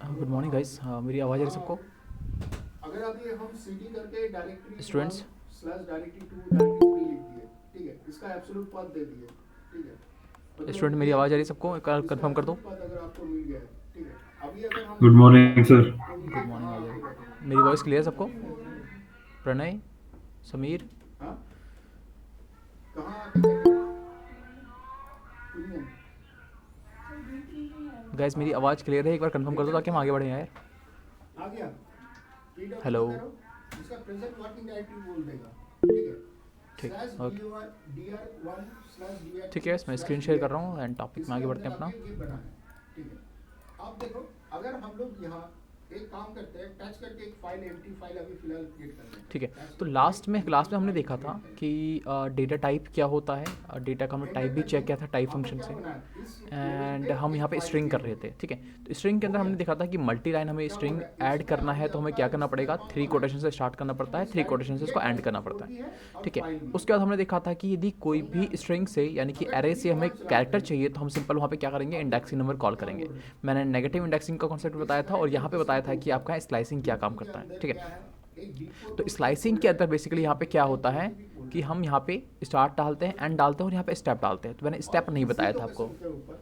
Good morning guys. मेरी आवाज़ आ रही है सबको? अगर अभी हम cd करके directory one students, slash directory two directory three लिख दिए, ठीक है, इसका एब्सोल्यूट पथ दे दिए, ठीक है, स्टूडेंट मतलब मेरी ये आवाज़ आ रही है सबको? एक बार इसका कंफर्म कर दो। एब्सोल्यूट पथ अगर आपको मिल गया है, ठीक है, अभी अगर हम गुड लिखेंगे मॉर्निंग सर। तो गुड ये मॉर्निंग कहाँ आ आके जाए। मेरी वॉइस क्लियर है सबको? बैठेगा? प्रणय, समीर। हाँ, कहाँ आके बैठेगा? सुनिए, गाइस मेरी आवाज़ क्लियर है? एक बार कंफर्म कर दो ताकि हम आगे बढ़ें यार। आ गया, पीडब्ल्यू हेलो। करो, इसका प्रेजेंट वर्किंग डायरेक्टरी बोल देगा, ठीक है, ठीक, slash okay. dr one slash dr ठीक टू है, मैं स्क्रीन स्लैश शेयर dr कर रहा हूँ एंड टॉपिक में इसके आगे बढ़ते अंदर हैं अपना। आपके ये बना है, ठीक है। अब देखो, अगर हम लोग यहाँ एक काम करते हैं, टच करके एक फाइल एम्प्टी फाइल अभी फिलहाल क्रिएट कर लेते ठीक है, हैं, टच तो करके लास्ट में एक क्लास empty में हमने फाइल देखा था क्रिएट कर कि लेते डेटा टाइप क्या होता है। डेटा का हमने हैं। टाइप एंटर भी कर चेक दिए, किया था टाइप आपको फंक्शन क्या से। बना है, इस लेवल एंड पे हम यहाँ एक पे फाइल स्ट्रिंग कर क्रिएट रहे होगी, थे, ठीक है। तो स्ट्रिंग के अंदर हो हमने गया, देखा था कि मल्टी लाइन हमें क्या स्ट्रिंग बोल रहा है, ऐड इसमें करना है अभी तो हमें आपका क्या करना इसमें पड़ेगा, कौन थ्री कौन है, कोटेशन से स्टार्ट करना पड़ता है, इस थ्री कोटेशन से डायरेक्टरी, इसको ये एंड करना डायरेक्टरी पड़ता भी है, है और ठीक है। फाइल भी है, उसके बाद हमने देखा था कि यदि कोई समझ में भी आया? स्ट्रिंग से यानी कि अगर एरे से ट्री हमें वन चलाते कैरेक्टर हैं, चाहिए तो हम सिंपल वहाँ पे क्या करेंगे, अब इंडेक्सिंग देखो नंबर कॉल क्या करेंगे। बोल रहे हैं, मैंने नेगेटिव इंडेक्सिंग का कॉन्सेप्ट इस बताया था और डायरेक्टरी यहाँ पे सिस्टम बताया के था कि ऊपर आपका स्लाइसिंग क्या काम लूप के करता है, अंदर ठीक क्या है। है, एक डिपो तो डॉट के स्लाइसिंग के फोल्डर अंदर है, बेसिकली एक यहाँ पे क्या डिपो होता है स्पेसिफिक कि फोल्डर है, हम यहाँ पे स्टार्ट डालते हैं, एंड डालते हैं और यहाँ पे स्टेप डालते हैं। तो मैंने स्टेप और नहीं उसी बताया था आपको, लोकेशन के ऊपर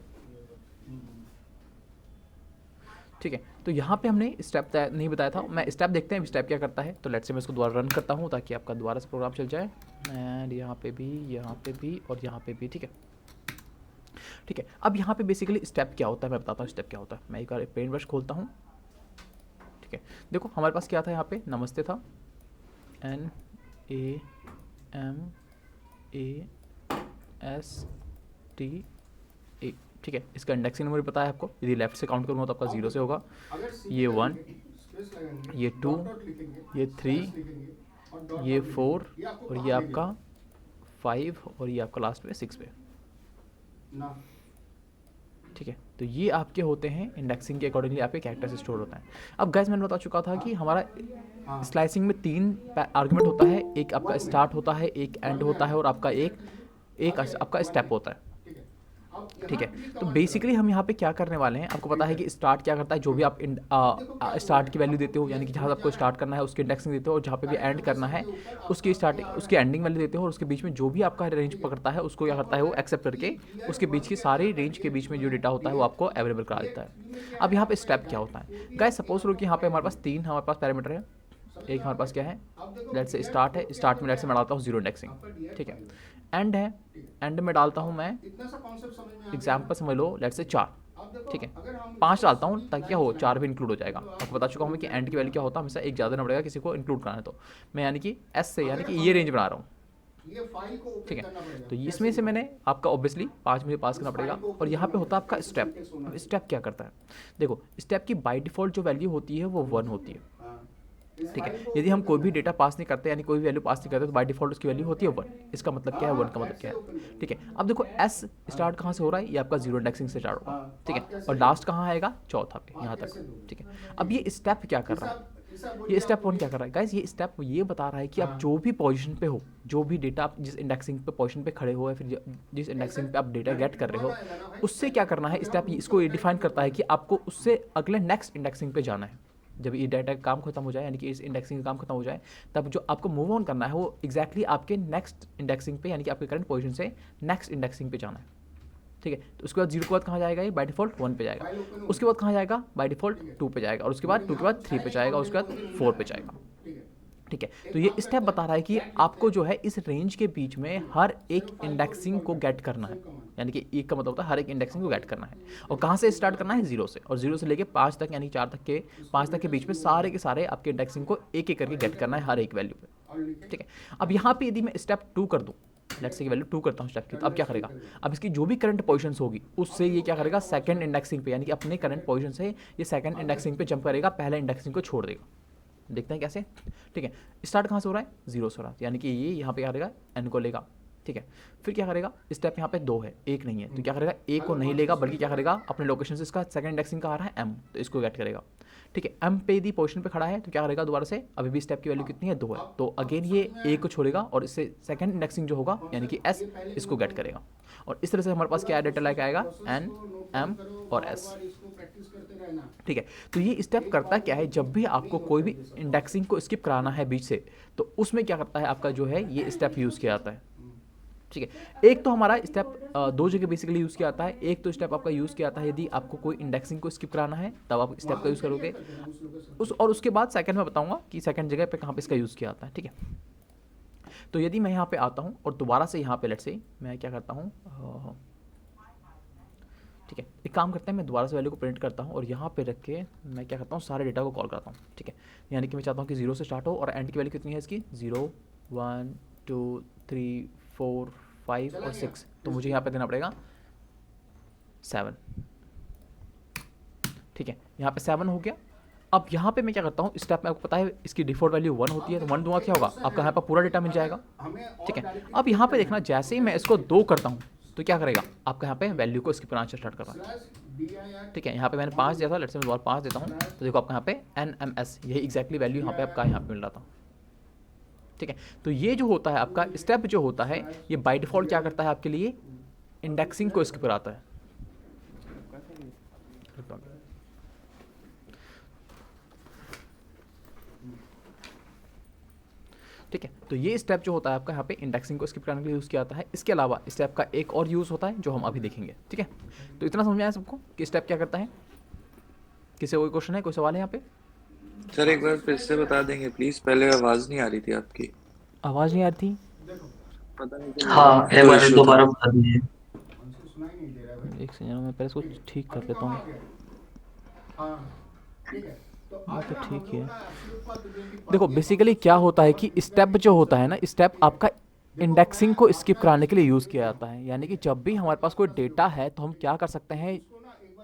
ठीक है। तो यहाँ पे हमने स्टेप नहीं बताया था। मैं स्टेप देखते हैं स्टेप क्या करता है। तो लेट्स से मैं इसको दोबारा रन करता हूँ ताकि आपका दोबारा से प्रोग्राम चल जाए। एंड यहाँ पे भी, यहाँ पे भी और यहाँ पे भी, ठीक है। ठीक है, अब यहाँ पे बेसिकली स्टेप क्या होता है मैं बताता हूँ स्टेप क्या होता है। मैं एक बार पेंट ब्रश खोलता हूँ, ठीक है। देखो हमारे पास क्या था, यहाँ पे नमस्ते था, NAMASTE, ठीक है। इसका इंडेक्सिंग नंबर भी पता है आपको। यदि लेफ्ट से काउंट करूँगा तो आपका अब जीरो से देखो, होगा। अगर सीडी ये वन, करेंगे, स्पेस लगाएंगे, ये टू, डॉट डॉट लिखेंगे, ये थ्री, स्लैश लिखेंगे और डॉट ये डॉट लिखेंगे, फोर ये आपको और ये कहाँ आपका भेजेगा? 5 और ये आपका लास्ट में 6 पे, ना, ठीक है। तो ये आपके होते हैं इंडेक्सिंग के अकॉर्डिंगली आपके कैरेक्टर्स स्टोर होता है। अब गैस मैंने बता चुका था कि हमारा हाँ, स्लाइसिंग में 3 आर्गुमेंट होता है। एक आपका वन में, स्टार्ट होता है, एक वन एंड में होता है आया, और आपका एक स्पेस लीजिए, एक आ गया आपका वन में, स्टेप होता है, ठीक है। अब ठीक यहाँ है। ट्री तो कमांड बेसिकली चलाओ, हम यहाँ पे क्या करने वाले हैं, आपको पता है एंटर, कि स्टार्ट क्या करता है। जो ठीक भी है। आप अब देखो क्या बोल रहा स्टार्ट की है, वैल्यू आपको देते हो, यानी कि जहाँ ये से क्या आपको है, स्टार्ट करना है उसकी इंडेक्सिंग देते हो, और जहाँ पे भी करेक्ट एंड करना लोकेशन है के ऊपर उसकी आपका स्टार्ट क्या आ रहा उसकी है, एंडिंग वैल्यू देते हो, और उसके बीच में जो भी आपका रेंज ठीक है। पकड़ता है उसको क्या यहाँ करता है, पर वो एक्सेप्ट ये करके ईयर उसके बीच वन की के अंदर सारी का रेंज के ईयर बीच टू में जो है, डेटा होता है वो ईयर आपको अवेलेबल करा देता ईयर है। थ्री में क्या अब है यहाँ पे आपका, ये स्टेप क्या होता है डायरेक्टरी गाइस, है, ये सपोज करो आपका कि यहाँ पे फाइल हमारे पास नेम है, 3 हमारे पास पैरामीटर है। समझ एक में आ हमारे रहा पास क्या है, है? अब देखो लेट से डीआर स्टार्ट है, फोर के स्टार्ट में अंदर लेट क्या से है, मैं डालता हूँ जीरो इंडेक्सिंग, आपका डीआर ठीक है। फाइव है, एंड है, ठीक है। एंड में डालता हूँ अब मैं इतना सा कॉन्सेप्ट समझ में आ गया एग्जाम्पल समझ लो, लेट से 4, अब देखो, ठीक है। अगर हम इस 5 पे डालता हूँ सीधी ताकि क्या लाइन हो, 4 भी चलाएंगे, इंक्लूड हो जाएगा। मतलब आप आपको बता चुका इसको हूँ मैं कि एंड इंक्लूड की वैल्यू करना क्या है, होता है, हमेशा एक ज़्यादा देना पड़ेगा किसी को इंक्लूड करना है। तो मैं यानी कि एस से यानी अगर कि ये हमें रेंज बना रहा हूँ, ये फाइल को ठीक ओपन है। करना पड़ेगा, तो कैसे इसमें से होगा? मैंने आपका ऑब्वियसली 5 मुझे पास इस करना पड़ेगा। फाइल को और ओपन यहाँ पे करना होता है पड़ेगा, आपका कैसे स्टेप। सिंटेक्स होना अब चाहिए, स्टेप क्या करता है, देखो स्टेप की बाय डिफ़ॉल्ट जो वैल्यू होती है वो 1 होती है, हाँ, इस ठीक है। फाइल को यदि ओपन हम कोई करना भी है, डेटा पास नहीं करते यानी कोई भी वैल्यू पास नहीं करते तो बाय डिफ़ॉल्ट उसकी वैल्यू होती है 1। इसका मतलब क्या है, 1 हाँ, का मतलब ऐसे क्या है, ओपन ठीक करेंगे, है। अब देखो एस स्टार्ट कहाँ से हो रहा है, ये आपका जीरो इंडेक्सिंग से स्टार्ट होगा, हाँ, ठीक पाथ है। कैसे और दूँ, लास्ट कहाँ आएगा, चौथा पे, पाथ यहाँ तक, कैसे दूँ, ठीक है। अब ये स्टेप क्या कर रहा है, ये स्टेप 1 क्या कर रहा है गाइस, ये स्टेप ये बता रहा है कि आप हाँ, जो भी पोजीशन पे हो, जो भी डेटा आप जिस इंडेक्सिंग पे पोजीशन पे खड़े हो या फिर जिस ऐसे इंडेक्सिंग पे आप डेटा गेट कर रहे हो, वाला है ना भाई, उससे क्या करना है, अभी हम स्टेप लूप इसको का ये डिफाइन डायरेक्टरी करता है खोल कि आपको उससे अगले नेक्स्ट इंडेक्सिंग पे जाना है। जब ये डाटा का काम खत्म हो जाए यानी कि इस इंडेक्सिंग का काम खत्म हो जाए, तब जो आपको मूव ऑन करना है वो एग्जैक्टली आपके नेक्स्ट इंडेक्सिंग पे यानी कि आपके करंट पोजीशन से नेक्स्ट इंडेक्सिंग पे जाना है, ठीक है। तो उसके बाद जीरो के बाद कहाँ जाएगा, ये बाय डिफॉल्ट 1 पे जाएगा। फाइल ओपन हो उसके गई, बाद कहाँ जाएगा, बाय डिफॉल्ट ठीक है, 2 पे जाएगा। और उसके और बाद 2 के यहाँ बाद कुछ 3 है पे नहीं, जाएगा, उसके कंटेंट बाद पोजीशन 4 मिला पे है, जाएगा, ठीक है। ठीक है। तो एक ये काम स्टेप करते बता हैं, रहा है कि कैट लिखते आपको हैं, जो है इस रेंज के बीच में ठीक है, हर एक सेव फाइल को इंडेक्सिंग रिकॉल को करते गेट हैं, करना है। सेव कमांड, यानी कि एक का मतलब होता है हर एक इंडेक्सिंग को अब गेट देखो करना है। और देखो कहाँ से इसको स्टार्ट क्या करना है, करना है, जीरो से, और जीरो से लेके 5 तक यानी 4 तक के, इसको 5 तक के लेटर बीच में शुरू होगा सारे के सारे आपके इंडेक्सिंग को एक एक करके और गेट एंटर करना है हर करेंगे एक वैल्यू पे, और लिखें ठीक है। अब यहाँ पे यदि मैं स्टेप 2 कर दूँ, लेट्स से वैल्यू 2 करता हूँ स्टेप की, तो अब करना क्या शुरू करेगा, करेगा। अब इसकी जो भी करंट पोजीशंस होगी अब उससे ये देखो क्या क्या करेगा, कमांड सेकंड चलाएगा, इंडेक्सिंग पे यानी कि अपने करंट एंटर, पोजीशन से ये सेकंड अब इंडेक्सिंग पे देखो जंप करेगा, पहले इंडेक्सिंग को छोड़ देगा। देखते हैं कैसे, ठीक है। स्टार्ट कहाँ से हो रहा है, जीरो से हो रहा है, यानी कि ये यहाँ पे क्या करेगा, एन को लेगा, ठीक है। फिर क्या करेगा, स्टेप यहाँ पे 2 है, एक नहीं है, तो क्या करेगा, ए को हेलो नहीं कौन सी लेगा बल्कि स्क्रीन क्या पर है, करेगा, अपने लोकेशन से इसका सेकंड इंडेक्सिंग का आ रहा है एम, तो इसको गेट करेगा, ठीक है। एम पे यदि पोजीशन पे खड़ा है तो क्या करेगा, दोबारा से अभी भी स्टेप की वैल्यू हाँ, कितनी है, 2 है, तो अब अगेन ये समझ में ए आया, को छोड़ेगा और इससे सेकंड इंडेक्सिंग जो होगा यानी कि कॉन्सेप्ट एस, ये पहले इसको नोट गेट डाउन करेगा। और इस तरह से हमारे पास पूरा क्या डेटा प्रोसेस लेके आएगा, प्रोसेस एन, को नोट डाउन एम करो, और बार एस, बार इसको प्रैक्टिस करते कहना। ठीक है, तो ये स्टेप करता क्या है, जब भी आपको कोई भी इंडेक्सिंग को स्किप कराना है बीच से, तो उसमें क्या करता है आपका जो है ये स्टेप यूज़ किया जाता है। ठीक है, एक तो हमारा स्टेप दो जगह बेसिकली यूज़ किया जाता है। एक तो स्टेप आपका यूज़ किया जाता है यदि आपको कोई इंडेक्सिंग को स्किप कराना है, तब आप स्टेप का यूज़ करोगे। और उसके बाद सेकंड में बताऊंगा कि सेकंड जगह पे कहाँ पे इसका यूज़ किया जाता है। ठीक है, तो यदि मैं यहाँ पे आता हूँ और दोबारा से यहाँ पे लेट से मैं क्या करता हूँ, ठीक है, एक काम करते हैं, मैं दोबारा से वैल्यू को प्रिंट करता हूँ और यहाँ पे रख के मैं क्या करता हूँ, सारे डेटा को कॉल करता हूँ। ठीक है, यानी कि मैं चाहता हूँ कि 0 से स्टार्ट हो और एंड की वैल्यू कितनी है इसकी, 0 1 2 3 4 5 और 6, तो मुझे यहाँ पे देना पड़ेगा 7। ठीक है, यहाँ पे 7 हो गया। अब यहाँ पे मैं क्या करता हूँ, स्टेप में आपको पता है इसकी डिफॉल्ट वैल्यू 1 होती है, तो 1 दूंगा क्या होगा, आपका यहाँ पर पूरा डेटा मिल जाएगा। ठीक है, अब यहाँ पे देखना, जैसे ही मैं इसको 2 करता हूँ तो क्या करेगा, आपका यहाँ पे वैल्यू को स्किप करना स्टार्ट कर रहा है। ठीक है, यहाँ पे मैंने 5 दिया था, लेट्स से मैं दोबारा 5 देता हूँ, तो देखो आपका यहाँ पे NMS, यही एग्जैक्टली वैल्यू यहाँ पे आपका यहाँ पे मिल रहा था। ठीक है, तो ये जो होता है आपका स्टेप जो होता है, ये बाय डिफॉल्ट क्या करता है आपके लिए, इंडेक्सिंग को स्किप कराता है। ठीक है, तो ये स्टेप जो होता है आपका यहाँ पे इंडेक्सिंग को स्किप करने के लिए यूज़ किया जाता है। इसके अलावा स्टेप का एक और यूज़ होता है जो हम अभी देखेंगे। ठीक है, तो इतना समझ में आया सबको कि स्टेप क्या करता है। किसी कोई क्वेश्चन है, कोई सवाल है यहाँ पे? सर एक बार फिर से बता देंगे प्लीज, पहले आवाज नहीं आ रही थी आपकी। आवाज़ नहीं आ रही थी? पता नहीं क्यों हाँ, एक कोई बार इशू था। दोबारा बता दीजिए। सुनाई नहीं दे रहा है भाई। एक सेकंड, मैं पहले इसको ठीक कर लेता हूँ। हाँ, ठीक है। तो ये अब तो ना हम ठीक लोग है। ना absolute पर degree की देखो बात बेसिकली क्या होता है कि स्टेप जो होता है ना, स्टेप आपका इंडेक्सिंग को स्किप कराने के लिए यूज़ किया जाता है। यानी कि जब भी हमारे पास कोई डेटा है तो हम क्या कर सकते हैं,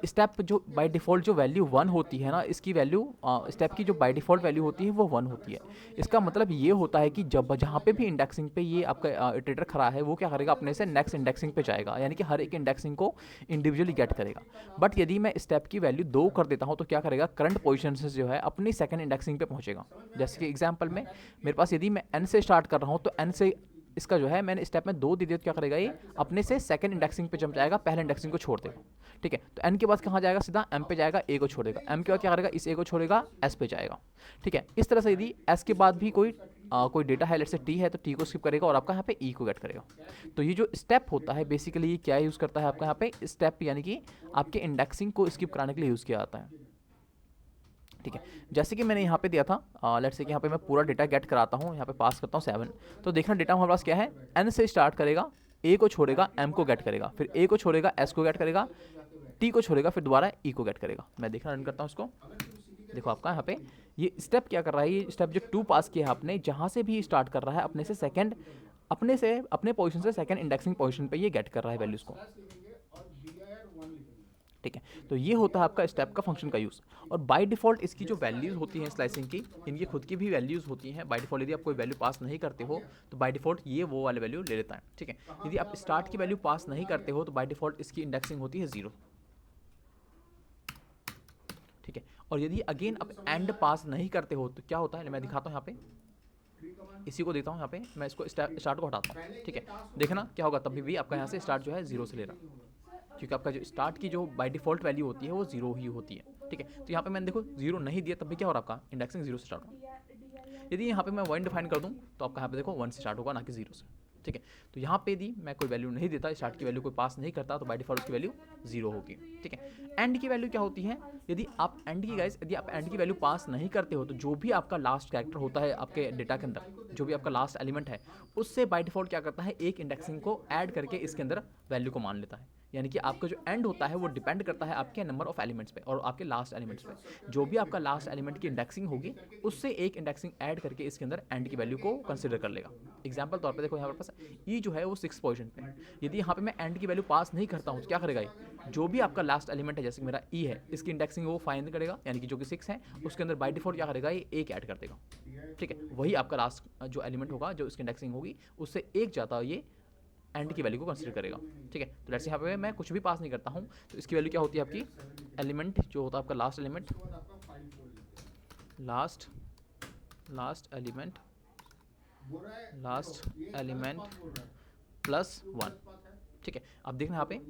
स्टेप जो बाय डिफ़ॉल्ट जो वैल्यू 1 होती है ना, इसकी वैल्यू स्टेप की जो बाय डिफ़ॉल्ट वैल्यू होती है वो 1 होती है। इसका मतलब ये होता है कि जब जहाँ पे भी इंडेक्सिंग पे ये आपका इटरेटर खड़ा है, वो क्या करेगा, अपने से नेक्स्ट इंडेक्सिंग पे जाएगा, यानी कि हर एक इंडेक्सिंग को इंडिविजुअली गेट करेगा। बट यदि मैं स्टेप की वैल्यू 2 कर देता हूँ तो क्या करेगा, करंट पोजीशन से जो है अपनी सेकंड इंडेक्सिंग पे पहुँचेगा। जैसे कि एग्जाम्पल में मेरे पास यदि मैं n से स्टार्ट कर रहा हूँ तो n से इसका जो है मैंने स्टेप में 2 दे दिया, तो क्या करेगा ये अपने से सेकंड इंडेक्सिंग पे जंप जाएगा, पहले इंडेक्सिंग को छोड़ देगा। ठीक है, तो n के बाद कहाँ जाएगा, सीधा m पे जाएगा, a को छोड़ेगा, m के बाद क्या करेगा, इस a को छोड़ेगा, s पे जाएगा। ठीक है, इस तरह से यदि s के बाद भी कोई डेटा है, लेट्स से t है, तो t को स्किप करेगा और आपका यहाँ पे e को गेट करेगा। तो ये जो स्टेप होता है बेसिकली ये क्या यूज़ करता है आपका यहाँ पे, स्टेप यानी कि आपके इंडेक्सिंग को स्किप कराने के लिए यूज़ किया जाता है। ठीक है, जैसे कि मैंने यहाँ पे दिया था, लेट्स से कि यहाँ पे मैं पूरा डेटा गेट कराता हूँ, यहाँ पे पास करता हूँ 7, तो देखना डेटा हमारे पास क्या है, n से स्टार्ट करेगा, a को छोड़ेगा, m को गेट करेगा, फिर a को छोड़ेगा, s को गेट करेगा, t को छोड़ेगा, फिर दोबारा e को गेट करेगा। मैं देखना रन करता हूँ इसको, देखो आपका यहाँ पे ये स्टेप क्या कर रहा है, ये स्टेप जो 2 पास किया है आपने, जहाँ से भी स्टार्ट कर रहा है अपने से सेकंड, अपने पोजीशन से सेकंड इंडेक्सिंग पोजीशन पे ये गेट कर रहा है वैल्यूज़ को। ठीक है, तो ये होता है आपका स्टेप का फंक्शन का यूज़। और बाय डिफ़ॉल्ट इसकी जो वैल्यूज़ होती हैं स्लाइसिंग की, इनकी खुद की भी वैल्यूज़ होती हैं। बाय डिफ़ॉल्ट यदि आप कोई वैल्यू पास नहीं करते हो तो बाय डिफ़ॉल्ट ये वो वाले वैल्यू ले लेता है। ठीक है, यदि आप स्टार्ट की वैल्यू पास नहीं करते हो तो बाय डिफ़ॉल्ट इसकी इंडेक्सिंग होती है 0। ठीक है, और यदि अगेन आप एंड पास नहीं करते हो तो क्या होता है, मैं दिखाता हूँ यहाँ पे, इसी को देता हूँ यहाँ पे, मैं इसको स्टार्ट को हटाता हूँ। ठीक है, देखना क्या होगा, तभी भी आपका यहाँ से स्टार्ट जो है 0 से ले रहा, क्योंकि आपका जो स्टार्ट की जो बाय डिफ़ॉल्ट वैल्यू होती है वो 0 ही होती है। ठीक है, तो यहाँ पे मैंने देखो 0 नहीं दिया, तब भी क्या हो रहा है, आपका इंडेक्सिंग 0 से स्टार्ट हो। यदि यहाँ पे मैं 1 डिफाइन कर दूँ तो आपका यहाँ पे देखो 1 से स्टार्ट होगा, ना कि 0 से। ठीक है, तो यहाँ पे यदि मैं कोई वैल्यू नहीं देता, स्टार्ट की वैल्यू कोई पास नहीं करता, तो बाय डिफॉल्ट उसकी वैल्यू 0 होगी। ठीक है, एंड की वैल्यू क्या होती है, यदि आप एंड की वैल्यू पास नहीं करते हो तो जो भी आपका लास्ट कैरेक्टर होता है आपके डेटा के अंदर, जो भी आपका लास्ट एलिमेंट है, उससे बाय डिफॉल्ट क्या करता है, एक इंडेक्सिंग को ऐड करके इसके अंदर वैल्यू को मान लेता है। यानी कि आपका जो एंड होता है वो डिपेंड करता है आपके नंबर ऑफ एलिमेंट्स पे और आपके लास्ट एलिमेंट्स पे। जो भी आपका लास्ट एलिमेंट की इंडेक्सिंग होगी उससे एक इंडेक्सिंग ऐड करके इसके अंदर एंड की वैल्यू को कंसिडर कर लेगा। एग्जांपल तौर पे देखो यहाँ पर पास ई जो है वो 6 पोजीशन पे, यदि यहाँ पे मैं एंड की वैल्यू पास नहीं करता हूँ तो क्या करेगा ये, जो भी आपका लास्ट एलिमेंट है, जैसे मेरा ई है, इसकी इंडेक्सिंग वो फाइंड करेगा, यानी कि जो कि 6 है, उसके अंदर बाय डिफॉल्ट क्या करेगा, ये एक ऐड कर देगा। ठीक है, वही आपका लास्ट जो एलिमेंट होगा, जो इसकी इंडेक्सिंग होगी, उससे एक जाता ये एंड की वैल्यू को कंसीडर करेगा। ठीक है, तो लेट्स यहाँ पे मैं कुछ भी पास नहीं करता हूँ तो इसकी वैल्यू क्या होती है, आपकी एलिमेंट जो होता है आपका लास्ट एलिमेंट प्लस 1। ठीक है, अब देखना यहाँ पे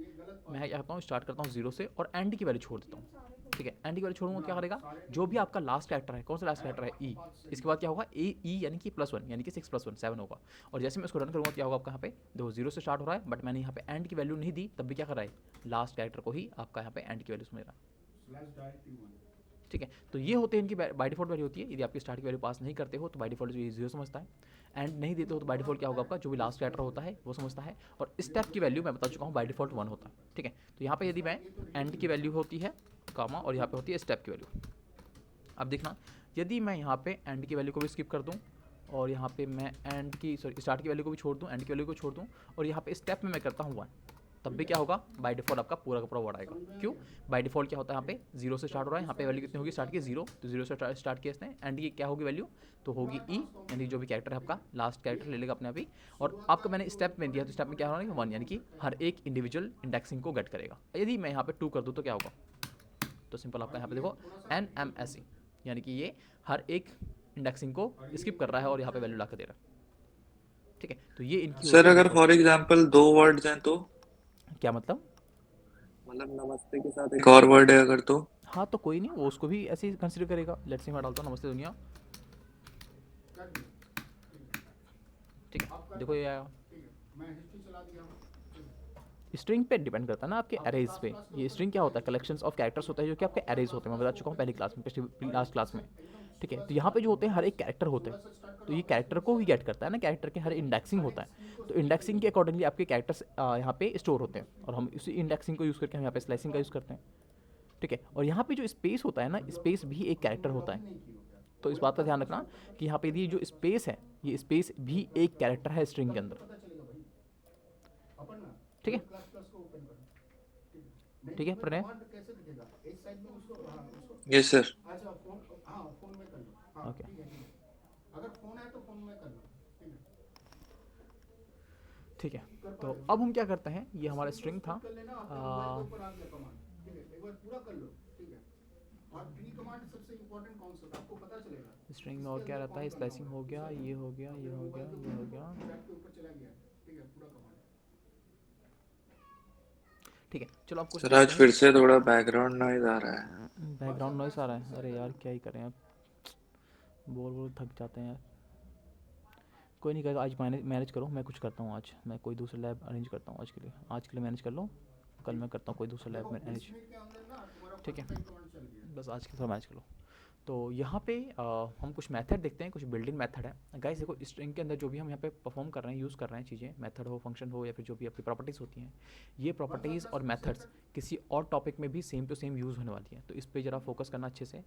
मैं क्या करता हूँ, स्टार्ट करता हूँ 0 से और एंड की वैल्यू छोड़ देता हूँ। ठीक है, एंड की वैल्यू छोड़ूंगा क्या करेगा, जो भी आपका लास्ट कैरेक्टर है, कौन सा लास्ट कैरेक्टर है, ई, इसके बाद क्या होगा, ए ई यानी कि +1 यानी कि 6 + 1 7 होगा। और जैसे मैं इसको रन करूँगा क्या होगा आपका यहाँ पे, देखो 0 से स्टार्ट हो रहा है, बट मैंने यहाँ पे एंड की वैल्यू नहीं दी, तब भी क्या कर रहा है, लास्ट कैरेक्टर को ही आपका यहाँ पे एंड की वैल्यू सुन रहा है। ठीक है, तो ये होते हैं इनकी बाय डिफॉल्ट वैल्यू होती है। यदि आपकी स्टार्ट की वैल्यू पास नहीं करते हो तो बाय डिफॉल्ट ये 0 समझता है, एंड नहीं देते हो तो बाय डिफॉल्ट क्या होगा आपका, जो भी लास्ट कैरेक्टर होता है वो समझता है। और स्टेप की वैल्यू मैं बता चुका हूँ बाय डिफॉल्ट 1 होता है। ठीक है, तो यहाँ पे यदि मैं एंड की वैल्यू होती है कामा, और यहाँ पे होती है स्टेप की वैल्यू। अब देखना, यदि मैं यहाँ पे एंड की वैल्यू को भी स्किप कर दूँ, और यहाँ पे मैं एंड की स्टार्ट की वैल्यू को भी छोड़ दूँ, एंड की वैल्यू को छोड़ दूँ, और यहाँ पे स्टेप में मैं करता हूँ 1, तब भी क्या होगा, बाय डिफॉल्ट आपका पूरा का पूरा वर्ड आएगा। क्यों, बाय डिफॉल्ट क्या होता है, यहाँ पे 0 से स्टार्ट हो रहा है, यहाँ पे वैल्यू कितनी होगी स्टार्ट की 0, तो 0 से स्टार्ट किया इसने, एंड की क्या होगी वैल्यू, तो होगी ई, यानी जो भी कैरेक्टर है आपका लास्ट कैरेक्टर ले लेगा अपने आप ही। और आपका मैंने स्टेप में दिया, तो स्टेप में क्या होगा 1, यानी कि हर एक इंडिविजुअल इंडेक्सिंग को गेट करेगा। यदि मैं यहाँ पे 2 कर दूँ तो क्या होगा, तो सिंपल आपका यहाँ पे देखो NMSE, यानी कि ये हर एक इंडेक्सिंग को स्किप कर रहा है और यहाँ पे वैल्यू ला कर दे रहा है। ठीक है, तो ये इनकी सर होती है अगर default। फॉर एग्जांपल 2 वर्ड्स हैं तो, क्या मतलब, मतलब नमस्ते के साथ एक और वर्ड है अगर तो, हाँ तो कोई नहीं, वो उसको भी ऐसे ही कंसिडर करेगा। लेट्स से मैं डालता हूँ नमस्ते दुनिया। ठीक है, देखो ये आया, मैं हिस्ट्री चला दिया हूँ। स्ट्रिंग पे डिपेंड करता है ना आपके एरेज पे। ये स्ट्रिंग क्या होता है, कलेक्शंस ऑफ कैरेक्टर्स होता है जो कि आपके एरेज होते हैं, मैं बता चुका हूँ पहली क्लास में, पिछली लास्ट क्लास में। ठीक है, तो यहाँ पे जो होते हैं हर एक कैरेक्टर होते हैं, तो ये कैरेक्टर को ही गेट करता है ना, कैरेक्टर के हर इंडेक्सिंग होता है, तो इंडेक्सिंग के अकॉर्डिंगली आपके कैरेक्टर्स यहाँ पे स्टोर होते हैं, और हम उसी इंडेक्सिंग को यूज़ करके हम यहाँ पे स्लाइसिंग का यूज़ करते हैं। ठीक है, और यहाँ पे जो स्पेस होता है ना, स्पेस भी एक कैरेक्टर होता है, तो इस बात का ध्यान रखना कि यहाँ पे ये जो स्पेस है, ये स्पेस भी एक कैरेक्टर है स्ट्रिंग के अंदर। ठीक है, ठीक है प्रणय, कैसे दिखेगा एक साइड में उसको, हाँ उसको, यस सर। अच्छा फोन, हाँ फोन में कर लो, हाँ ओके। ठीक है, अगर फोन है तो फोन में कर लो, ठीक है। ठीक है, तो अब हम क्या करते हैं, ये हमारा स्ट्रिंग था, कर लेना, आपके मोबाइल के ऊपर आ गया कमांड, ठीक है, एक बार पूरा कर लो, ठीक है। और ट्री कमांड सबसे इंपॉर्टेंट कौन सा होता है आपको पता चलेगा। स्ट्रिंग में और क्या रहता है, स्लाइसिंग हो गया, ये हो गया, ये हो गया, ये हो गया। चैट के ऊपर चला गया, ठीक है, पूरा कमांड। ठीक है, चलो आपको सर आज फिर से थोड़ा बैकग्राउंड नॉइज आ रहा है। बैकग्राउंड नॉइस आ रहा है, अरे यार क्या ही करें यार, बोल बोल थक जाते हैं यार। कोई नहीं करेगा, आज मैनेज करो, मैं कुछ करता हूँ आज, मैं कोई दूसरा लैब अरेंज करता हूँ आज के लिए मैनेज कर लो, कल मैं करता हूँ कोई दूसरा लैब में अरेंज। ठीक है, बस आज के थोड़ा मैनेज कर लो। तो यहाँ पे हम कुछ मेथड देखते हैं, कुछ बिल्डिंग मेथड है गाइस। देखो स्ट्रिंग के अंदर जो भी हम यहाँ पे परफॉर्म कर रहे हैं, यूज़ कर रहे हैं चीज़ें, मेथड हो, फंक्शन हो, या फिर जो भी आपकी प्रॉपर्टीज़ होती हैं, ये प्रॉपर्टीज़ और मेथड्स किसी और टॉपिक में भी सेम टू सेम यूज़ होने वाली है, तो इस पर ज़रा फोकस करना अच्छे से।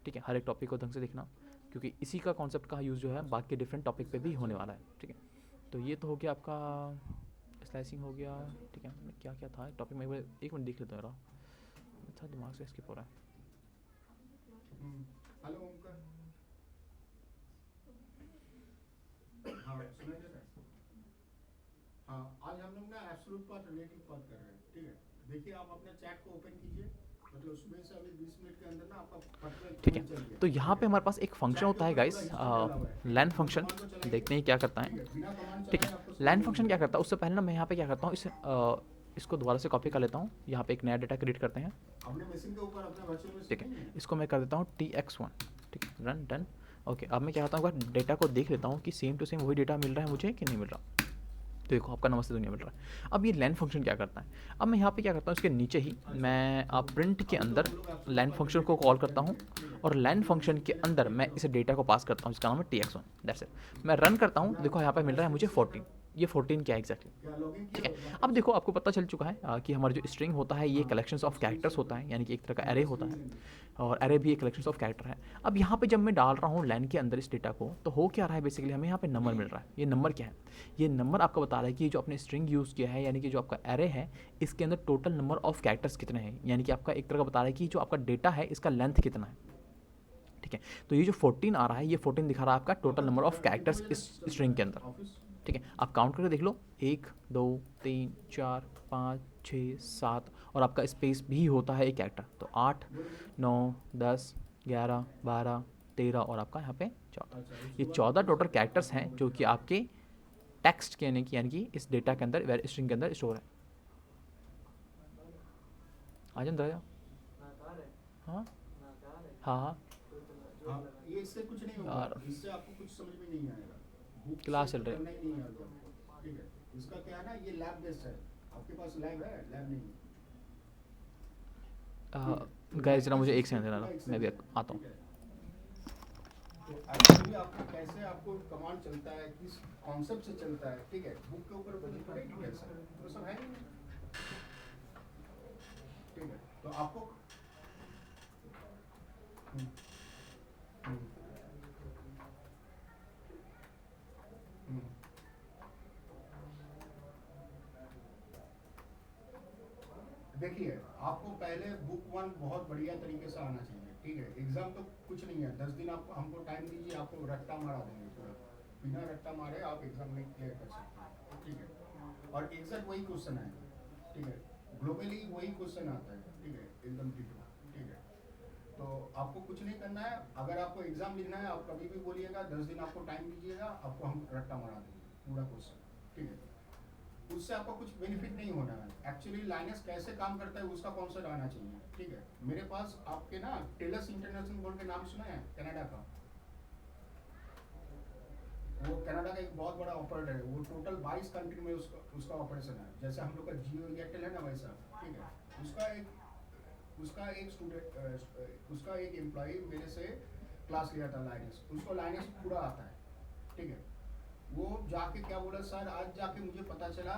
ठीक है, हर एक टॉपिक को ढंग से देखना, क्योंकि इसी का कॉन्सेप्ट का यूज़ जो है बाकी डिफरेंट टॉपिक पे भी होने वाला है। ठीक है, तो ये तो हो गया आपका स्लाइसिंग हो गया। ठीक है, क्या क्या था टॉपिक में, एक मिनट देख लेता हूँ, अच्छा दिमाग से स्किप हो रहा है। हेलो ओमकार, हाँ सुनाई दे रहा है? हाँ, आज हम लोग ना एब्सोल्यूट पाथ रिलेटिव पाथ कर रहे हैं, ठीक है। देखिए आप अपने चैट को ओपन कीजिए, मतलब सुबह से अभी 20 मिनट के अंदर ना आपका पर्टिकुलर ठीक है, तो यहाँ पे हमारे पास एक फंक्शन होता है गाइस, लैन फंक्शन, देखते हैं क्या करता है। ठीक है, लैन फंक्शन क्या करता है, उससे पहले ना मैं यहाँ पे क्या करता हूँ, इसको दोबारा से कॉपी कर लेता हूँ, यहाँ पे एक नया डेटा क्रिएट करते हैं। अपने मशीन के ऊपर अपने वर्चुअल मशीन, ठीक है, इसको मैं कर देता हूँ TX1। ठीक है, रन डन। ओके, अब मैं क्या करता हूँ, डेटा को देख लेता हूँ कि सेम टू सेम वही डेटा मिल रहा है मुझे कि नहीं मिल रहा। तो देखो आपका नमस्ते दुनिया मिल रहा है। अब ये लैन फंक्शन क्या करता है, अब मैं यहाँ पे क्या करता हूँ, इसके नीचे ही मैं प्रिंट के अंदर लैन फंक्शन को कॉल करता हूँ, और लैन फंक्शन के अंदर मैं इस डेटा को पास करता हूँ, जिसका नाम है TX1। That's it. मैं रन करता हूँ, देखो यहाँ पे मिल रहा है मुझे 14। ये 14 क्या है एग्जैक्टली। ठीक है, अब देखो आपको पता चल चुका है कि हमारा जो स्ट्रिंग होता है ये कलेक्शंस ऑफ कैरेक्टर्स होता है, यानी कि एक तरह का एरे होता है, और एरे भी एक कलेक्शंस ऑफ कैरेक्टर है। अब यहाँ पे जब मैं डाल रहा हूँ लैन के अंदर इस डेटा को, तो हो क्या रहा है, बेसिकली हमें यहाँ पे नंबर मिल रहा है। ये नंबर क्या है, ये नंबर आपको बता रहा है कि जो आपने स्ट्रिंग यूज़ किया है, यानी कि जो आपका एरे है, इसके अंदर टोटल नंबर ऑफ कैरेक्टर्स कितने हैं, यानी कि आपका एक तरह का बता रहा है कि जो आपका डेटा है इसका लेंथ कितना है। ठीक है, तो ये जो 14 आ रहा है, ये 14 दिखा रहा है आपका टोटल नंबर ऑफ कैरेक्टर्स इस स्ट्रिंग के अंदर। ठीक है, आप काउंट करके देख लो, 1 2 3 4 5 6 7, और आपका स्पेस भी होता है एक कैरेक्टर, तो 8 9 10 11 12 13, और आपका यहाँ पे 14। ये 14 टोटल कैरेक्टर्स हैं जो कि आपके टेक्स्ट के यानी कि इस डेटा के अंदर, स्ट्रिंग के अंदर स्टोर है। आ जाए अंदर आ जाओ। हाँ हाँ हाँ, ये इससे कुछ नहीं होगा, यार इससे आपको कुछ समझ में नहीं आएगा, बुक से क्लास चल तो रही करना ही नहीं आएगा आपको, ठीक है। इसका क्या है ना, ये लैब बेस्ड है, आपके पास लैब है, लैब नहीं है, ठीक है। तो गाइस लैब जरा की मुझे चीज़ एक पे सेकंड देना पूरा था, मैं भी एक्सेस है, आता हूँ। ठीक है। तो एक्चुअली आपको कैसे आपको कमांड चलता है, किस कॉन्सेप्ट से चलता है, ठीक है, बुक के ऊपर मुझे थोड़ा डिटेल्स है, वो सब है नहीं, ठीक है। तो आपको हम्म, हम्म, हम्म। देखिए, आपको पहले बुक वन बहुत बढ़िया तरीके से आना चाहिए, ठीक है। एग्जाम तो कुछ नहीं है, 10 दिन आप हमको टाइम दीजिए, आपको रट्टा मारा देंगे पूरा, बिना रट्टा मारे आप एग्जाम में क्लियर कर सकते हैं, ठीक है। और एग्जैक्ट वही क्वेश्चन आएगा, ठीक है, ग्लोबली वही क्वेश्चन आता है, ठीक है, एकदम डिटो, ठीक है। तो आपको कुछ नहीं करना है, अगर आपको एग्जाम लिखना है आप कभी भी बोलिएगा, 10 दिन आपको टाइम दीजिएगा, आपको हम रट्टा मारा देंगे पूरा क्वेश्चन, ठीक है। उससे आपको कुछ बेनिफिट नहीं होना है, एक्चुअली लाइनस कैसे काम करता है उसका कॉन्सेप्ट आना चाहिए, ठीक है। मेरे पास आपके ना टेलस इंटरनेशनल बोर्ड के नाम सुना है, कनाडा का, वो कनाडा का एक बहुत बड़ा ऑपरेटर है, वो टोटल 22 कंट्री में उसका ऑपरेशन है, जैसे हम लोग का जियो एयरटेल है ना वैसा, ठीक है। उसका एक स्टूडेंट, उसका एक एम्प्लॉय मेरे से क्लास लिया था लाइनस, उसको लाइनस पूरा आता है, ठीक है। वो जाके क्या बोला, सर आज जाके मुझे पता चला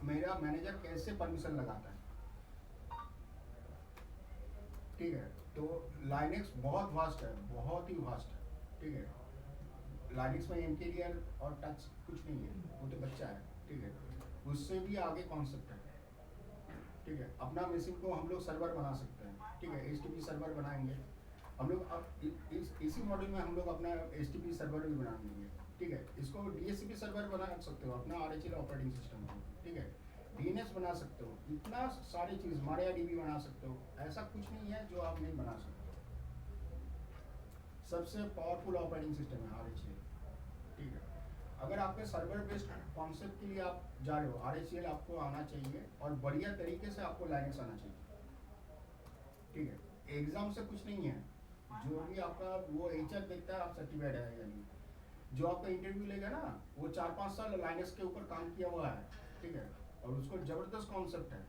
मेरा मैनेजर कैसे परमिशन लगाता है, ठीक है। तो लाइनेक्स बहुत वास्ट है, बहुत ही वास्ट है, ठीक है। लाइनेक्स में एमकेडीएल और टच कुछ नहीं है, वो तो बच्चा है, ठीक है। उससे भी आगे कॉन्सेप्ट है, ठीक है। अपना मशीन को हम लोग सर्वर बना सकते हैं, ठीक है, एचटीपी सर्वर बनाएंगे हम लोग। अब इसी मॉड्यूल में हम लोग अपना एचटीपी सर्वर भी बना देंगे, ठीक है। इसको डीएचसीपी सर्वर बना सकते हो अपना आरएचएल ऑपरेटिंग सिस्टम को, ठीक है। डीएनएस बना सकते हो, इतना सारी चीज़, मारिया डीबी बना सकते हो, ऐसा कुछ नहीं है जो आप नहीं बना सकते हो। सबसे पावरफुल ऑपरेटिंग सिस्टम है आरएचएल, ठीक है। अगर आपके सर्वर बेस्ड कॉन्सेप्ट के लिए आप जा रहे हो, आरएचएल आपको आना चाहिए और बढ़िया तरीके से आपको लाइनेक्स आना चाहिए, ठीक है। एग्जाम से कुछ नहीं है, जो भी आपका वो एचआर देखता है आप सर्टिफाइड है या नहीं, जो आपका इंटरव्यू लेगा ना वो 4-5 साल लाइनेक्स के ऊपर काम किया हुआ है, ठीक है, और उसको जबरदस्त कॉन्सेप्ट है,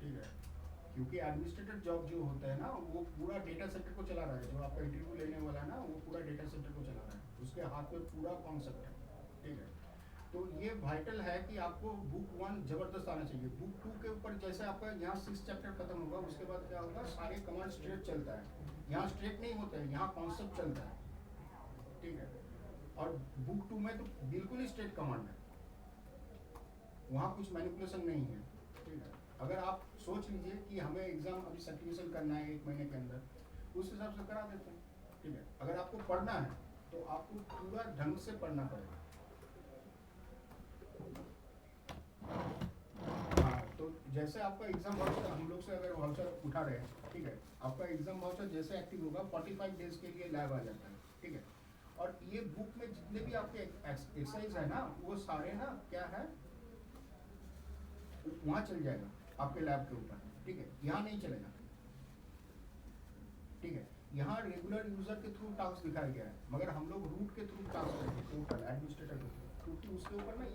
ठीक है। क्योंकि एडमिनिस्ट्रेटर जॉब जो होता है ना वो पूरा डेटा सेंटर को चला रहा है, जो आपका इंटरव्यू लेने वाला है ना वो पूरा डेटा सेंटर को चला रहा है, उसके हाथ में पूरा कॉन्सेप्ट है, ठीक है। तो ये वाइटल है कि आपको बुक वन जबरदस्त आना चाहिए, बुक टू के ऊपर जैसे आपका यहाँ 6 चैप्टर खत्म होगा उसके बाद क्या होगा, सारे कमांड स्ट्रेट चलता है, यहाँ स्ट्रेट नहीं होता है, यहाँ कॉन्सेप्ट चलता है, ठीक है। और बुक टू में तो बिल्कुल ही स्ट्रेट कमांड है, वहाँ कुछ मैनिपुलेशन नहीं है, ठीक है। अगर आप सोच लीजिए कि हमें एग्जाम अभी सर्टिफिकेशन करना है 1 महीने के अंदर, उस हिसाब से करा देते हैं, ठीक है। अगर आपको पढ़ना है तो आपको पूरा ढंग से पढ़ना पड़ेगा, हाँ। तो जैसे आपका एग्जाम वाउचर हम लोग से अगर वाउचर उठा रहे हैं, ठीक है, आपका एग्जाम वाउचर जैसे एक्टिव होगा 45 डेज के लिए लैब आ जाता है, ठीक है। और ये बुक में जितने भी आपके एक्सरसाइज है ना वो सारे ना क्या है, वहाँ चल जाएगा आपके लैब के ऊपर, ठीक है, यहाँ नहीं चलेगा, ठीक है। यहाँ रेगुलर यूजर के थ्रू टास्क दिखाया गया है, मगर हम लोग रूट के थ्रू टास्क करेंगे, टोटल एडमिनिस्ट्रेटर के थ्रू, क्योंकि उसके ऊपर ना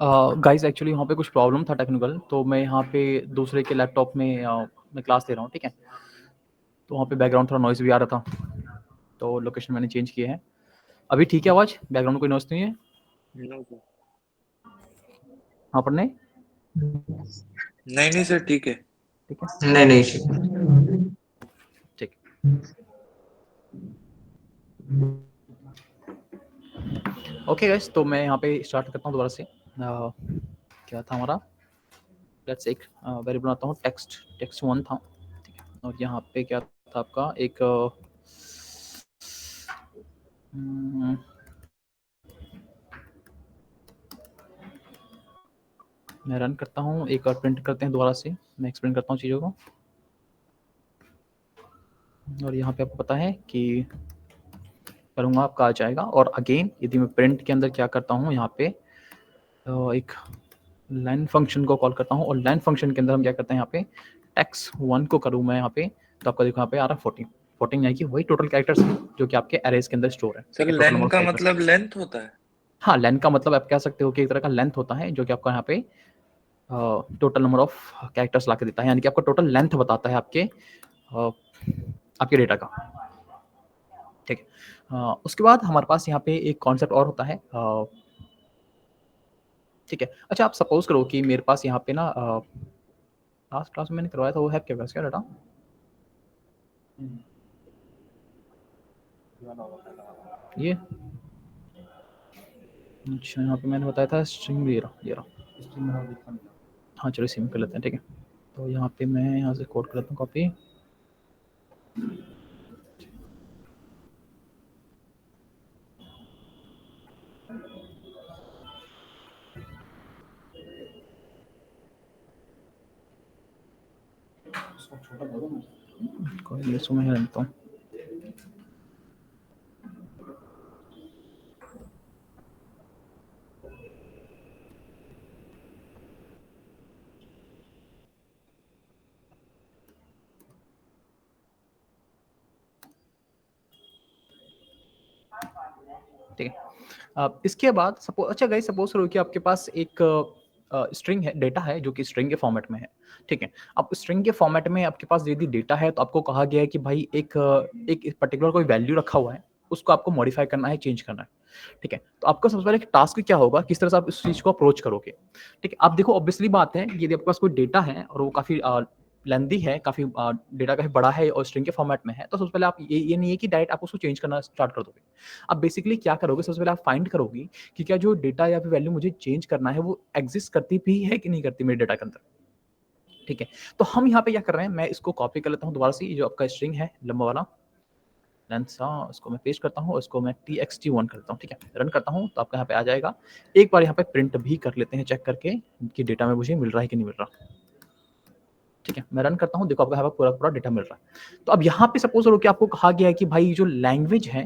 गाइस एक्चुअली वहाँ पे कुछ प्रॉब्लम था टेक्निकल, तो मैं यहाँ पे दूसरे के लैपटॉप में मैं क्लास ले रहा हूँ, ठीक है? तो वहाँ पे बैकग्राउंड थोड़ा नॉइज़ भी आ रहा था, तो लोकेशन मैंने चेंज किया है। अभी ठीक है आवाज़? बैकग्राउंड में कोई नॉइज़ नहीं है? No sir. वहाँ पर नहीं? नहीं नहीं सर, ठीक है। ठीक है? नहीं नहीं ठीक। ओके गाइस, तो मैं यहाँ पे स्टार्ट करता हूँ दोबारा से। क्या था हमारा? लेट्स एक वेरिएबल बनाता हूँ, टेक्स्ट 1 था, ठीक है? और यहाँ पे क्या था आपका एक मैं रन करता हूँ, एक बार प्रिंट करते हैं दोबारा से, मैं एक्सप्लेन करता हूँ चीज़ों को। और यहाँ पे आपको पता है कि करूँगा आपका आ जाएगा। और अगेन यदि मैं प्रिंट के अंदर क्या करता हूँ, यहाँ पे एक लाइन फंक्शन को कॉल करता हूँ, और लाइन फंक्शन के अंदर हम क्या करते हैं, यहाँ पे टेक्स्ट 1 को करूँ मैं यहाँ पे, तो आपका देखो यहाँ पे आ रहा है 14 यानी कि वही टोटल कैरेक्टर्स है जो कि आपके अरेज के अंदर स्टोर है। Sir total number lane of का कैरेक्टर्स। मतलब लेंथ होता है? हाँ, लेंथ का मतलब आप कह सकते हो कि एक तरह का लेंथ होता है जो कि आपका यहाँ पे टोटल नंबर ऑफ कैरेक्टर्स ला के देता है, यानी कि आपका टोटल लेंथ बताता है आपके डेटा का, ठीक है? उसके बाद हमारे पास यहाँ पे एक कॉन्सेप्ट और होता है, ठीक है? अच्छा, आप सपोज करो कि मेरे पास यहाँ पे ना लास्ट क्लास में मैंने करवाया था, वो है आपके पास क्या डाटा? ये अच्छा, यहाँ पे मैंने बताया था स्ट्रिंग, ये रहा। हाँ चलो सिम कर लेते हैं, ठीक है? तो यहाँ पे मैं यहाँ से कोड कर लेता हूँ कॉपी। कोई नहीं, इसको मैं लेता हूँ। ठीक है? इसके बाद अच्छा गाइस, सपोज करो कि आपके पास एक स्ट्रिंग है, डेटा है जो कि स्ट्रिंग के फॉर्मेट में है, ठीक है? अब स्ट्रिंग के फॉर्मेट में आपके पास यदि डेटा है, तो आपको कहा गया है कि भाई एक पर्टिकुलर कोई वैल्यू रखा हुआ है, उसको आपको मॉडिफाई करना है, चेंज करना है, ठीक है? तो आपका सबसे पहले टास्क क्या होगा, किस तरह से आप इस चीज़ को अप्रोच करोगे, ठीक है? आप देखो, ऑब्वियसली बात है, यदि आपके पास कोई डेटा है और वो काफ़ी लेंदी है, काफ़ी डेटा काफ़ी बड़ा है और स्ट्रिंग के फॉर्मेट में है, तो सबसे पहले आप ये नहीं है कि डायरेक्ट आप उसको चेंज करना स्टार्ट कर दोगे। आप बेसिकली क्या करोगे, सबसे पहले आप फाइंड करोगे कि क्या जो डेटा या फिर वैल्यू मुझे चेंज करना है वो एग्जिस्ट करती भी है कि नहीं करती मेरे डेटा के अंदर, ठीक है? तो हम यहाँ पे क्या कर रहे हैं, मैं इसको कॉपी कर लेता हूँ दोबारा से, ये जो आपका स्ट्रिंग है लंबा वाला लेंथ सा, इसको मैं पेस्ट करता हूँ, इसको मैं txt1 करता हूँ, ठीक है? रन करता हूँ तो आपका यहाँ पे आ जाएगा। एक बार यहाँ पे प्रिंट भी कर लेते हैं, चेक करके कि डेटा में मुझे मिल रहा है कि नहीं मिल रहा, ठीक है? मैं रन करता हूँ, देखो आपको यहाँ पे पूरा डेटा मिल रहा है। तो अब यहाँ पे सपोज करो कि आपको कहा गया है कि भाई जो लैंग्वेज है,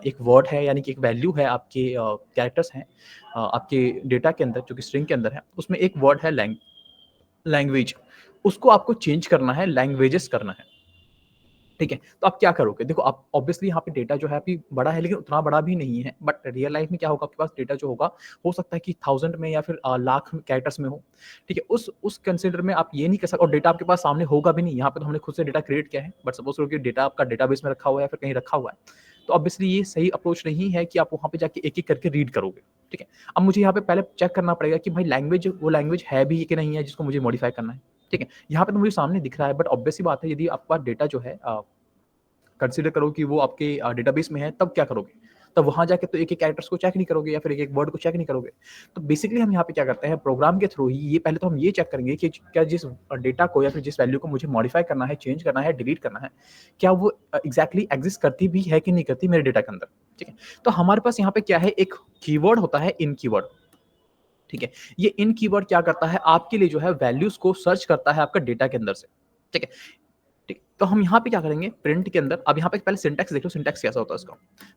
एक वर्ड है, यानी कि एक वैल्यू है, आपके कैरेक्टर्स हैं आपके डेटा के अंदर जो कि स्ट्रिंग के अंदर है, उसमें एक वर्ड है लैंग्वेज, उसको आपको चेंज करना है, लैंग्वेजेस करना है, ठीक है? तो आप क्या करोगे? देखो, आप ऑब्वियसली यहाँ पे डेटा जो है अभी बड़ा है, लेकिन उतना बड़ा भी नहीं है, बट रियल लाइफ में क्या होगा, आपके पास डेटा जो होगा, हो सकता है कि 1000 में या फिर लाख कैरेक्टर्स में हो, ठीक है? उस कंसिडर में आप ये नहीं कर सकते, और डेटा आपके पास सामने होगा भी नहीं। यहाँ पे तो हमने खुद से डेटा क्रिएट किया है, बट सपोज करो कि डेटा आपका डेटाबेस में रखा हुआ है या फिर कहीं रखा हुआ है, तो ऑब्वियसली ये सही अप्रोच नहीं है कि आप वहाँ पे जाके एक-एक करके रीड करोगे, ठीक है? अब मुझे यहाँ पे पहले चेक करना पड़ेगा कि भाई लैंग्वेज वो लैंग्वेज है भी कि नहीं है जिसको मुझे मॉडिफाई करना है, ठीक है? यहाँ पे तो मुझे सामने दिख रहा है, बट ऑब्वियस सी बात है, यदि आपका डेटा जो है कंसीडर करो कि वो आपके डेटाबेस में है, तब क्या करोगे? तब वहाँ जाके तो एक-एक कैरेक्टर्स को चेक नहीं करोगे या फिर एक-एक वर्ड को चेक नहीं करोगे। तो बेसिकली हम यहाँ पे क्या करते हैं, प्रोग्राम के थ्रू ही ये पहले तो हम ये चेक करेंगे कि क्या जिस डेटा को या फिर जिस वैल्यू को मुझे मॉडिफाई करना है, चेंज करना है, डिलीट करना है, क्या वो एग्ज़ैक्टली एक्ज़िस्ट करती भी है कि नहीं करती मेरे डेटा के अंदर, ठीक है? तो हमारे पास यहाँ पे क्या है, एक कीवर्ड होता है इन कीवर्ड, ठीक है? ये इन कीवर्ड क्या करता है, आपके लिए जो है वैल्यूज़ को सर्च करता है आपका डेटा के अंदर से, ठीक है? ठीक, तो हम यहाँ पे क्या करेंगे, प्रिंट के अंदर, अब यहाँ पे पहले सिंटैक्स देख लो, सिंटैक्स कैसा होता है इसका।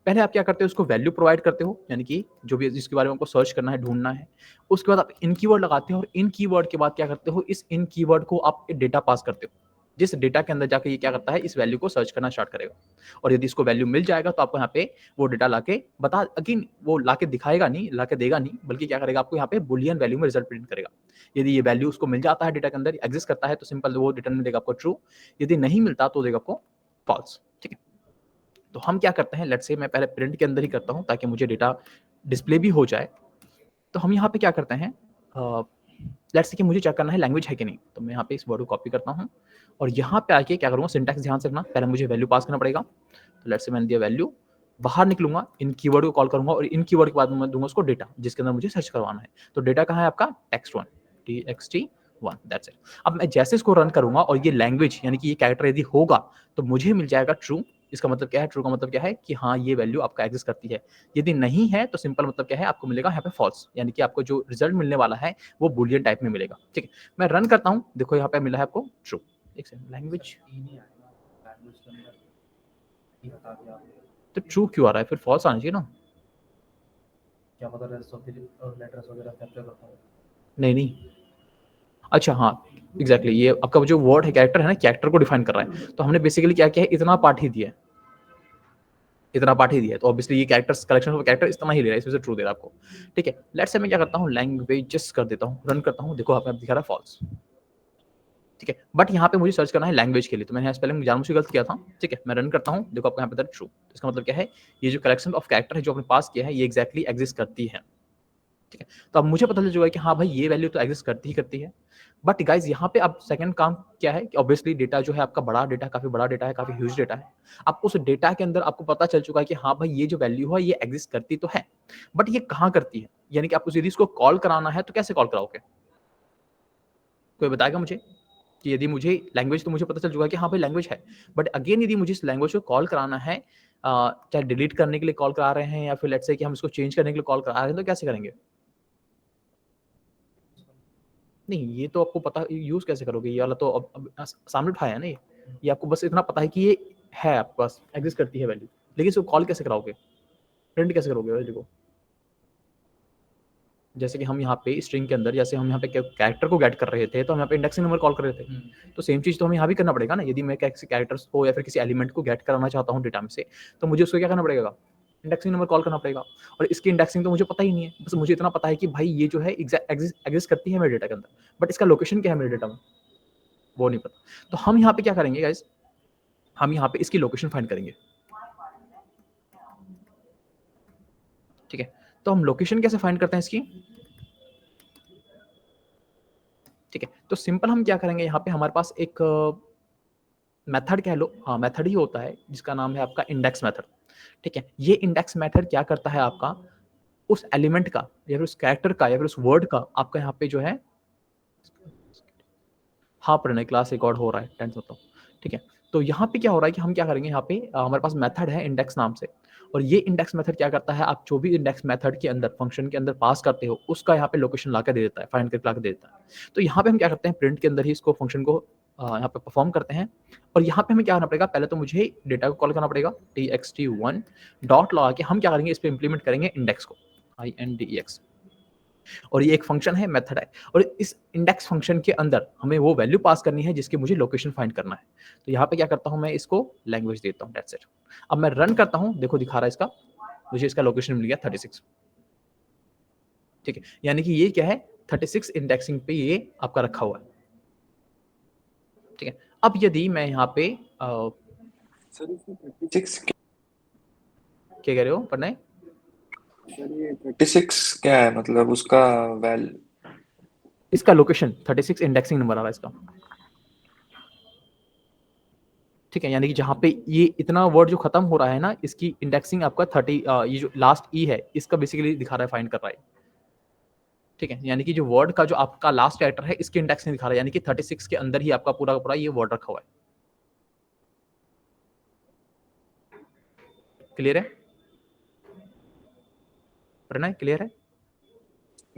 पहले आप क्या करते हो, उसको वैल्यू प्रोवाइड करते हो, यानी कि जो भी जिसके बारे में आपको सर्च करना है, ढूँढना है। उसके बाद आप इन कीवर्ड लगाते हो, और इन कीवर्ड के बाद क्या करते हो, इस इन कीवर्ड को आप डेटा पास करते हो, जिस डेटा के अंदर जाकर ये क्या करता है, इस वैल्यू को सर्च करना स्टार्ट करेगा। और यदि इसको वैल्यू मिल जाएगा तो आपको यहाँ पे वो डेटा लाके बता, अगेन वो लाके दिखाएगा नहीं, लाके देगा नहीं, बल्कि क्या करेगा, आपको यहाँ पे बुलियन वैल्यू में रिजल्ट प्रिंट करेगा। यदि ये वैल्यू उसको मिल जाता है, डेटा के अंदर एग्जिस्ट करता है, तो सिंपल वो रिटर्न में देगा आपको ट्रू, यदि नहीं मिलता तो देगा आपको फॉल्स। ठीक है, तो हम क्या करते हैं, लेट्स से मैं पहले प्रिंट के अंदर ही करता हूँ ताकि मुझे डेटा डिस्प्ले भी हो जाए। तो हम यहाँ पे क्या करते हैं, लेट्स से कि मुझे चेक करना है लैंग्वेज है कि नहीं, तो मैं यहाँ पे इस वर्ड को कॉपी करता हूँ और यहाँ पे आके क्या करूँगा, सिंटैक्स ध्यान से रखना, पहले मुझे वैल्यू पास करना पड़ेगा। तो लेट्स से मैंने दिया वैल्यू, बाहर निकलूंगा, इन कीवर्ड को कॉल करूंगा और इन कीवर्ड के बाद मैं दूंगा उसको डेटा, जिसके अंदर मुझे सर्च करवाना है। तो डेटा कहाँ है आपका, टेक्स्ट1, txt1, दैट्स इट। अब मैं जैसे इसको रन करूंगा और ये लैंग्वेज यानी कि ये कैरेक्टर यदि होगा तो मुझे मिल जाएगा ट्रू। इसका मतलब क्या है, ट्रू का मतलब क्या है कि हाँ ये वैल्यू आपका एग्जिस्ट करती है। यदि नहीं है तो सिंपल मतलब क्या है, आपको मिलेगा यहाँ पे फॉल्स, यानी कि आपको जो रिजल्ट मिलने वाला है वो बुलियन टाइप में मिलेगा। ठीक है, मैं रन करता हूँ, देखो यहाँ पे मिला है आपको ट्रू। एक सेकंड, लैंग्वेज तो ट्रू क्यों आ रहा है, फिर फॉल्स आना चाहिए ना। क्या पता रेस्ट ऑफ द लेटर्स वगैरह कैप्चर करता हूँ। नहीं नहीं, अच्छा हाँ एग्जैक्टली, ये आपका जो वर्ड है, कैरेक्टर है ना, कैरेक्टर को डिफाइन कर रहा है। तो हमने बेसिकली क्या किया है, इतना पार्ट ही दिया है, इतना पार्ट ही दिया है, तो ऑब्वियसली ये कैरेक्टर्स कलेक्शन ऑफ कैरेक्टर इतना ही ले रहा है, इसमें से ट्रू दे रहा है आपको। ठीक है, लेट्स से मैं क्या करता हूँ, लैंग्वेजेस कर देता हूँ, रन करता हूँ, देखो आप दिखा रहा है फॉल्स। ठीक है, बट यहाँ पे मुझे सर्च करना है लैंग्वेज के लिए, तो मैंने यहाँ से पहले जानबूझ के गलत किया था। ठीक है, मैं रन करता हूँ, देखो आपको यहाँ पे ट्रू। तो इसका मतलब क्या है, ये जो कलेक्शन ऑफ कैरेक्टर है जो आपने पास किया है ये एक्जैक्टली एग्जिस्ट करती है। ठीक है, तो अब मुझे पता चल चुका है कि हाँ भाई ये वैल्यू तो एग्जिस्ट करती ही करती है। बट गाइज यहाँ पे अब सेकंड काम क्या है कि ऑब्वियसली डेटा जो है आपका बड़ा डेटा, काफी बड़ा डेटा है, काफी ह्यूज डेटा है। अब उस डेटा के अंदर आपको पता चल चुका है कि हाँ भाई ये जो वैल्यू है ये एग्जिस्ट करती तो है, बट ये कहाँ करती है, यानी कि आपको यदि इसको कॉल कराना है तो कैसे कॉल कराओगे, कोई बताएगा मुझे। कि यदि मुझे लैंग्वेज, तो मुझे पता चल चुका है कि हाँ भाई लैंग्वेज है, बट अगेन यदि मुझे इस लैंग्वेज को कॉल कराना है, चाहे डिलीट करने के लिए कॉल करा रहे हैं या फिर लेट्स से कि हम इसको चेंज करने के लिए कॉल करा रहे हैं, तो कैसे करेंगे। नहीं ये तो आपको पता, यूज कैसे करोगे, ये वाला तो अब सामने उठाया है ना, ये आपको बस इतना पता है कि ये है आपके पास, एग्जिस्ट करती है वैल्यू, लेकिन इसको कॉल कैसे कराओगे, प्रिंट कैसे करोगे वैल्यू को। जैसे कि हम यहाँ पे स्ट्रिंग के अंदर, जैसे हम यहाँ पे कैरेक्टर को गेट कर रहे थे तो हम यहाँ पे इंडेक्सिंग नंबर कॉल कर रहे थे, तो सेम चीज तो हमें यहाँ भी करना पड़ेगा ना। यदि मैं किसी कैरेक्टर्स को या फिर किसी एलिमेंट को गेट कराना चाहता हूँ डेटा में से, तो मुझे उसको क्या करना पड़ेगा, इंडेक्सिंग नंबर कॉल करना पड़ेगा। और इसकी इंडेक्सिंग तो मुझे पता ही नहीं है, बस मुझे इतना पता है कि भाई ये जो है एग्जिस्ट करती है मेरे डेटा के अंदर, बट इसका लोकेशन क्या है मेरे डेटा में वो नहीं पता। तो हम यहाँ पे क्या करेंगे गाइस, हम यहाँ पे इसकी लोकेशन फाइंड करेंगे। ठीक है, तो हम लोकेशन कैसे फाइंड करते हैं इसकी। ठीक है, तो सिंपल हम क्या करेंगे, यहाँ पे हमारे पास एक मेथड कह लो, हाँ मेथड ही होता है जिसका नाम है आपका इंडेक्स मेथड। ठीक है, ये इंडेक्स मेथड क्या करता है, आपका उस एलिमेंट का या फिर उस कैरेक्टर का या फिर उस वर्ड का आपका यहाँ पे जो है, हाँ प्रणय क्लास रिकॉर्ड हो रहा है, टेंस होता हूँ। ठीक है, तो यहाँ पे क्या हो रहा है कि हम क्या करेंगे, यहाँ पे हमारे पास मेथड है इंडेक्स नाम से, और ये इंडेक्स मेथड क्या करता है, आप जो भी इंडेक्स मेथड के अंदर फंक्शन के अंदर पास करते हो उसका यहाँ पे लोकेशन ला के दे देता है, फाइंड करके ला के दे देता है। तो यहाँ पे हम क्या करते हैं, प्रिंट के अंदर ही इसको फंक्शन को यहाँ पे परफॉर्म करते हैं। और यहाँ पे हमें क्या करना पड़ेगा, पहले तो मुझे डेटा को कॉल करना पड़ेगा, txt1 डॉट लगा के हम क्या करेंगे, इस पे इंप्लीमेंट करेंगे इंडेक्स को, index, और ये एक फंक्शन है, मेथड है, और इस इंडेक्स फंक्शन के अंदर हमें वो वैल्यू पास करनी है जिसकी मुझे लोकेशन फाइंड करना है। तो यहाँ पे क्या करता हूँ, मैं इसको लैंग्वेज देता हूँ, दैट्स इट। अब मैं रन करता हूँ, देखो दिखा रहा है इसका, मुझे इसका लोकेशन मिल गया 36। ठीक है, यानी कि ये क्या है, 36 इंडेक्सिंग पे ये आपका रखा हुआ है। ठीक है, अब यदि मैं यहाँ पे सर इसमें 36 क्या कह रहे हो पढ़ना है, सर ये 36 क्या है, मतलब उसका वैल, इसका लोकेशन 36 इंडेक्सिंग नंबर आ रहा है इसका। ठीक है, यानी कि जहाँ पे ये इतना वर्ड जो खत्म हो रहा है ना, इसकी इंडेक्सिंग आपका 30, ये जो लास्ट ई है इसका बेसिकली दिखा रहा है, फाइंड कर रहा है। ठीक है, यानी कि जो वर्ड का जो आपका लास्ट कैरेक्टर है इसकी इंडेक्सिंग दिखा रहा है, यानी कि 36 के अंदर ही आपका पूरा का पूरा ये वर्ड रखा हुआ है। क्लियर है प्रणय, क्लियर है।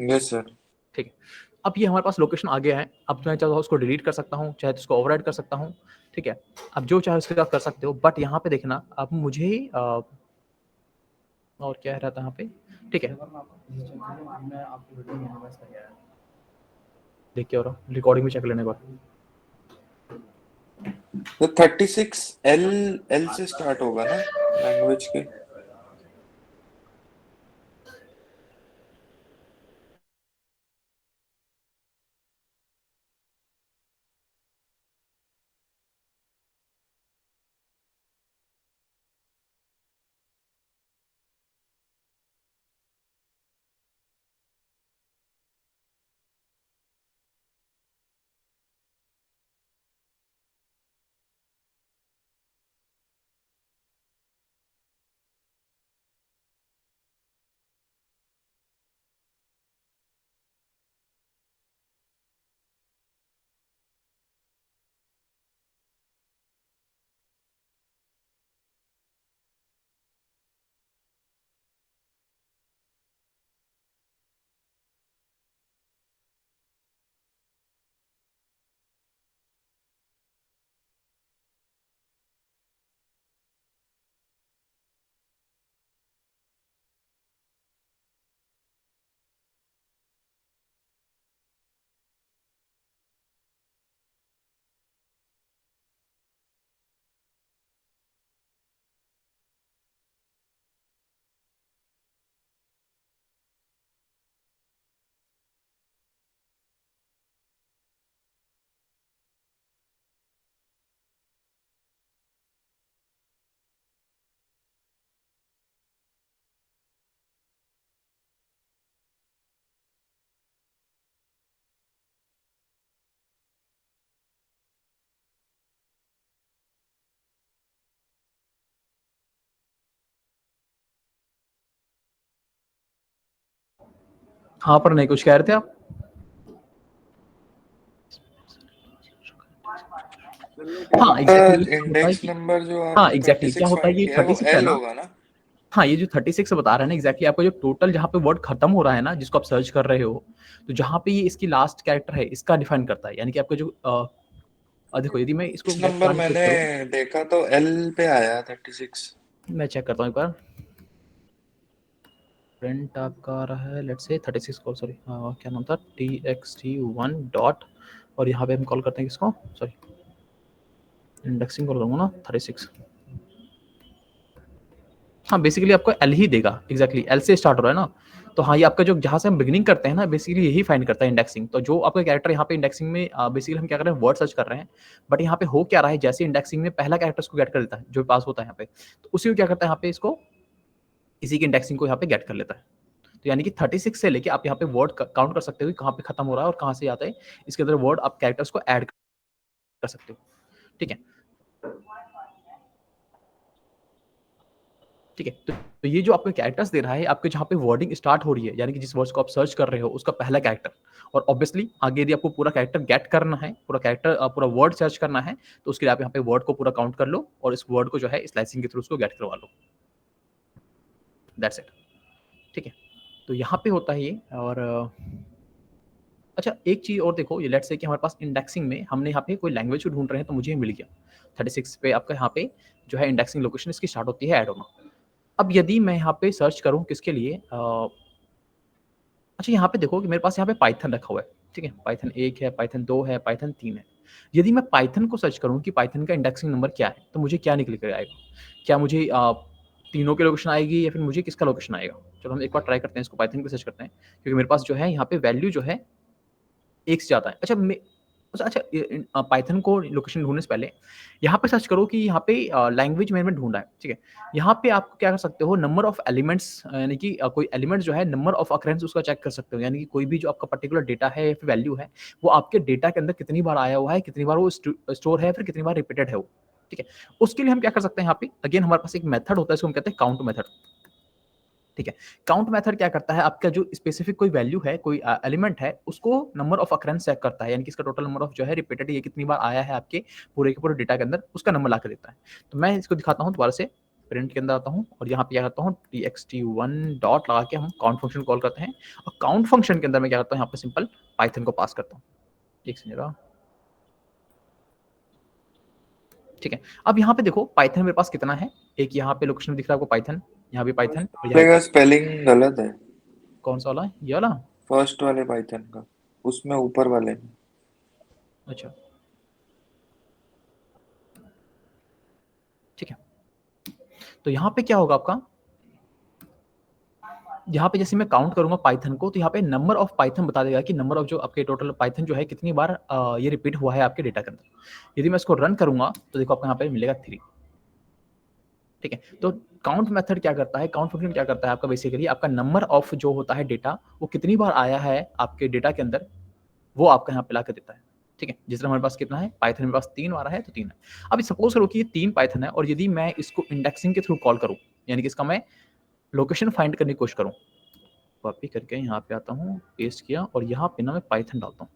Yes sir. ठीक है, अब ये हमारे पास लोकेशन आ गया है। अब मैं चाहे उसको डिलीट कर सकता हूँ, चाहे उसको ओवरराइड कर सकता हूँ। ठीक है, अब जो चाहे उसके साथ कर सकते हो, बट यहाँ पे देखना अब मुझे और क्या रहा था यहाँ पे। ठीक है, मैं आपकी वीडियो मिनिमाइज कर गया है। देखिए और रिकॉर्डिंग भी चेक लेने के बाद तो 36 एल एल से स्टार्ट होगा ना लैंग्वेज के? हाँ पर नहीं, कुछ कह रहे थे आप? हाँ एग्जैक्टली होता है इंडेक्स कि नंबर जो हाँ आपने एग्जैक्टली क्या 36 होता है, फाइंड ये किया है वो 36 है एल ना। होगा ना? हाँ ये जो 36 बता रहा है ना एग्जैक्टली आपका जो टोटल जहाँ पे वर्ड खत्म हो रहा है ना, जिसको आप सर्च कर रहे हो, तो जहाँ पे ये इसकी लास्ट कैरेक्टर है इसका डिफाइन करता है। यानी कि आपका जो देखो यदि मैं इसको इस गेट नंबर कराने की कोशिश मैंने करूँ, देखा तो एल पे आया 36। मैं चेक करता हूँ एक बार। प्रिंट आपका आ रहा है लेट्स से 36 को, सॉरी क्या नाम था, txt1 डॉट, और यहाँ पे हम कॉल करते हैं किसको, सॉरी इंडेक्सिंग कॉल करूँगा ना 36। हाँ बेसिकली आपको एल ही देगा, एग्जैक्टली एल से स्टार्ट हो रहा है ना। तो हाँ ये आपका जो जहाँ से हम बिगिनिंग करते हैं ना, बेसिकली यही फाइंड करता है इंडेक्सिंग। तो जो आपका कैरेक्टर यहाँ पे इंडेक्सिंग में बेसिकली हम क्या कर रहे हैं, वर्ड सर्च कर रहे हैं, बट यहाँ पे हो क्या रहा है, जैसे इंडेक्सिंग में पहला कैरेक्टर उसको गेट कर लेता है जो पास होता है यहाँ पे, तो उसी को क्या करता है यहाँ पे, इसको इसी की इंडेक्सिंग को यहाँ पे गेट कर लेता है। तो यानी कि 36 से लेके आप यहाँ पे वर्ड काउंट कर सकते हो कि कहाँ पे खत्म हो रहा है और कहाँ से आता है, इसके अंदर वर्ड आप कैरेक्टर्स को ऐड कर सकते हो। ठीक है, ठीक है। तो ये जो आपको कैरेक्टर्स दे रहा है, आपके जहाँ पे वर्डिंग स्टार्ट हो रही है, यानी कि जिस वर्ड्स को आप सर्च कर रहे हो उसका पहला कैरेक्टर, और ऑब्वियसली आगे यदि आपको पूरा कैरेक्टर गेट करना है, पूरा कैरेक्टर पूरा वर्ड सर्च करना है, तो उसके लिए आप यहाँ पे वर्ड को पूरा काउंट कर लो और इस वर्ड को जो है स्लाइसिंग के थ्रू उसको गेट करवा लो। That's it. ठीक है, तो यहाँ पे होता है ये। और अच्छा एक चीज़ और देखो, ये लेट्स से कि हमारे पास इंडेक्सिंग में हमने यहाँ पे कोई लैंग्वेज को ढूंढ रहे हैं, तो मुझे मिल गया 36 पे आपका यहाँ पे जो है इंडेक्सिंग लोकेशन इसकी स्टार्ट होती है ऐड होना। अब यदि मैं यहाँ पे सर्च करूँ किसके लिए, अच्छा यहाँ पे देखो कि मेरे पास यहाँ पे पाइथन रखा हुआ है। ठीक है, पाइथन 1 है, पाइथन 2 है, पाइथन 3 है। यदि मैं पाइथन को सर्च करूँ कि पाइथन का इंडेक्सिंग नंबर क्या है, तो मुझे क्या निकल कर आएगा? क्या मुझे तीनों की लोकेशन आएगी या फिर मुझे किसका लोकेशन आएगा? चलो हम एक बार ट्राई करते हैं, इसको पाइथन पे सर्च करते हैं, क्योंकि मेरे पास जो है यहाँ पे वैल्यू जो है 1 से ज़्यादा है। अच्छा पाइथन को लोकेशन ढूँढने से पहले यहाँ पे सर्च करो कि यहाँ पे लैंग्वेज मैंने ढूँढा है, ठीक है? यहाँ पे आप क्या कर सकते हो, नंबर ऑफ एलिमेंट्स यानी कि कोई एलिमेंट जो है नंबर ऑफ अकरेंस उसका चेक कर सकते हो। यानी कि कोई भी जो आपका पर्टिकुलर डेटा है या फिर वैल्यू है, वो आपके डेटा के अंदर कितनी बार आया हुआ है, कितनी बार वो स्टोर है, फिर कितनी बार रिपीटेड है वो, ठीक है? उसके लिए हम क्या कर सकते हैं, यहाँ पे अगेन हमारे पास एक मेथड होता है, इसको हम कहते हैं काउंट मेथड। ठीक है, काउंट मेथड क्या करता है, आपका जो स्पेसिफिक कोई वैल्यू है, कोई एलिमेंट है, उसको नंबर ऑफ अकरेंस चेक करता है, यानी कि इसका टोटल नंबर ऑफ जो है रिपीटेड, ये कितनी बार आया है आपके पूरे के पूरे डेटा के अंदर, उसका नंबर ला के देता है। तो मैं इसको दिखाता हूँ दोबारा से, प्रिंट के अंदर आता हूँ और यहाँ पे क्या करता हूँ, txt1 डॉट लगा के हम काउंट फंक्शन कॉल करते हैं, और काउंट फंक्शन के अंदर मैं क्या करता हूँ, यहाँ पे सिंपल पाइथन को पास करता हूँ। एक सेकंड जरा, ठीक है। अब यहाँ पे देखो पाइथन मेरे पास कितना है, एक यहाँ पे लोकेशन दिख रहा है आपको पाइथन, यहाँ भी पाइथन, और यहाँ वाले का स्पेलिंग गलत है। कौन सा वाला है, ये वाला? फर्स्ट वाले पाइथन का, उसमें ऊपर वाले में। अच्छा तो यहाँ पे क्या होगा आपका, यहाँ पे जैसे मैं काउंट करूंगा पाइथन को, तो यहाँ पे नंबर ऑफ पाइथन बता देगा कि नंबर ऑफ जो आपके टोटल पाइथन जो है कितनी बार ये रिपीट हुआ है आपके डेटा के अंदर। यदि मैं इसको रन करूंगा तो देखो आपको यहाँ पे मिलेगा 3। ठीक है, तो काउंट मेथड क्या करता है, काउंट फंक्शन क्या करता है आपका, बेसिकली आपका नंबर ऑफ जो होता है डेटा वो कितनी बार आया है आपके डेटा के अंदर, वो आपका यहाँ पे ला के देता है। ठीक है, जिस तरह हमारे पास कितना है, पाइथन मेरे पास 3 आ रहा है तो 3 है। अब सपोज करो कि ये 3 पाइथन है और यदि मैं इसको इंडेक्सिंग के थ्रू कॉल करूँ, यानी कि इसका मैं लोकेशन फाइंड करने की कोशिश करूँ, कॉपी करके यहाँ पे आता हूँ, पेस्ट किया और यहाँ पे ना मैं पाइथन डालता हूँ,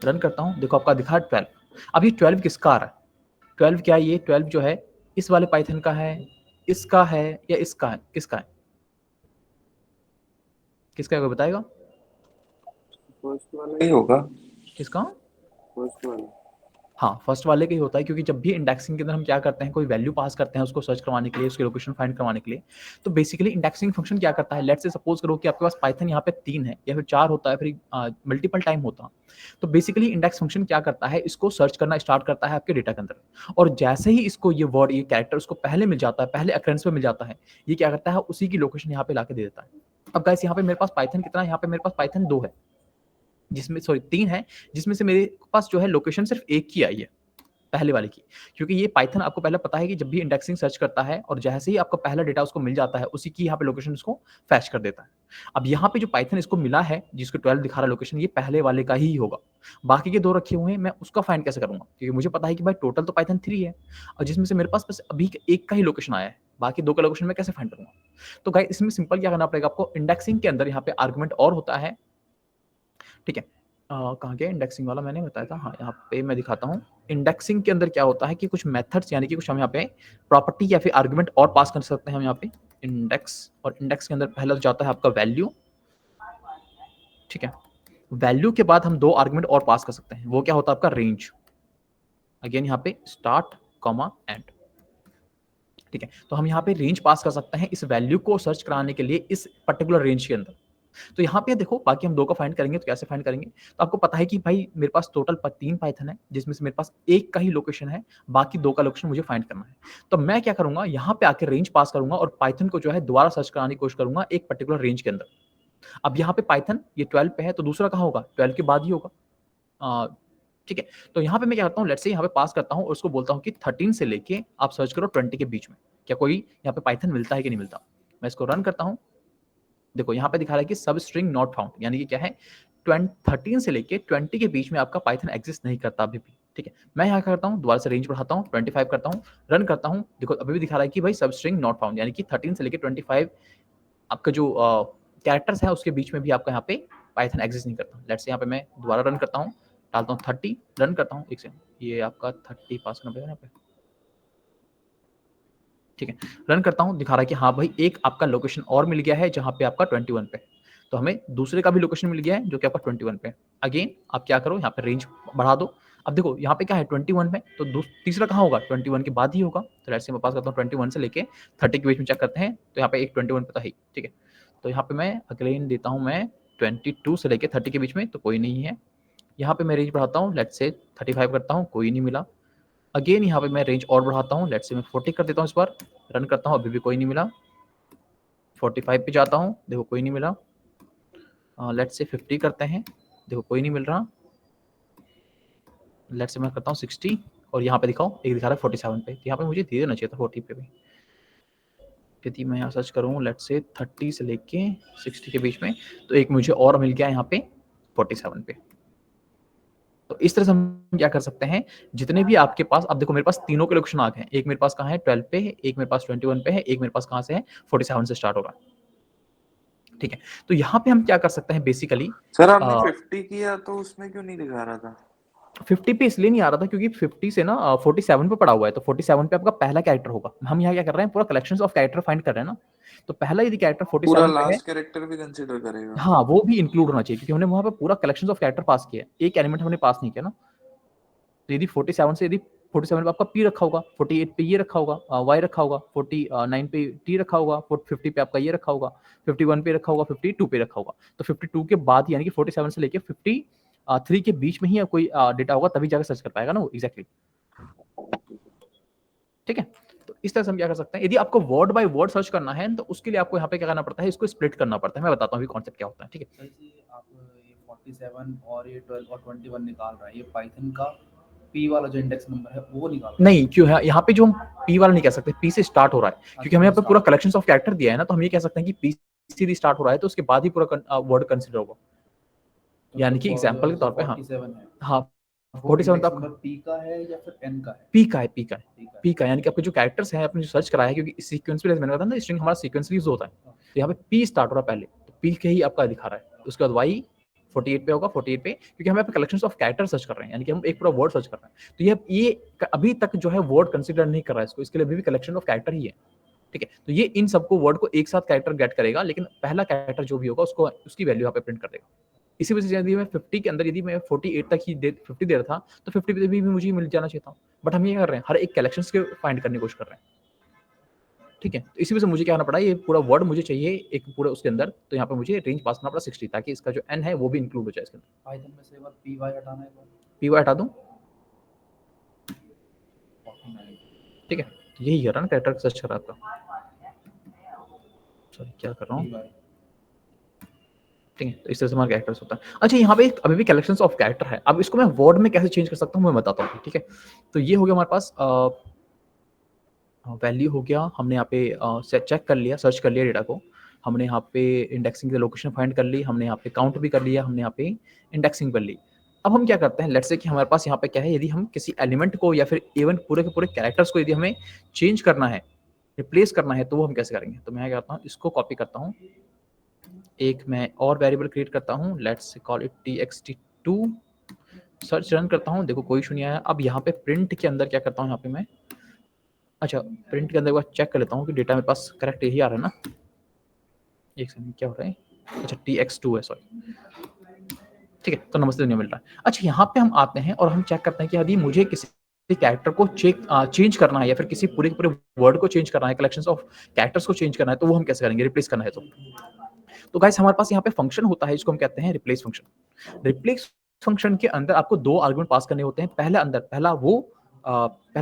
रन करता हूँ, देखो आपका दिखा 12। अब ये 12 किसका आ रहा है, 12 क्या है, ये 12 जो है इस वाले पाइथन का है, इसका है या इसका है, किसका है, किसका है कोई बताएगा? फर्स्ट वाला ही होगा। किसका? फर्स्ट वाला। हाँ, फर्स्ट वाले का ही होता है, क्योंकि जब भी इंडेक्सिंग के अंदर हम क्या करते हैं, कोई वैल्यू पास करते हैं उसको सर्च करवाने के लिए, उसकी लोकेशन फाइंड करवाने के लिए, तो बेसिकली इंडेक्सिंग फंक्शन क्या करता है, लेट्स से सपोज करो कि आपके पास पाइथन यहाँ पे 3 है या फिर 4 होता है, फिर मल्टीपल टाइम होता, तो बेसिकली इंडेक्स फंक्शन क्या करता है, इसको सर्च करना स्टार्ट करता है आपके डेटा के अंदर, और जैसे ही इसको ये वर्ड, ये कैरेक्टर उसको पहले मिल जाता है, पहले अकरेंस पे मिल जाता है, ये क्या करता है, उसी की लोकेशन यहाँ पे ला के दे देता है। अब गाइस यहाँ पे मेरे पास पाइथन कितना है, यहाँ पे मेरे पास पाइथन 2 है, जिसमें सॉरी 3 है, जिसमें से मेरे पास जो है लोकेशन सिर्फ एक की आई है, पहले वाले की, क्योंकि ये पाइथन आपको पहले पता है कि जब भी इंडेक्सिंग सर्च करता है और जैसे ही आपका पहला डेटा उसको मिल जाता है, उसी की यहाँ पे लोकेशन उसको फैच कर देता है। अब यहाँ पे जो पाइथन इसको मिला है, जिसको 12 दिखा रहा है लोकेशन, ये पहले वाले का ही होगा। बाकी के 2 रखे हुए हैं, मैं उसका फाइंड कैसे करूंगा, क्योंकि मुझे पता है कि भाई टोटल तो पाइथन 3 है और जिसमें से मेरे पास बस अभी एक का ही लोकेशन आया है, बाकी 2 का लोकेशन मैं कैसे फाइंड करूंगा? तो गाइस इसमें सिंपल क्या करना पड़ेगा आपको, इंडेक्सिंग के अंदर यहाँ पे आर्गुमेंट और होता है। ठीक है, कहाँ गया इंडेक्सिंग वाला, मैंने बताया था, हाँ यहाँ पे मैं दिखाता हूँ। इंडेक्सिंग के अंदर क्या होता है कि कुछ मेथड्स, यानी कि कुछ हम यहाँ पे प्रॉपर्टी या फिर आर्गुमेंट और पास कर सकते हैं हम यहाँ पे इंडेक्स, और इंडेक्स के अंदर पहला जाता है आपका वैल्यू। ठीक है, वैल्यू के बाद हम 2 आर्गुमेंट और पास कर सकते हैं, वो क्या होता है आपका रेंज, अगेन यहाँ पे स्टार्ट कॉमा एंड। ठीक है, तो हम यहाँ पे रेंज पास कर सकते हैं इस वैल्यू को सर्च कराने के लिए इस पर्टिकुलर रेंज के अंदर। तो यहाँ पे देखो, बाकी हम 2 का फाइंड करेंगे, तो कैसे फाइंड करेंगे, तो आपको पता है कि भाई मेरे पास टोटल 3 पाइथन है, जिसमें से मेरे पास एक का ही लोकेशन है, बाकी 2 का लोकेशन मुझे फाइंड करना है। तो मैं क्या करूंगा, यहाँ पे आके रेंज पास करूंगा और पाइथन को जो है दोबारा सर्च कराने की कोशिश करूंगा एक पर्टिकुलर रेंज के अंदर। अब यहाँ पे पाइथन ये 12 पे है, तो दूसरा कहाँ होगा, 12 के बाद ही होगा। ठीक है, तो यहाँ पे मैं क्या करता हूँ, लेट्स से यहाँ पे पास करता हूँ और उसको बोलता हूँ कि 13 से लेके आप सर्च करो 20 के बीच में, क्या कोई यहाँ पे पाइथन मिलता है कि नहीं मिलता। मैं इसको रन करता हूँ, देखो यहाँ पे दिखा रहा है कि सब स्ट्रिंग नॉट फाउंड, यानी कि क्या है, 13 से लेके 20 के बीच में आपका पाइथन एग्जिस्ट नहीं करता अभी भी। ठीक है, मैं यहाँ करता हूँ, दोबारा से रेंज बढ़ाता हूँ, 25 करता हूँ, रन करता हूँ, देखो अभी भी दिखा रहा है कि भाई सब स्ट्रिंग नॉट फाउंड, यानी कि 13 से लेके 25 आपका जो कैरेक्टर्स है उसके बीच में भी आपका यहाँ पे पाइथन एग्जिस्ट नहीं करता। लेट्स से यहाँ पे मैं दोबारा रन करता हूँ, डालता हूँ 30, रन करता हूँ, एक सेकंड, ये आपका 30 पास करना पड़ेगा यहाँ पे। ठीक है, रन करता हूँ, दिखा रहा है कि हाँ भाई एक आपका लोकेशन और मिल गया है जहाँ पे आपका 21 पे, तो हमें दूसरे का भी लोकेशन मिल गया है जो कि आपका 21 पे। अगेन आप क्या करो, यहाँ पे रेंज बढ़ा दो। अब देखो यहाँ पे क्या है 21 में, तो तीसरा कहाँ होगा, 21 के बाद ही होगा। तो लेट्स से मैं पास करता हूँ 21 से लेके 30 के बीच में चेक करते हैं, तो यहाँ पे एक 21 पे तो है। ठीक है, तो यहाँ पे मैं अगेन देता हूँ मैं 22 से लेके 30 के बीच में, तो कोई नहीं है। यहाँ पे मैं रेंज बढ़ाता हूँ, लेट्स से 35 करता हूँ, कोई नहीं मिला। अगेन यहाँ पे मैं रेंज और बढ़ाता हूँ, लेट्स से मैं 40 कर देता हूँ इस बार, रन करता हूँ, अभी भी कोई नहीं मिला। 45 पे जाता हूँ, देखो कोई नहीं मिला। लेट्स से 50 करते हैं, देखो कोई नहीं मिल रहा। लेट्स से मैं करता हूँ 60 और यहाँ पे दिखाओ एक दिखा रहा है 47 पे, यहाँ पे मुझे दे देना चाहिए था 40 पे भी। यदि मैं यहाँ सर्च करूँ लेट्स से 30 से लेके 60 के बीच में, तो एक मुझे और मिल गया यहाँ पे 47 पे। तो इस तरह से हम क्या कर सकते हैं, जितने भी आपके पास, अब देखो मेरे पास तीनों के लोकेशन आ गए हैं, एक मेरे पास कहाँ है 12 पे है, एक मेरे पास 21 पे है, एक मेरे पास कहाँ से है 47 से स्टार्ट हो रहा है। ठीक है, तो यहाँ पे हम क्या कर सकते हैं बेसिकली, सर आपने 50 किया तो उसमें क्यों नहीं दिखा रहा था? 50 पे इसलिए नहीं आ रहा था क्योंकि 50 से ना 47 पे पड़ा हुआ है, तो 47 पे आपका पहला कैरेक्टर होगा। हम यहाँ क्या कर रहे हैं, पूरा कलेक्शन ऑफ कैरेक्टर फाइंड कर रहे हैं ना, तो पहला यदि कैरेक्टर पूरा 47 पे है, लास्ट कैरेक्टर भी कंसीडर करेगा? हाँ वो भी इंक्लूड होना चाहिए, क्योंकि हमने वहाँ पे पूरा कलेक्शन ऑफ कैरेक्टर पास किया है, एक एलिमेंट हमने पास नहीं किया ना। तो यदि 47 से, यदि 47 पे आपका पी रखा होगा, 48 पे ये रखा होगा, वाई रखा होगा, 49 पे टी रखा होगा, 50 पे आपका ये रखा होगा, 51 पे रखा होगा, 52 पे रखा होगा, तो 52 के बाद यानी कि 47 से लेके 53 के बीच में ही कोई डेटा होगा, तभी जाकर सर्च कर पाएगा ना वो एग्जैक्टली। ठीक है। तो इस तरह से हम क्या कर सकते हैं, यदि आपको वर्ड बाय वर्ड सर्च करना है तो उसके लिए आपको यहाँ पे क्या करना पड़ता है, इसको स्प्लिट करना पड़ता है। मैं बताता हूँ कॉन्सेप्ट क्या होता है। ठीक है, सर जी आप ये 47 और ये 12 और 21 निकाल रहा है, ये पाइथन का पी वाला जो इंडेक्स नंबर है वो निकाल रहा है? नहीं, क्यों है यहाँ पे जो हम पी वाला नहीं कह सकते, पी से स्टार्ट हो रहा है, क्योंकि हमें यहाँ पे पूरा कलेक्शन ऑफ कैरेक्टर दिया है ना, तो हम ये कह सकते हैं कि पी सीधी स्टार्ट हो रहा है तो उसके बाद ही पूरा वर्ड कंसिडर होगा। यानी कि एग्जांपल के तौर पे, हाँ 47 है, हाँ वो 47 इंडेक्स तो नंबर पी का है या फिर एन का है? पी का है, पी का है, पी का है। पी का, यानी कि आपके जो कैरेक्टर्स हैं आपने जो सर्च कराया है, क्योंकि सीक्वेंस में मैंने बताया ना स्ट्रिंग हमारा सीक्वेंसली यूज होता है, तो यहाँ पे पी स्टार्ट हो रहा है पहले, तो पी के ही आपका दिखा रहा है, उसके बाद वाई 48 पे होगा, 48 पे, क्योंकि हम यहाँ पे कलेक्शन ऑफ कैरेक्टर सर्च कर रहे हैं, यानी कि हम एक पूरा वर्ड सर्च कर रहे हैं, तो ये अभी तक जो है वर्ड कंसिडर नहीं कर रहा है इसको, इसके लिए अभी भी कलेक्शन ऑफ कैरेक्टर ही है। ठीक है, तो ये इन सबको वर्ड को एक साथ कैरेक्टर गेट करेगा, लेकिन पहला कैरेक्टर जो भी होगा उसको उसकी वैल्यू यहाँ पे प्रिंट कर देगा। इसी वजह से यदि मैं 50 के अंदर, यदि मैं 48 तक ही 50 दे रहा था, तो 50 पे भी मुझे मिल जाना चाहिए था, बट हम ये कर रहे हैं हर एक कलेक्शंस के फाइंड करने की कोशिश कर रहे हैं। ठीक है, तो इसी वजह से मुझे क्या करना पड़ा, ये पूरा वर्ड मुझे चाहिए एक पूरा उसके अंदर, तो यहाँ पे मुझे रेंज पास करना पड़ा 60, ताकि इसका जो n है वो भी इंक्लूड हो जाए इसके अंदर। पाइथन में से एक बार पी वाई हटाना है, एक बार पी वाई हटा दूं, 49 ठीक है, तो यही है ना कैरेक्टर सर्च कर रहा था, सॉरी क्या कर रहा हूँ, पी वाई। ठीक है, तो इस तरह से हमारा कैरेक्टर्स होता है। अच्छा, यहाँ पे अभी भी कलेक्शंस ऑफ कैरेक्टर है, अब इसको मैं वर्ड में कैसे चेंज कर सकता हूँ मैं बताता हूँ। ठीक है, तो ये हो गया हमारे पास वैल्यू हो गया, हमने यहाँ पे चेक कर लिया, सर्च कर लिया डेटा को, हमने यहाँ पे इंडेक्सिंग की लोकेशन फाइंड कर ली, हमने यहाँ पे काउंट भी कर लिया, हमने यहाँ पे इंडेक्सिंग कर ली। अब हम क्या करते हैं, लेट्स से कि हमारे पास यहाँ पे क्या है, यदि हम किसी एलिमेंट को या फिर इवन पूरे के पूरे कैरेक्टर्स को यदि हमें चेंज करना है, रिप्लेस करना है, तो वो हम कैसे करेंगे। तो मैं क्या करता हूँ, इसको कॉपी करता हूँ, एक मैं और वेरिएबल क्रिएट करता हूँ, let's call it txt2, search run करता हूँ, देखो कोई इशू नहीं आया। अब यहाँ पे प्रिंट के अंदर क्या करता हूँ, यहाँ पे मैं, अच्छा प्रिंट के अंदर एक बार चेक कर लेता हूँ कि डेटा मेरे पास करेक्ट यही आ रहा है ना, एक सेकंड क्या हो रहा है, अच्छा tx2 है, सॉरी, ठीक है, तो नमस्ते दुनिया मिल रहा है। अच्छा, यहाँ पे हम आते हैं और हम चेक करते हैं कि यदि मुझे किसी कैरेक्टर को चेंज करना है या फिर किसी पूरे पूरे वर्ड को चेंज करना है, कलेक्शंस ऑफ कैरेक्टर्स को चेंज करना है, तो वो हम कैसे करेंगे, रिप्लेस करना है तो गाइस हमारे पास यहाँ पे फंक्शन होता है, इसको हम कहते हैं रिप्लेस फंक्शन। रिप्लेस फंक्शन के अंदर आपको दो आर्गुमेंट पास करने होते हैं। पहले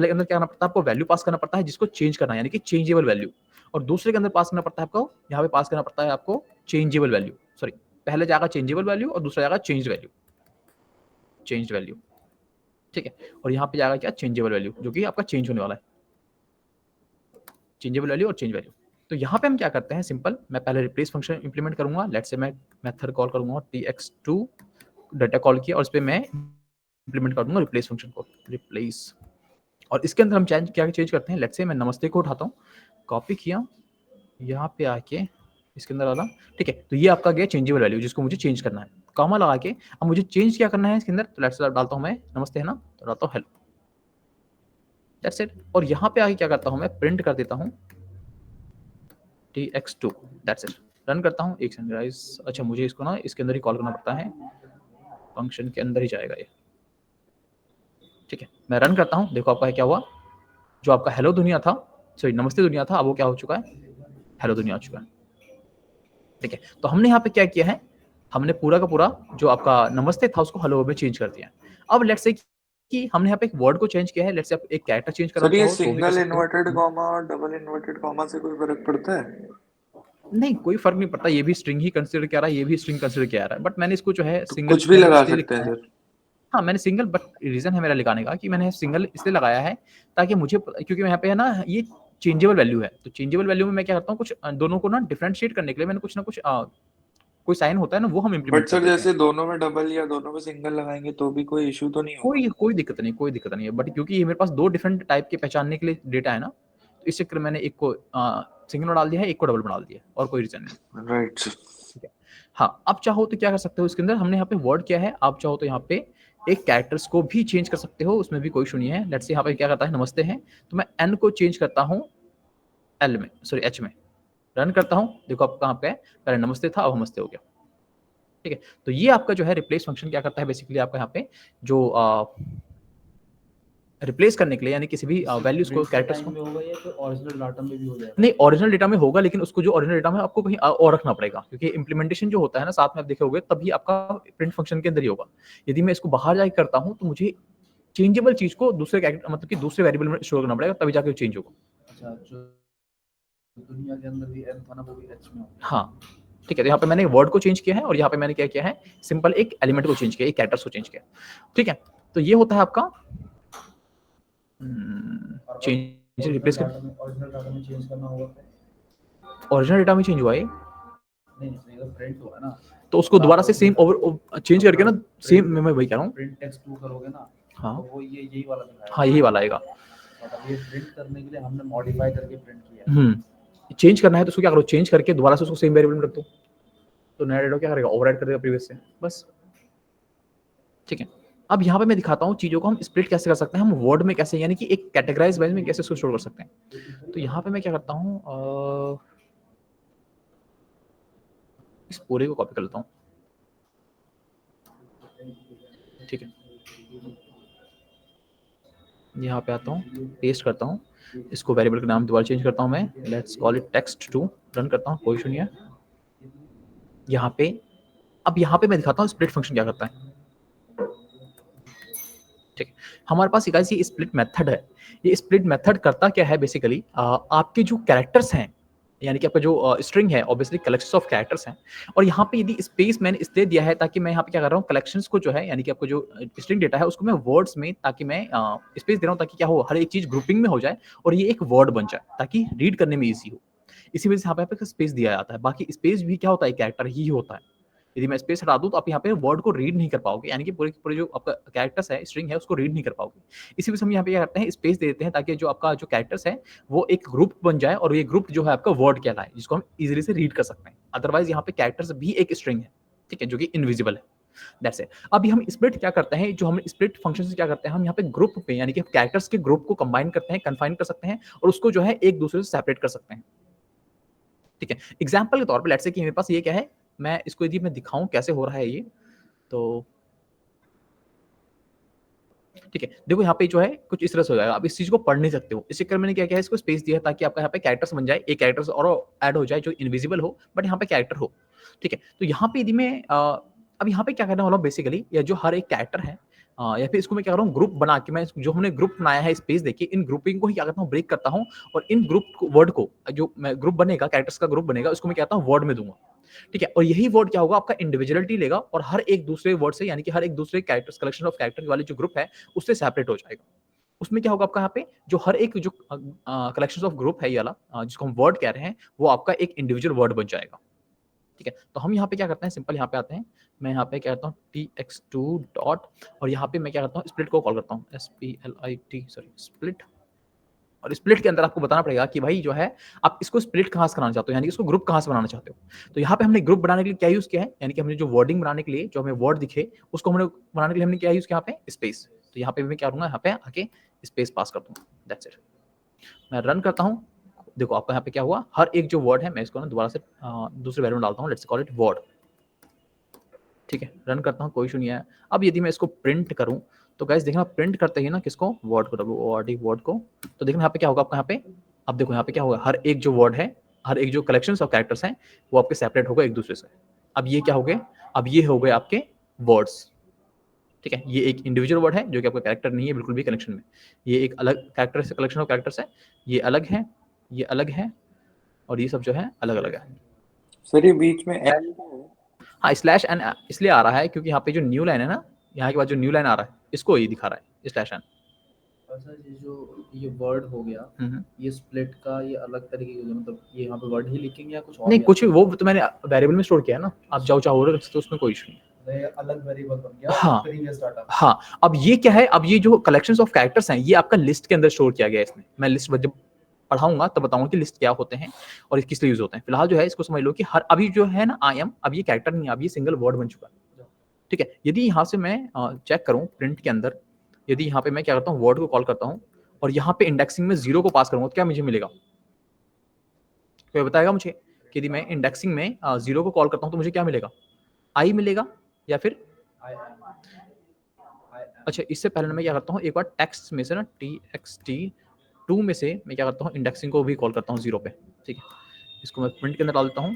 के अंदर क्या करना पड़ता है, आपको वैल्यू पास करना पड़ता है जिसको चेंज करना है, यानी कि चेंजेबल वैल्यू, और दूसरे के अंदर पास करना पड़ता है आपको, यहाँ पे पास करना पड़ता है आपको चेंजेबल वैल्यू, सॉरी पहले जाएगा चेंजेबल वैल्यू और दूसरा जाएगा चेंज्ड वैल्यू, ठीक है, और यहाँ पे जाएगा क्या, चेंजेबल वैल्यू, जो कि आपका चेंज होने वाला है, चेंजेबल वैल्यू और चेंज वैल्यू। तो यहाँ पे हम क्या करते हैं, सिंपल, मैं पहले रिप्लेस फंक्शन इंप्लीमेंट करूंगा, लेट्स से मैं मेथड कॉल करूंगा tx2, डाटा कॉल किया और इस पे मैं इंप्लीमेंट कर दूंगा रिप्लेस फंक्शन को, रिप्लेस, और इसके अंदर हम क्या चेंज करते हैं, लेट्स से मैं नमस्ते को उठाता हूँ, कॉपी किया, यहाँ पे आके इसके अंदर डाला, ठीक है, तो ये आपका गया चेंजेबल वैल्यू जिसको मुझे चेंज करना है, कॉमा लगा के। अब मुझे चेंज क्या करना है इसके अंदर, तो लेट्स से डालता हूँ मैं नमस्ते है ना, तो डालता हूँ हेलो, दैट्स इट, और यहाँ पे आके क्या करता हूँ मैं, प्रिंट कर देता हूँ tx2, दैट्स इट, रन करता हूँ, एक सेकंड गाइस, अच्छा मुझे इसको ना इसके अंदर ही कॉल करना पड़ता है, फंक्शन के अंदर ही जाएगा ये, ठीक है, मैं रन करता हूँ, देखो आपका क्या हुआ, जो आपका हेलो दुनिया था, सॉरी नमस्ते दुनिया था, अब वो क्या हो चुका है, हेलो दुनिया हो चुका है, ठीक है। तो हमने यहाँ पे क्या किया है, हमने पूरा का पूरा जो आपका नमस्ते था उसको हेलो में चेंज कर दिया। अब लेट्स से कि हमने यहाँ पे एक वर्ड को चेंज किया है, लेट्स से आप एक कैरेक्टर चेंज करना सर ये चाहो तो भी कर सिंगल सकते हो। इन्वर्टेड कॉमा और डबल इन्वर्टेड कॉमा से कोई फर्क पड़ता है? नहीं, कोई फर्क नहीं पड़ता, ये भी स्ट्रिंग ही कंसिडर किया रहा है, ये भी स्ट्रिंग कंसिडर किया रहा है, बट मैंने इसको जो है तो सिंगल कुछ भी मैंने लगा इसलिए सकते हैं लिखा है, सर? हाँ मैंने सिंगल, बट रीजन है मेरा लिखाने का कि मैंने सिंगल इसलिए लगाया है ताकि मुझे, क्योंकि यहाँ पे है ना ये चेंजेबल वैल्यू है, तो चेंजेबल वैल्यू में मैं क्या करता हूँ, कुछ दोनों को ना डिफरेंशिएट करने के लिए मैंने कुछ ना कुछ कोई साइन होता है ना, वो हम बट इम्प्लीमेंट कर सर देते हैं। जैसे दोनों में डबल या दोनों में सिंगल लगाएंगे तो भी कोई इशू तो नहीं होगा? कोई दिक्कत नहीं, कोई दिक्कत नहीं है, बट क्योंकि ये मेरे पास दो डिफरेंट टाइप के पहचानने के लिए डेटा है ना, तो इस चक्कर में मैंने एक को सिंगल में डाल दिया है, एक को डबल में डाल दिया है, और कोई रीजन नहीं। Right sir. ठीक है, हाँ अब चाहो तो क्या कर सकते हो, इसके अंदर हमने यहाँ पे वर्ड किया है, आप चाहो तो यहाँ पे एक कैरेक्टर्स को भी चेंज कर सकते हो, उसमें भी कोई इशू नहीं है। लेट्स से यहाँ पे क्या करता है, नमस्ते है, तो मैं एन को चेंज करता हूँ एल में, सॉरी एच में, रन करता हूँ, देखो आप कहाँ पे है, पहले नमस्ते था अब नमस्ते हो गया, ठीक है। तो ये आपका जो है रिप्लेस फंक्शन क्या करता है, बेसिकली आपका यहाँ पे जो रिप्लेस करने के लिए, यानी किसी भी वैल्यूज को, कैरेक्टर्स को, में होगा या फिर ओरिजिनल डाटा में भी हो जाएगा? नहीं ओरिजिनल डेटा में होगा, लेकिन उसको जो ओरिजिनल डेटा में आपको कहीं और रखना पड़ेगा, क्योंकि इंप्लीमेंटेशन जो होता है ना साथ में आप देखे होगे, तभी आपका प्रिंट फंक्शन के अंदर ही होगा। यदि मैं इसको बाहर जाके करता हूँ तो मुझे चेंजेबल चीज को दूसरे मतलब कि दूसरे वेरिएबल में स्टोर करना पड़ेगा, तभी जाके चेंज होगा। अच्छा, जो दुनिया के अंदर भी एन था ना, वो भी एच में हो। हाँ, ठीक है। तो यहाँ पे मैंने वर्ड को चेंज किया है और यहाँ पे मैंने क्या किया है, सिंपल एक एलिमेंट को चेंज किया, एक कैरेक्टर्स को चेंज किया। ठीक है, तो ये होता है आपका और चेंज रिप्लेस कर। ओरिजिनल डाटा में चेंज करना होगा ओरिजिनल डेटा में चेंज हुआ है, नहीं, इसमें अगर प्रिंट हुआ है ना, तो उसको और दोबारा आप से सेम ओवर चेंज करके ना, सेम मैं वही कह रहा हूँ। प्रिंट टेक्स्ट 2 करोगे ना, हाँ तो वो ये यही वाला दिखाएगा। हाँ, यही वाला आएगा। मतलब ये प्रिंट करने के लिए हमने मॉडिफाई करके प्रिंट किया है। चेंज करना है तो उसको क्या करो, चेंज करके दोबारा से उसको सेम वेरिएबल में रख दो, तो नया डेटा क्या करेगा, ओवरराइड कर देगा प्रीवियस से, बस। ठीक है, अब यहाँ पे मैं दिखाता हूँ चीज़ों को हम स्प्लिट कैसे कर सकते हैं, हम वर्ड में कैसे, यानी कि एक कैटेगराइज वाइज में कैसे उसको स्टोर कर सकते हैं। तो यहाँ पे मैं क्या करता हूँ, इस पूरे को कॉपी कर लेता हूँ। ठीक है, यहाँ पे आता हूँ, पेस्ट करता हूँ, इसको वेरिएबल का नाम दोबारा चेंज करता हूँ मैं, let's call it text two, run करता हूँ, कोई इशू नहीं है। यहाँ पे अब यहाँ पे मैं दिखाता हूँ स्प्लिट फंक्शन क्या करता है। ठीक है, हमारे पास गाइस ये स्प्लिट मेथड है। ये स्प्लिट मेथड करता क्या है बेसिकली, आपके जो कैरेक्टर्स हैं, यानी कि आपका जो स्ट्रिंग है, ऑब्वियसली कलेक्शंस ऑफ कैरेक्टर्स हैं, और यहाँ पे यदि स्पेस मैंने इसलिए दिया है ताकि मैं यहाँ पे क्या कर रहा हूँ, कलेक्शंस को जो है, यानी कि आपको जो स्ट्रिंग डेटा है उसको मैं वर्ड्स में, ताकि मैं स्पेस दे रहा हूँ ताकि क्या हो, हर एक चीज ग्रुपिंग में हो जाए और ये एक वर्ड बन जाए ताकि रीड करने में ईजी हो। इसी वजह से यहाँ पे स्पेस दिया जाता है। बाकी स्पेस भी क्या होता है, कैरेक्टर ही होता है। यदि मैं स्पेस हटा दूं तो आप यहाँ पे वर्ड को रीड नहीं कर पाओगे, यानी कि पूरे पूरे जो आपका कैरेक्टर्स है, स्ट्रिंग है, उसको रीड नहीं कर पाओगे। इसी वजह से हम यहाँ पे क्या करते हैं, स्पेस दे देते हैं ताकि जो आपका जो कैरेक्टर्स है वो एक ग्रुप बन जाए और ये ग्रुप जो है आपका वर्ड कहलाए, जिसको हम इजीली से रीड कर सकते हैं। अदरवाइज यहाँ पे कैरेक्टर्स भी एक स्ट्रिंग है, ठीक है, जो कि इनविजिबल है। That's it. अभी हम स्प्लिट क्या करते हैं, जो हम स्प्लिट फंक्शन से क्या करते हैं, हम यहाँ पे ग्रुप पे, यानी कि कैरेक्टर्स के ग्रुप को कंबाइन करते हैं, कन्फाइन कर सकते हैं और उसको जो है एक दूसरे से सेपरेट कर सकते हैं। ठीक है, एग्जाम्पल के तौर पे लेट्स से कि मेरे पास ये क्या है, मैं इसको यदि मैं दिखाऊं कैसे हो रहा है ये, तो ठीक है, देखो यहाँ पे जो है कुछ इस तरह से हो जाएगा। आप इस चीज को पढ़ नहीं सकते हो, इस चक्कर में मैंने क्या किया है, इसको स्पेस दिया है ताकि आपका यहाँ पे कैरेक्टर्स बन जाए, एक कैरेक्टर्स और ऐड हो जाए जो इनविजिबल हो बट यहाँ पे कैरेक्टर हो। ठीक है, तो यहाँ पे यदि मैं अब यहाँ पे क्या करने वाला हूँ बेसिकली, या जो हर एक कैरेक्टर है, या फिर इसको मैं क्या कर रहा हूँ, ग्रुप बना के, मैं जो हमने ग्रुप बनाया है स्पेस देखिए, इन ग्रुपिंग को ही क्या करता हूँ, ब्रेक करता हूँ और इन ग्रुप वर्ड को, जो मैं ग्रुप बनेगा, कैरेक्टर्स का ग्रुप बनेगा, उसको मैं कहता हूँ वर्ड में दूंगा। ठीक है, और यही वर्ड क्या होगा, आपका इंडिविजुअलिटी लेगा और हर एक दूसरे वर्ड से, यानी कि हर एक दूसरे कैरेक्टर्स, कलेक्शन ऑफ कैरेक्टर वाले जो ग्रुप है उससे सेपरेट हो जाएगा। उसमें क्या होगा आपका, यहाँ पे जो हर एक जो कलेक्शन ऑफ ग्रुप है ये वाला, जिसको हम वर्ड कह रहे हैं, वो आपका एक इंडिविजुअल वर्ड बन जाएगा। ठीक है, तो हम यहाँ पे क्या करते हैं, सिंपल यहाँ पे आते हैं, मैं यहाँ पे क्या करता हूँ tx2 डॉट, और यहाँ पे मैं क्या करता हूँ, स्प्लिट को कॉल करता हूँ, split, सॉरी स्प्लिट। और स्प्लिट के अंदर आपको बताना पड़ेगा कि भाई जो है आप इसको स्प्लिट कहाँ से कराना चाहते हो, यानी कि इसको ग्रुप कहाँ से बनाना चाहते हो। तो यहाँ पे हमने ग्रुप बनाने के लिए क्या यूज किया है, यानी कि हमने जो वर्डिंग बनाने के लिए, जो हमें वर्ड दिखे उसको हमने बनाने के लिए हमने क्या यूज किया, यहाँ पे स्पेस। तो यहाँ पे मैं क्या करूंगा, यहाँ पे आके स्पेस पास कर दूंगा, दैट्स इट। मैं रन करता हूँ, देखो आपका यहाँ पे क्या हुआ, हर एक जो वर्ड है मैं इसको ना दोबारा से दूसरे वैल्यू में डालता हूँ, लेट्स कॉल इट वर्ड। ठीक है, रन करता हूँ, कोई इशू नहीं है। अब यदि मैं इसको प्रिंट करूँ तो गाइस देखना, प्रिंट करते ही ना किसको, वर्ड को, WORD वर्ड को, तो देखना यहाँ पे क्या होगा आपका, यहाँ पे अब देखो यहाँ पे क्या होगा, हर एक जो वर्ड है, हर एक जो कलेक्शन ऑफ कैरेक्टर्स हैं वो आपके सेपरेट होगा एक दूसरे से। अब ये क्या हो गए, अब ये हो गए आपके वर्ड्स। ठीक है, ये एक इंडिविजुअल वर्ड है जो कि आपका कैरेक्टर नहीं है बिल्कुल भी कनेक्शन में, ये एक अलग कैरेक्टर से, कलेक्शन ऑफ कैरेक्टर्स है, ये अलग है, ये अलग है, और ये सब जो है अलग अलग है। सर ये बीच में एन क्या है? हाँ, स्लैश एन इसलिए आ रहा है क्योंकि यहाँ पे जो न्यू लाइन है ना, यहाँ के बाद जो न्यू लाइन आ रहा है इसको ये दिखा रहा है स्लैश एन। और सर ये जो ये वर्ड हो गया, ये स्प्लिट का ये अलग तरीके का, मतलब ये यहाँ पे वर्ड ही लिखेंगे या कुछ और नहीं, भी कुछ आता वो तो मैंने वेरिएबल में स्टोर किया है ना, आप जाओ चाहो रख सकते हो, उसमें कोई इशू नहीं। है? ये अलग वेरिएबल बन गया हाँ प्रीवियस डाटा। हाँ, अब ये क्या है, अब ये जो कलेक्शंस ऑफ कैरेक्टर्स हैं ये आपका लिस्ट के अंदर स्टोर किया गया है इसमें। मैं लिस्ट जब पढ़ाऊंगा तब बताऊंगा कि लिस्ट क्या होते हैं और ये किस लिए यूज होते हैं। फिलहाल जो है इसको समझ लो कि हर, अभी जो है ना आई एम, अब ये कैरेक्टर नहीं है, अब ये सिंगल वर्ड बन चुका है। ठीक है, यदि यहाँ से मैं चेक करूँ प्रिंट के अंदर, यदि यहाँ पे मैं क्या करता हूँ, वर्ड को कॉल करता हूँ और यहाँ पे इंडेक्सिंग में 0 को पास करूंगा तो क्या मुझे मिलेगा, कोई बताएगा मुझे कि यदि मैं इंडेक्सिंग में 0 को कॉल करता हूँ तो मुझे क्या मिलेगा, आई मिलेगा या फिर अच्छा, इससे पहले मैं क्या करता हूँ, एक बार टेक्स्ट में से ना txt2 में से मैं क्या करता हूँ, इंडेक्सिंग को भी कॉल करता हूँ 0 पे। ठीक है, इसको मैं प्रिंट के अंदर डाल देता हूँ।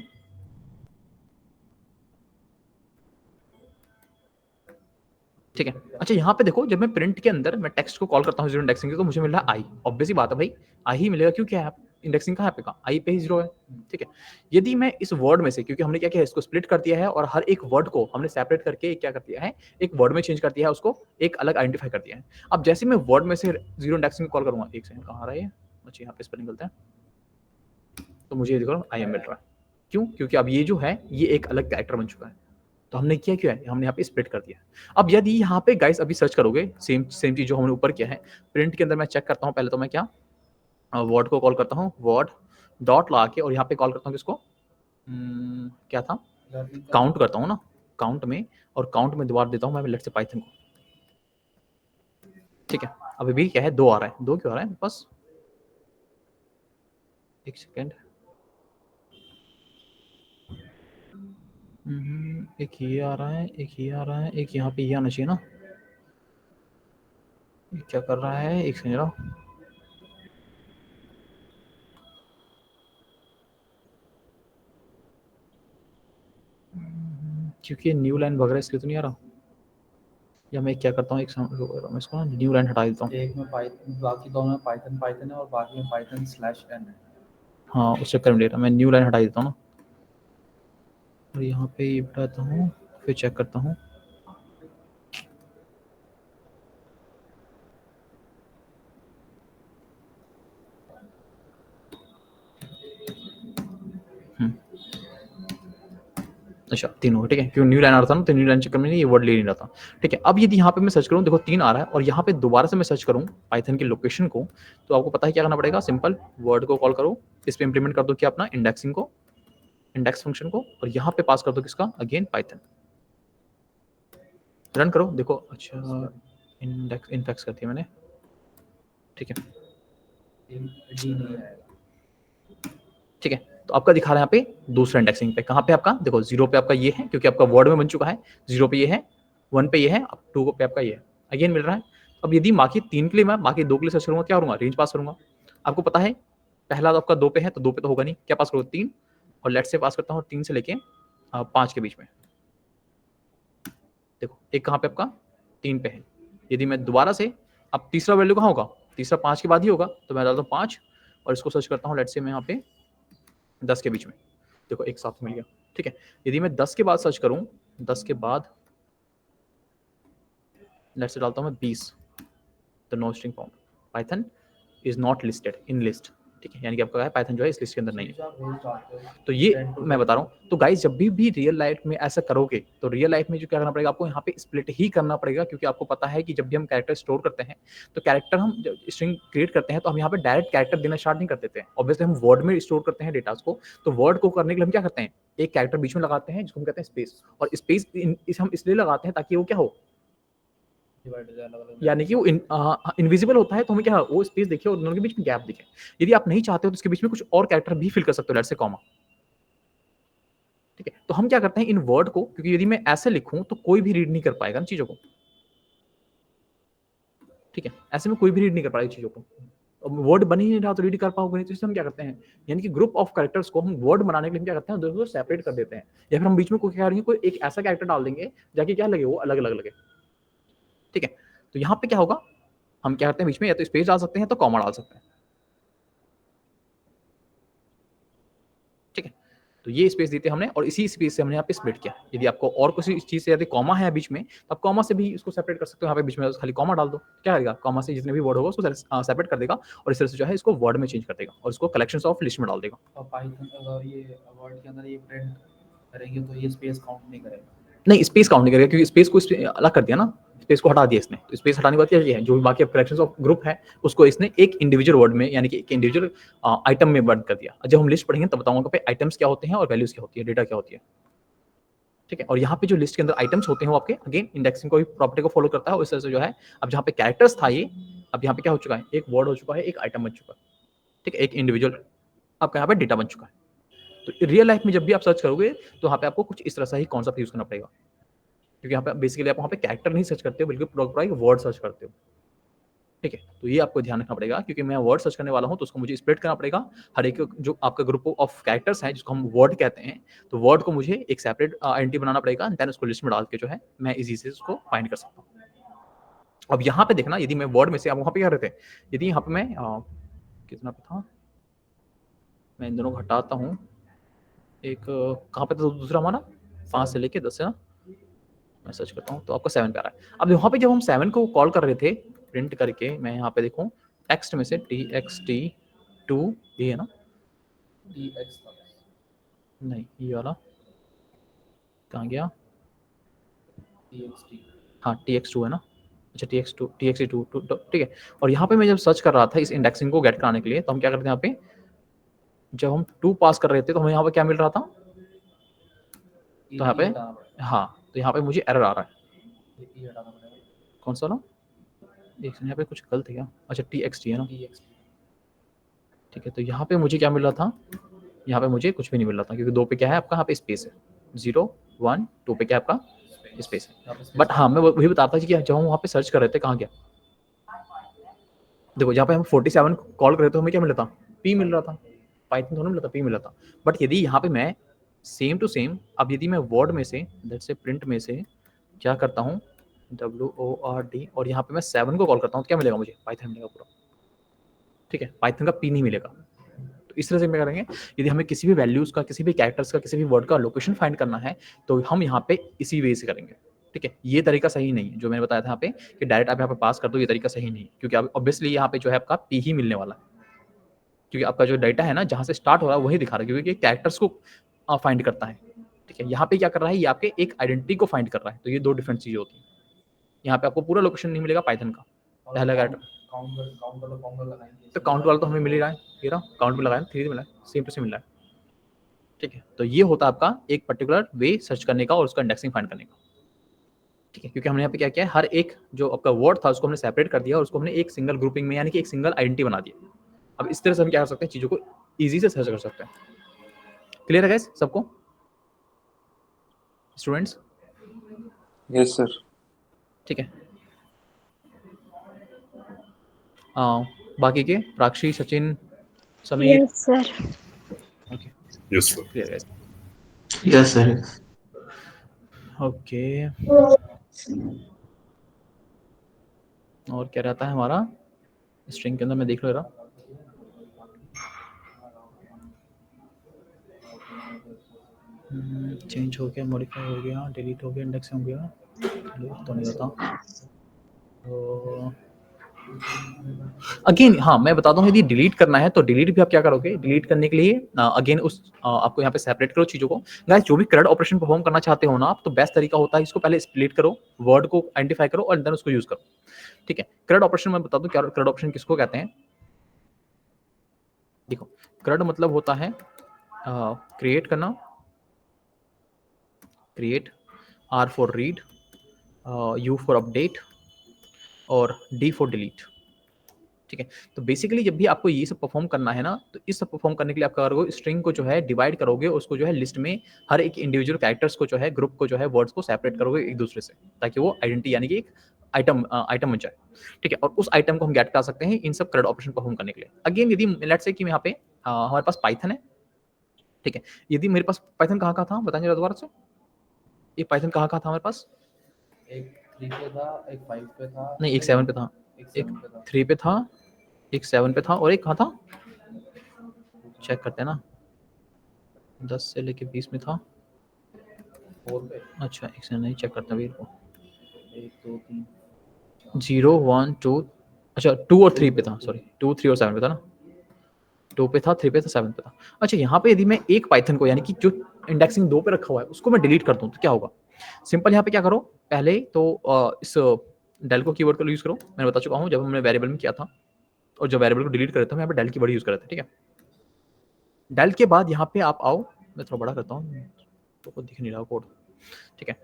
ठीक है। अच्छा यहाँ पे देखो, जब मैं प्रिंट के अंदर मैं टेक्स्ट को कॉल करता हूँ जीरो इंडेक्सिंग के, तो मुझे मिल रहा है आई। ऑब्वियस ही बात है भाई, आई ही मिलेगा, क्यों, क्या है इंडेक्सिंग कहाँ पे का, आई पे ही जीरो है। ठीक है। यदि मैं इस वर्ड में से, क्योंकि हमने क्या किया है, इसको स्प्लिट कर दिया है और हर एक वर्ड को हमने सेपरेट करके क्या कर दिया है, एक वर्ड में चेंज कर दिया है, उसको एक अलग आइडेंटिफाई कर दिया है। अब जैसे मैं वर्ड में से जीरो इंडेक्सिंग कॉल करूंगा, एक सेकंड, कहाँ आ रहा है ये, अच्छा यहाँ पे स्पेलिंग गलत है, तो मुझे देखो आई एम मिल रहा है। क्यों? क्योंकि अब ये जो है ये एक अलग कैरेक्टर बन चुका है। तो हमने किया क्या है, हमने यहाँ पे स्प्लिट कर दिया। अब यदि यहाँ पे गाइस अभी सर्च करोगे, सेम सेम चीज जो हमने ऊपर किया है, प्रिंट के अंदर मैं चेक करता हूँ, पहले तो मैं क्या वर्ड को कॉल करता हूँ, वर्ड डॉट ला के, और यहाँ पे कॉल करता हूँ किसको, क्या था, काउंट करता हूँ ना, काउंट में, और काउंट में दोबारा देता हूँ मैं लेट से पाइथन को। ठीक है। अभी भी क्या है, 2 आ रहा है, 2 क्यों आ रहा है बस, एक सेकेंड, एक ये आ रहा है, एक ये आ रहा है, एक यहाँ पे ये आना चाहिए ना, ये क्या कर रहा है, एक सेकंड रहो, क्योंकि न्यू लाइन वगैरह इसलिए तो नहीं आ रहा, या मैं क्या करता हूँ, एक मैं इसको न्यू लाइन हटा देता हूँ। एक में पाइथन, बाकी दोनों में पाइथन पाइथन है और बाकी में पाइथन /n है। हाँ, उस चक्कर में ले रहा, मैं न्यू लाइन हटा देता हूँ ना, और यहाँ पे ये बिठाता हूँ, फिर चेक करता हूँ। अच्छा, 3 हो गए, ठीक है, क्यों न्यू लाइन आ रहा था ना, तो न्यू लाइन चक्कर में नहीं, ये वर्ड ले नहीं रहा था। ठीक है। अब यदि यहाँ पे मैं सर्च करूँ, देखो 3 आ रहा है, और यहाँ पे दोबारा से मैं सर्च करूँ पाइथन की लोकेशन को, तो आपको पता है क्या करना पड़ेगा, सिंपल वर्ड को कॉल करो, इस पे इंप्लीमेंट कर दो क्या अपना इंडेक्सिंग को, इंडेक्स फंक्शन को, और यहाँ पे पास कर दो किसका, अगेन पाइथन, रन करो, देखो, अच्छा इंडेक्स इनफैक्स कर दिया मैंने। ठीक है, डी नहीं आएगा। ठीक है। तो आपका दिखा रहा है यहाँ पे दूसरा इंडेक्सिंग पे, कहाँ पे आपका, देखो 0 पे आपका ये है, क्योंकि आपका वर्ड में बन चुका है, 0 पे ये है, 1 पे ये है, अब 2 पे आपका ये है, अगेन मिल रहा है। अब यदि बाकी 3 के लिए, मैं बाकी 2 के लिए सर्च करूंगा, क्या करूंगा, रेंज पास करूंगा। आपको पता है पहला तो आपका 2 पे है, तो 2 पे तो होगा नहीं, क्या पास करोगे, 3, और लेट से पास करता हूँ 3 से लेके 5 के बीच में। देखो एक कहाँ पे आपका 3 पे है, यदि मैं दोबारा से, अब तीसरा वैल्यू कहाँ होगा, तीसरा 5 के बाद ही होगा, तो मैं डालता हूँ 5, और इसको सर्च करता हूँ लेट से मैं यहाँ पे 10 के बीच में, देखो एक साथ मिल गया। ठीक है। यदि मैं 10 के बाद सर्च करूं, 10 के बाद लेट से डालता हूं मैं 20, the no string found, Python is not listed in list. ठीक है, यानी कि आपका पाइथन जो है इस लिस्ट के अंदर नहीं है। तो ये मैं बता रहा हूँ, तो गाइस जब भी रियल लाइफ में ऐसा करोगे, तो रियल लाइफ में जो क्या करना पड़ेगा आपको, यहाँ पे स्प्लिट ही करना पड़ेगा, क्योंकि आपको पता है कि जब भी हम कैरेक्टर स्टोर करते हैं, तो कैरेक्टर हम स्ट्रिंग क्रिएट करते हैं, तो हम यहाँ पे डायरेक्ट कैरेक्टर देना स्टार्ट नहीं कर देते हैं, ऑब्वियसली हम वर्ड में स्टोर करते हैं डेटा को। तो वर्ड को करने के लिए हम क्या करते हैं, एक कैरेक्टर बीच में लगाते हैं जिसको हम कहते हैं स्पेस, और स्पेस हम इसलिए लगाते हैं ताकि वो क्या हो, यानी कि वो इनविजिबल होता है, तो हमें क्या, वो स्पेस दिखे और दोनों के बीच में गैप दिखे। यदि आप नहीं चाहते हो तो इसके बीच में कुछ और कैरेक्टर भी फिल कर सकते हो, लेट्स से कॉमा। ठीक है। तो हम क्या करते हैं इन वर्ड को, क्योंकि यदि मैं ऐसे लिखूं तो कोई भी रीड नहीं कर पाएगा इन चीजों को। ठीक है, ऐसे में कोई भी रीड नहीं कर पाएगा चीजों को, वर्ड बन ही नहीं रहा तो रीड कर पाओगे नहीं, तो इससे हम क्या करते हैं, यानी कि ग्रुप ऑफ कैरेक्टर्स को हम वर्ड बनाने के लिए हम क्या करते हैं, दोनों को सेपरेट कर देते हैं, या फिर हम बीच में कोई क्या करेंगे, कोई एक ऐसा कैरेक्टर डाल देंगे जाके क्या लगे, वो अलग अलग लगे। ठीक है। तो यहाँ पे क्या होगा, हम क्या करते हैं बीच में या तो स्पेस डाल सकते हैं, तो कॉमा डाल सकते हैं। ठीक है। तो ये स्पेस देते हमने, और इसी स्पेस से हमने यहाँ पे स्प्लिट किया। यदि आपको और किसी चीज से यदि कॉमा है बीच में, तो आप कॉमा से भी इसको सेपरेट कर सकते हो, यहाँ पे बीच में खाली कॉमा डाल दो, क्या करेगा, कॉमा से जितने भी वर्ड होगा उसको सेपरेट कर देगा, और इस तरह से जो है इसको वर्ड में चेंज कर देगा, और इसको कलेक्शंस ऑफ लिस्ट में डाल देगा। और पाइथन अगर ये वर्ड के अंदर ये प्रिंट करेंगे तो ये स्पेस काउंट नहीं करेगा। नहीं, स्पेस काउंट नहीं करेगा, क्योंकि स्पेस को अलग कर दिया ना, स्पेस को हटा दिया इसने। तो स्पेस हटाने के बाद क्या है, जो बाकी कलेक्शंस ऑफ ग्रुप है उसको इसने एक इंडिविजुअल वर्ड में, यानी कि एक इंडिविजुअल आइटम में बंद कर दिया। जब हम लिस्ट पढ़ेंगे तब बताऊंगा पे आइटम्स क्या होते हैं और वैल्यूज क्या होती है, डेटा क्या होती है। ठीक है। और यहाँ पे जो लिस्ट के अंदर आइटम्स होते हैं वो आपके अगेन इंडेक्सिंग को भी प्रॉपर्टी को फॉलो करता है, इस तरह से जो है, अब जहाँ पे कैरेक्टर्स था ये, अब यहाँ पे क्या हो चुका है, एक वर्ड हो चुका है, एक आइटम बन चुका है। ठीक है, एक इंडिविजुअल आपका यहाँ पे डेटा बन चुका है। तो रियल लाइफ में जब भी आप सर्च करोगे, तो यहाँ पे आपको कुछ इस तरह से ही कॉन्सेप्ट यूज करना पड़ेगा, क्योंकि यहाँ पे बेसिकली आप वहाँ पे कैरेक्टर नहीं सर्च करते हो, बल्कि पूरा एक वर्ड सर्च करते हो। ठीक है। तो ये आपको ध्यान रखना पड़ेगा, क्योंकि मैं वर्ड सर्च करने वाला हूँ, तो उसको मुझे स्प्लिट करना पड़ेगा। हर एक जो आपका ग्रुप ऑफ कैरेक्टर्स हैं जिसको हम वर्ड कहते हैं, तो वर्ड को मुझे एक सेपरेट आइडेंटिटी बनाना पड़ेगा, देन उसको लिस्ट में डाल के जो है मैं इजी से उसको फाइंड कर सकता हूँ। अब यहाँ पे देखना, यदि मैं वर्ड में से, अब वहाँ पे क्या रहते हैं, यदि यहाँ पे मैं कितना पे था, मैं इन दोनों को हटाता हूँ, एक कहाँ पे था दूसरा हमारा, 5 से लेके 10 है ना, मैं सर्च करता हूँ तो आपका 7 पे आ रहा है। अब वहाँ पे जब हम 7 को कॉल कर रहे थे प्रिंट करके, मैं यहाँ पे देखूँ टेक्स्ट में से txt2 ये है ना, TX था। नहीं ये वाला कहाँ गया, TXT। हाँ tx2 है ना, अच्छा txt2 ठीक है। और यहाँ पे मैं जब सर्च कर रहा था इस इंडेक्सिंग को गेट कराने के लिए, तो हम क्या करते हैं यहाँ पे, जब हम 2 पास कर रहे थे तो हमें यहाँ पे क्या मिल रहा था, तो यहाँ E पे हटाना पड़ेगा। हाँ, तो यहाँ पे मुझे एरर आ रहा है, ये E हटाना पड़ेगा। कौन सा ना, एक यहाँ पे कुछ गलत है क्या, अच्छा txt है ना, TXT। ठीक है। तो यहाँ पे मुझे क्या मिल रहा था, यहाँ पे मुझे कुछ भी नहीं मिल रहा था, क्योंकि 2 पे क्या है आपका, यहाँ पे स्पेस है, 0 1 2 पे क्या है आपका स्पेस है। यहाँ पे space बट हाँ, मैं वही बता रहा था कि जब हम वहाँ पे सर्च कर रहे थे, कहाँ गया, देखो जहाँ पे हम 47 कॉल कर रहे थे हमें क्या मिल रहा था, पी मिल रहा था, पाइथन थोड़ा मिल रहा था, पी मिल रहा था। बट यदि यहाँ पे मैं सेम टू सेम, अब यदि मैं वर्ड में से, दैट से प्रिंट में से क्या करता हूँ, WORD, और यहाँ पे मैं 7 को कॉल करता हूँ, तो क्या मिलेगा मुझे, पाइथन मिलेगा पूरा, ठीक है, पाइथन का पी नहीं मिलेगा। तो इस तरह से क्या करेंगे, यदि हमें किसी भी वैल्यूज का, किसी भी कैरेक्टर्स का, किसी भी वर्ड का लोकेशन फाइंड करना है, तो हम यहाँ पे इसी वे से करेंगे, ठीक है। ये तरीका सही नहीं है जो मैंने बताया था यहाँ पे, कि डायरेक्ट आप यहाँ पे पास कर दो, ये तरीका सही नहीं है, क्योंकि अब ऑब्वियसली यहाँ पे जो है आपका पी ही मिलने वाला है, क्योंकि आपका जो डाटा है ना, जहाँ से स्टार्ट हो रहा है वही दिखा रहा है, क्योंकि कैरेक्टर्स को फाइंड करता है, ठीक है। यहाँ पे क्या कर रहा है, ये आपके एक आइडेंटिटी को फाइंड कर रहा है, तो ये 2 डिफरेंट चीजें होती हैं। यहाँ पे आपको पूरा लोकेशन नहीं मिलेगा पाइथन का, पहला कैरेक्टर, काउंट वाला फॉर्मूला लगाएंगे। तो काउंट वाला तो हमें मिल ही रहा है, ये रहा काउंट में लगाया, 3 मिला है, सेम टू सेम मिल रहा है, ठीक है। तो ये होता है आपका एक पर्टिकुलर वे सर्च करने का और उसका इंडेक्सिंग फाइंड करने का, ठीक है। क्योंकि हमने यहाँ पे क्या किया है, हर एक जो आपका वर्ड था उसको हमने सेपरेट कर दिया और उसको हमने एक सिंगल ग्रुपिंग में, यानी कि एक सिंगल आइडेंटिटी बना दिया। अब इस तरह से हम क्या कर सकते हैं, चीज़ों को ईजी से सर्च कर सकते हैं। क्लियर है गाइस सबको, स्टूडेंट्स? Yes sir. ठीक है। बाकी के Prakshi, Sachin, Sameer? Yes sir. Okay, yes sir. Clear guys. Yes sir. Okay, और क्या रहता है हमारा स्ट्रिंग के अंदर, मैं देख लो रहा, चेंज हो गया, मॉडिफाई हो गया, डिलीट हो गया, इंडेक्स हो गया, तो नहीं होता। तो अगेन हाँ, मैं बताता हूँ, यदि डिलीट करना है तो डिलीट भी आप क्या करोगे, डिलीट करने के लिए अगेन उस आपको यहाँ पे सेपरेट करो चीज़ों को। गाइस जो भी CRUD ऑपरेशन परफॉर्म करना चाहते हो ना आप, तो बेस्ट तरीका होता है इसको पहले स्प्लिट करो, वर्ड को आइडेंटिफाई करो और देन उसको यूज करो, ठीक है। CRUD ऑपरेशन मैं बता दूं, क्या CRUD ऑपरेशन किसको कहते हैं। देखो CRUD मतलब होता है क्रिएट करना, create, R for read, U for update और D फॉर डिलीट, ठीक है। तो बेसिकली जब भी आपको ये सब परफॉर्म करना है ना, तो इस सब परफॉर्म करने के लिए आप क्या करोगे, स्ट्रिंग को जो है डिवाइड करोगे, उसको जो है लिस्ट में हर एक इंडिविजुअल कैरेक्टर्स को जो है, ग्रुप को जो है, वर्ड्स को सेपरेट करोगे एक दूसरे से, ताकि वो आइडेंटिटी यानी कि एक आइटम बन जाए, ठीक है। और उस आइटम को हम गेट कर सकते हैं इन सब CRUD ऑपरेशन परफॉर्म करने के लिए। अगेन यदि लेट्स से कि यहाँ पे हमारे पास पाइथन है, ठीक है। यदि मेरे पास पाइथन कहाँ था बताएंगे दोबारा से, ये पाइथन कहाँ था हमारे पास, एक 3 पे था, एक 5 पे था, नहीं एक 7 पे था, एक एक 7 पे था। 3 पे था, एक 7 पे था, और एक कहाँ था, चेक करते हैं ना, 10 से लेके 20 में था, 4 पे, अच्छा एक से नहीं चेक करते हैं, 1 2 3 0 1 2, अच्छा 2 और 3 पे था, सॉरी 2 3 और 7 पे था ना, 2 पे था, 3 पे था, 7 पे था। अच्छा यहाँ पे यदि मैं एक पाइथन को, यानी कि जो इंडेक्सिंग 2 पे रखा हुआ है उसको मैं डिलीट कर दूँ तो क्या होगा, सिंपल यहाँ पे क्या करो, पहले तो इस डेल को कीवर्ड को यूज करो, मैंने बता चुका हूँ जब हमने वेरिएबल में किया था, और जब वेरिएबल को डिलीट कर रहे थे हम यहाँ पे डेल कीवर्ड यूज कर रहे थे, ठीक है। डेल के बाद यहाँ पे आप आओ, मैं थोड़ा बड़ा करता हूँ तो दिख नहीं रहा कोड, ठीक है।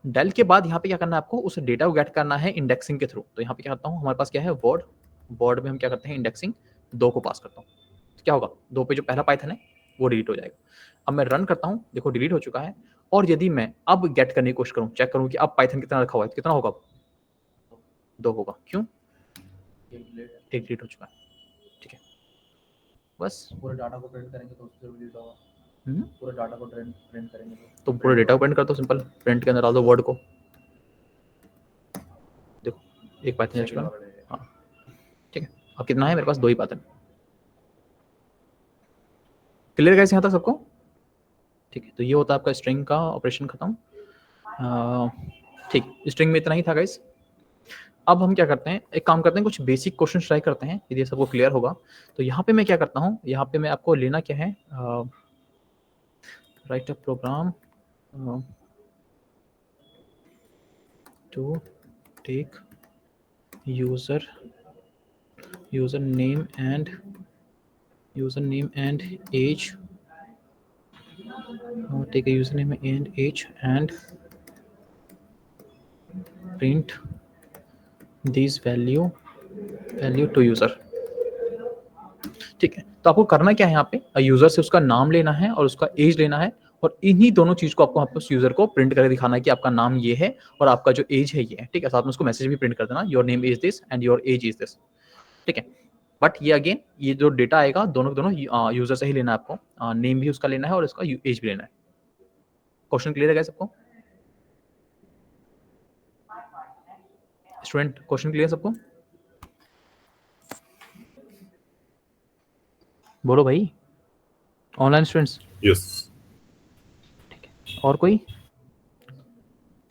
डेल के बाद यहाँ पे क्या करना है आपको, उस डेटा को गेट करना है इंडेक्सिंग के थ्रू। तो यहाँ पे क्या करता हूँ, हमारे पास क्या है वर्ड, वर्ड में हम क्या करते हैं इंडेक्सिंग 2 को पास करता हूँ, तो क्या होगा 2 पे जो पहला पाइथन है वो डिलीट हो जाएगा। अब मैं रन करता हूँ, देखो डिलीट हो चुका है। और यदि मैं अब गेट करने की कोशिश करूँ, चेक करूँ कि अब पाइथन कितना रखा हुआ है, कितना होगा, 2 होगा, क्यों, एक डिलीट हो चुका है, ठीक है। बस पूरे डाटा को प्रिंट करेंगे तो उससे डिलीट होगा। हम्म, पूरे डाटा को प्रिंट करेंगे तो पूरे डेटा को प्रिंट कर दो, सिंपल प्रिंट के अंदर डाल दो वर्ड को, देखो एक पाइथन जा चुका Second है। वाला data। हाँ ठीक है, अब कितना है मेरे पास? 2 ही पाइथन। क्लियर गाइस यहाँ तक सबको? ठीक है, तो ये होता है आपका स्ट्रिंग का ऑपरेशन खत्म। ठीक, स्ट्रिंग में इतना ही था गाइस। अब हम क्या करते हैं, एक काम करते हैं, कुछ बेसिक क्वेश्चन ट्राई करते हैं, यदि सबको क्लियर होगा। तो यहाँ पे मैं क्या करता हूँ, यहाँ पे मैं आपको लेना क्या है, write a program to take user name and age, take a username and age and print these value to user। ठीक है, तो आपको करना क्या है, यहाँ पे यूजर से उसका नाम लेना है और उसका एज लेना है, और इन्हीं दोनों चीज को आपको उस यूजर को प्रिंट करके दिखाना है कि आपका नाम ये है और आपका जो एज है ये है। ठीक है, साथ में उसको मैसेज भी प्रिंट कर देना, your name is this and your age is this. ठीक है, बट ये अगेन, ये जो डेटा आएगा दोनों के दोनों यूजर से ही लेना है आपको, नेम भी उसका लेना है और उसका एज भी लेना है। क्वेश्चन क्लियर है क्या सबको? स्टूडेंट क्वेश्चन क्लियर सबको? बोलो भाई, ऑनलाइन स्टूडेंट्स। यस। ठीक है, और कोई?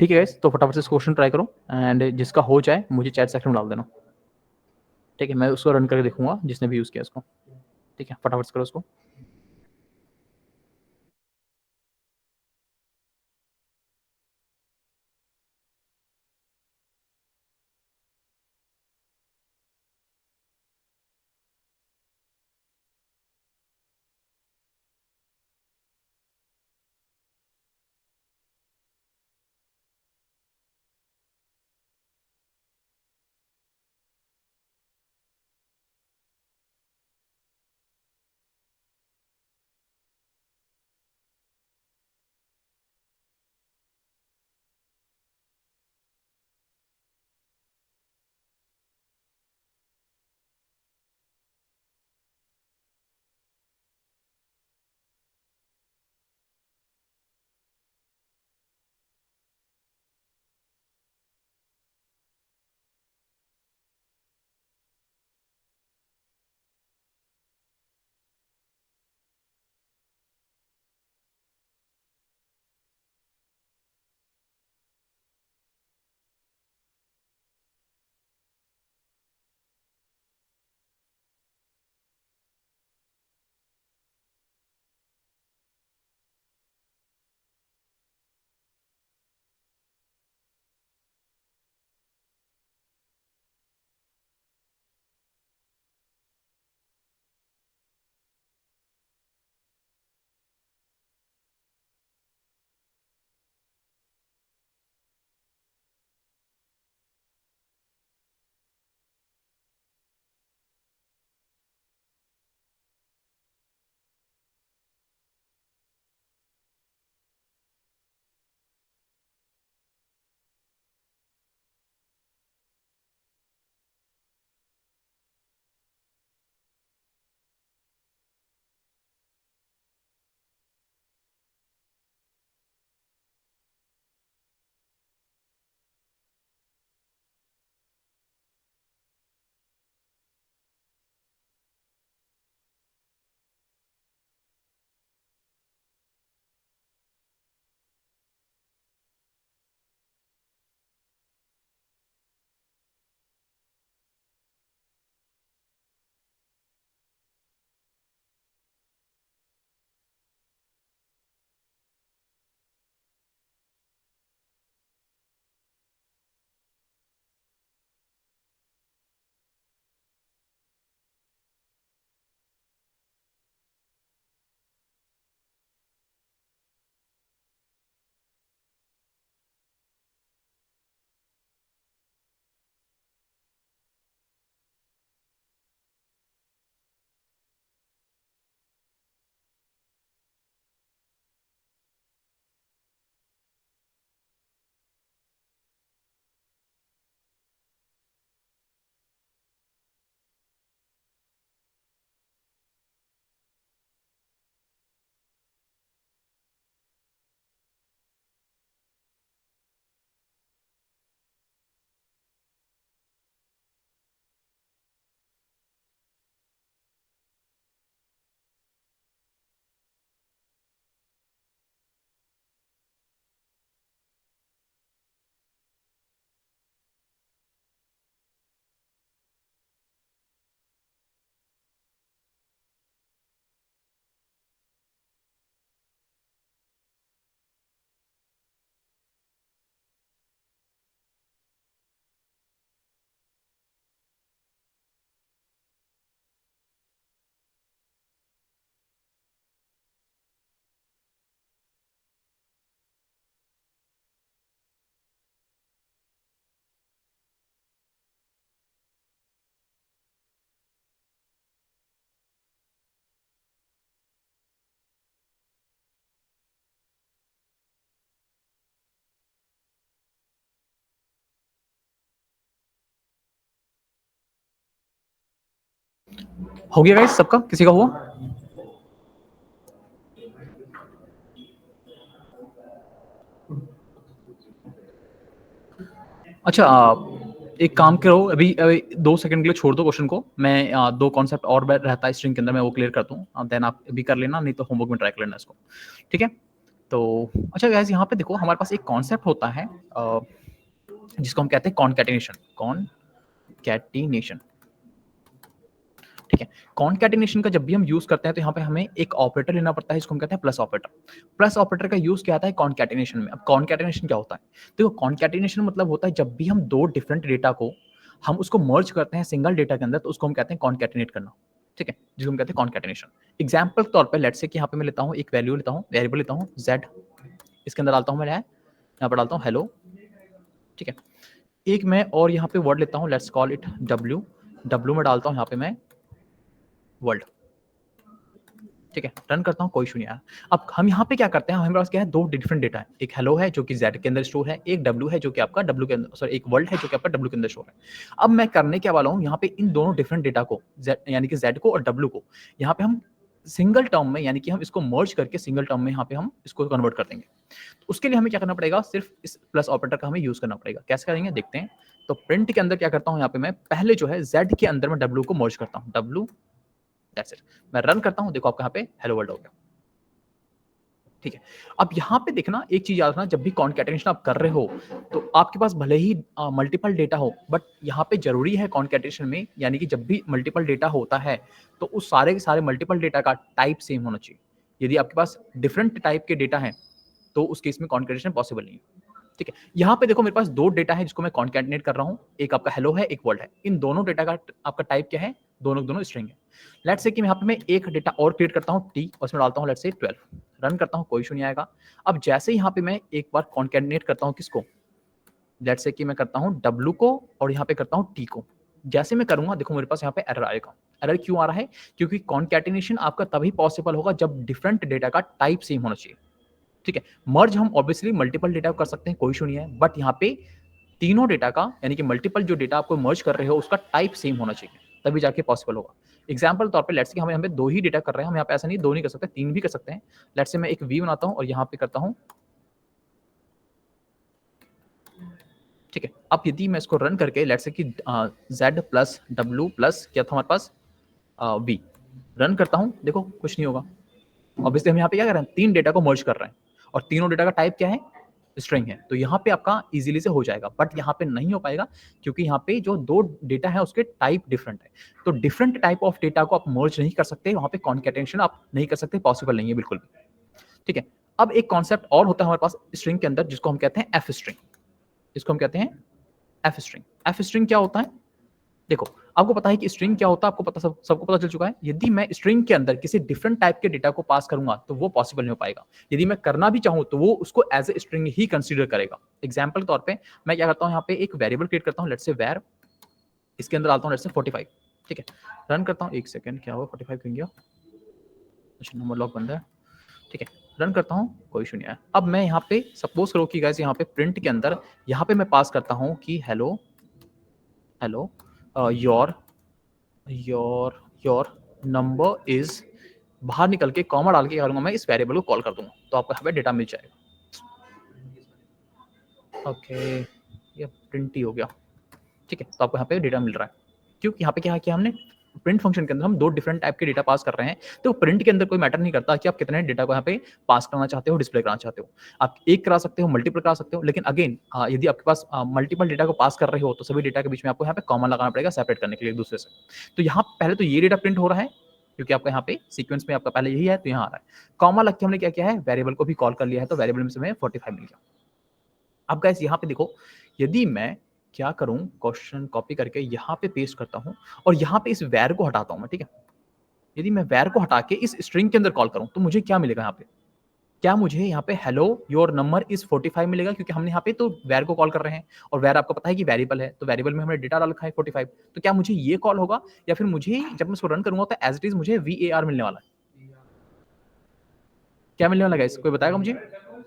ठीक है गाइस, तो फटाफट से इस क्वेश्चन ट्राई करो एंड जिसका हो जाए मुझे चैट सेक्शन में डाल देना। ठीक है, मैं उसको रन करके देखूंगा जिसने भी यूज किया उसको। ठीक है, फटाफट से करो उसको। हो गया गाइस सबका, किसी का हुआ? अच्छा एक काम करो, अभी 2 सेकंड के लिए छोड़ दो क्वेश्चन को, मैं 2 कॉन्सेप्ट और रहता है स्ट्रिंग के अंदर, मैं वो क्लियर करता हूँ, देन आप भी कर लेना, नहीं तो होमवर्क में ट्राई कर लेना इसको, ठीक है? तो अच्छा गाइस यहाँ पे देखो हमारे पास एक कॉन्सेप्ट होता है जिसको हम कहते हैं कॉनकैटिनेशन। कॉनकैटिनेशन, ठीक है? कॉनकैटिनेशन का जब भी हम यूज करते हैं तो यहाँ पे हमें एक ऑपरेटर लेना पड़ता है, जिसको हम कहते हैं प्लस ऑपरेटर। प्लस ऑपरेटर का यूज क्या आता है कॉनकैटिनेशन में। अब कॉनकैटिनेशन क्या होता है? देखो कॉनकैटिनेशन मतलब होता है जब भी हम 2 डिफरेंट डेटा को हम उसको मर्ज करते हैं सिंगल डेटा के अंदर, तो उसको हम कहते हैं कॉनकैटिनेट करना, ठीक है? जिसको हम कहते हैं कॉनकैटिनेशन। एग्जाम्पल के तौर पर लेट्स से कि यहाँ पे मैं लेता हूँ एक वैल्यू लेता हूँ, वेरिएबल लेता हूँ z, इसके अंदर डालता हूँ मैं यहाँ पर डालता हूँ हेलो, ठीक है? एक मैं और यहाँ पे वर्ड लेता हूँ, लेट्स कॉल इट w में डालता हूँ यहाँ पे मैं वर्ल्ड, ठीक है? रन करता हूँ, कोई इशू नहीं आया। अब हम यहाँ पे क्या करते हैं, हमारे पास क्या है, 2 डिफरेंट डेटा है, एक हेलो है जो कि z के अंदर स्टोर है, एक w है जो कि आपका w के अंदर, सॉरी एक वर्ल्ड है जो कि आपका w के अंदर स्टोर है। अब मैं करने क्या वाला हूँ, यहाँ पे इन दोनों डिफरेंट डेटा को यानी कि z को और w को यहाँ पे हम सिंगल टर्म में, यानी कि हम इसको मर्ज करके सिंगल टर्म में यहाँ पे हम इसको कन्वर्ट कर देंगे। तो उसके लिए हमें क्या करना पड़ेगा, सिर्फ इस प्लस ऑपरेटर का हमें यूज करना पड़ेगा। कैसे करेंगे देखते हैं। तो प्रिंट के अंदर क्या करता हूँ, यहाँ पे मैं पहले जो है z के अंदर मैं w को मर्ज करता हूँ, w, दैट्स इट। मैं रन करता हूँ, देखो आपका यहाँ पे हेलो वर्ल्ड हो गया, ठीक है? अब यहाँ पे देखना एक चीज याद रखना, जब भी कॉनकैटिनेशन आप कर रहे हो तो आपके पास भले ही मल्टीपल डेटा हो, बट यहाँ पे जरूरी है कॉनकैटिनेशन में, यानी कि जब भी मल्टीपल डेटा होता है तो उस सारे के सारे मल्टीपल डेटा का टाइप सेम होना चाहिए। यदि आपके पास डिफरेंट टाइप के डेटा है तो उस केस में कॉनकैटिनेशन पॉसिबल नहीं है, ठीक है? यहाँ पे देखो मेरे पास 2 डेटा है जिसको मैं कॉनकैटिनेट कर रहा हूँ, एक आपका हेलो है, एक वर्ल्ड है। इन दोनों डेटा का आपका टाइप क्या है, दोनों स्ट्रिंग है। लेट्स से कि यहाँ पे मैं एक डेटा और क्रिएट करता हूँ t, और उसमें डालता हूँ लेट्स से 12, रन करता हूँ, कोई इशू नहीं आएगा। अब जैसे यहाँ पे मैं एक बार कॉनकैटिनेट करता हूँ किसको, लेट्स से कि मैं करता हूँ w को और यहाँ पे करता हूँ t को, जैसे मैं करूंगा देखो मेरे पास यहाँ पे एरर आएगा। एरर क्यों आ रहा है, क्योंकि कॉनकैटिनेशन आपका तभी पॉसिबल होगा जब डिफरेंट डेटा का टाइप सेम होना चाहिए, ठीक है? मर्ज हम ऑब्वियसली मल्टीपल डेटा कर सकते हैं, कोई इशू नहीं है, बट यहाँ पे तीनों डेटा का यानी कि मल्टीपल जो डेटा आपको मर्ज कर रहे हो उसका टाइप सेम होना चाहिए, तभी जाके पॉसिबल होगा। एग्जांपल तौर पे लेट्स से हम यहाँ पे 2 ही डेटा कर रहे हैं, हम यहाँ पे ऐसा नहीं 2 नहीं कर सकते, 3 भी कर सकते हैं। लेट्स से मैं एक v बनाता हूँ और यहाँ पे करता हूँ, ठीक है? अब यदि मैं इसको रन करके लेट्स से कि z प्लस w प्लस क्या था हमारे पास v, रन करता हूँ, देखो कुछ नहीं होगा। ऑब्वियसली हम यहाँ पे क्या कर रहे हैं, 3 डेटा को मर्ज कर रहे हैं और तीनों डेटा का टाइप क्या है, स्ट्रिंग है, तो यहाँ पे आपका इजीली से हो जाएगा। बट यहाँ पे नहीं हो पाएगा क्योंकि यहाँ पे जो 2 डेटा है उसके टाइप डिफरेंट है, तो डिफरेंट टाइप ऑफ डेटा को आप मर्ज नहीं कर सकते, वहाँ पे कॉनकैटिनेशन आप नहीं कर सकते, पॉसिबल नहीं है बिल्कुल भी, ठीक है? अब एक कॉन्सेप्ट और होता है हमारे पास स्ट्रिंग के अंदर जिसको हम कहते हैं एफ स्ट्रिंग, जिसको हम कहते हैं एफ स्ट्रिंग। एफ स्ट्रिंग क्या होता है, देखो आपको पता है कि स्ट्रिंग क्या होता है, आपको पता सबको पता चल चुका है। यदि मैं स्ट्रिंग के अंदर किसी डिफरेंट टाइप के डेटा को पास करूंगा तो वो पॉसिबल नहीं हो पाएगा। यदि मैं करना भी चाहूं तो वो उसको एज ए स्ट्रिंग ही कंसीडर करेगा। एग्जांपल के तौर पे मैं क्या करता हूं, यहाँ पे एक वेरिएबल क्रिएट करता हूं, लेट्स से var, इसके अंदर डालता हूं लेट्स से 45, ठीक है? रन करता हूं, एक सेकंड क्या हुआ, 45 क्यों गया, अच्छा नंबर लॉक बंद है, ठीक है? रन करता हूं, कोई इशू नहीं आया। अब मैं यहाँ पे सपोज करो कि गाइस यहाँ पे प्रिंट के अंदर यहाँ पे मैं पास करता हूँ कि हेलो योर नंबर इज, बाहर निकल के कॉमा डाल के क्या करूंगा मैं, इस वेरिएबल को कॉल कर दूंगा तो आपको यहाँ पे डेटा मिल जाएगा। ओके ये प्रिंट ही हो गया, ठीक है? तो आपको यहाँ पे डेटा मिल रहा है क्योंकि यहाँ पे क्या किया हमने, प्रिंट फंक्शन के अंदर हम 2 डिफरेंट टाइप के डेटा पास कर रहे हैं, तो प्रिंट के अंदर कोई मैटर नहीं करता कि आप कितने डेटा को यहाँ पे पास करना चाहते हो, डिस्प्ले करना चाहते हो। आप एक करा सकते हो, मल्टीपल करा सकते हो, लेकिन अगेन यदि आपके पास मल्टीपल डेटा को पास कर रहे हो तो सभी डेटा के बीच में आपको यहाँ पे कॉमा लगाना पड़ेगा सेपरेट करने के लिए एक दूसरे से। तो यहाँ पहले तो ये डेटा प्रिंट हो रहा है क्योंकि आपका यहाँ पे सीक्वेंस में आपका पहले यही है, तो यहाँ आ रहा है कॉमा लग के हमने क्या किया है, वेरिएबल को भी कॉल कर लिया है, तो वेरिएबल में से हमें 45 मिल गया। अब गाइस यहाँ पे देखो, यदि मैं क्या करूं, क्वेश्चन कॉपी करके यहाँ पे पेस्ट करता हूं और यहाँ पे इस वैर को हटाता हूं मैं, ठीक है? यदि मैं वैर को हटा के इस स्ट्रिंग के अंदर कॉल करूं तो मुझे क्या मिलेगा यहाँ पे, क्या मुझे यहाँ पे हेलो योर नंबर इज 45 मिलेगा, क्योंकि हमने यहाँ पे तो वैर को कॉल कर रहे हैं और वैर आपको पता है कि वेरिएबल है, तो वेरिएबल में हमने डेटा डाल रखा है 45, तो क्या मुझे ये कॉल होगा या फिर मुझे जब मैं इसको रन करूंगा तो एज इट इज मुझे var मिलने वाला है? क्या मिलने वाला है, कोई बताएगा मुझे,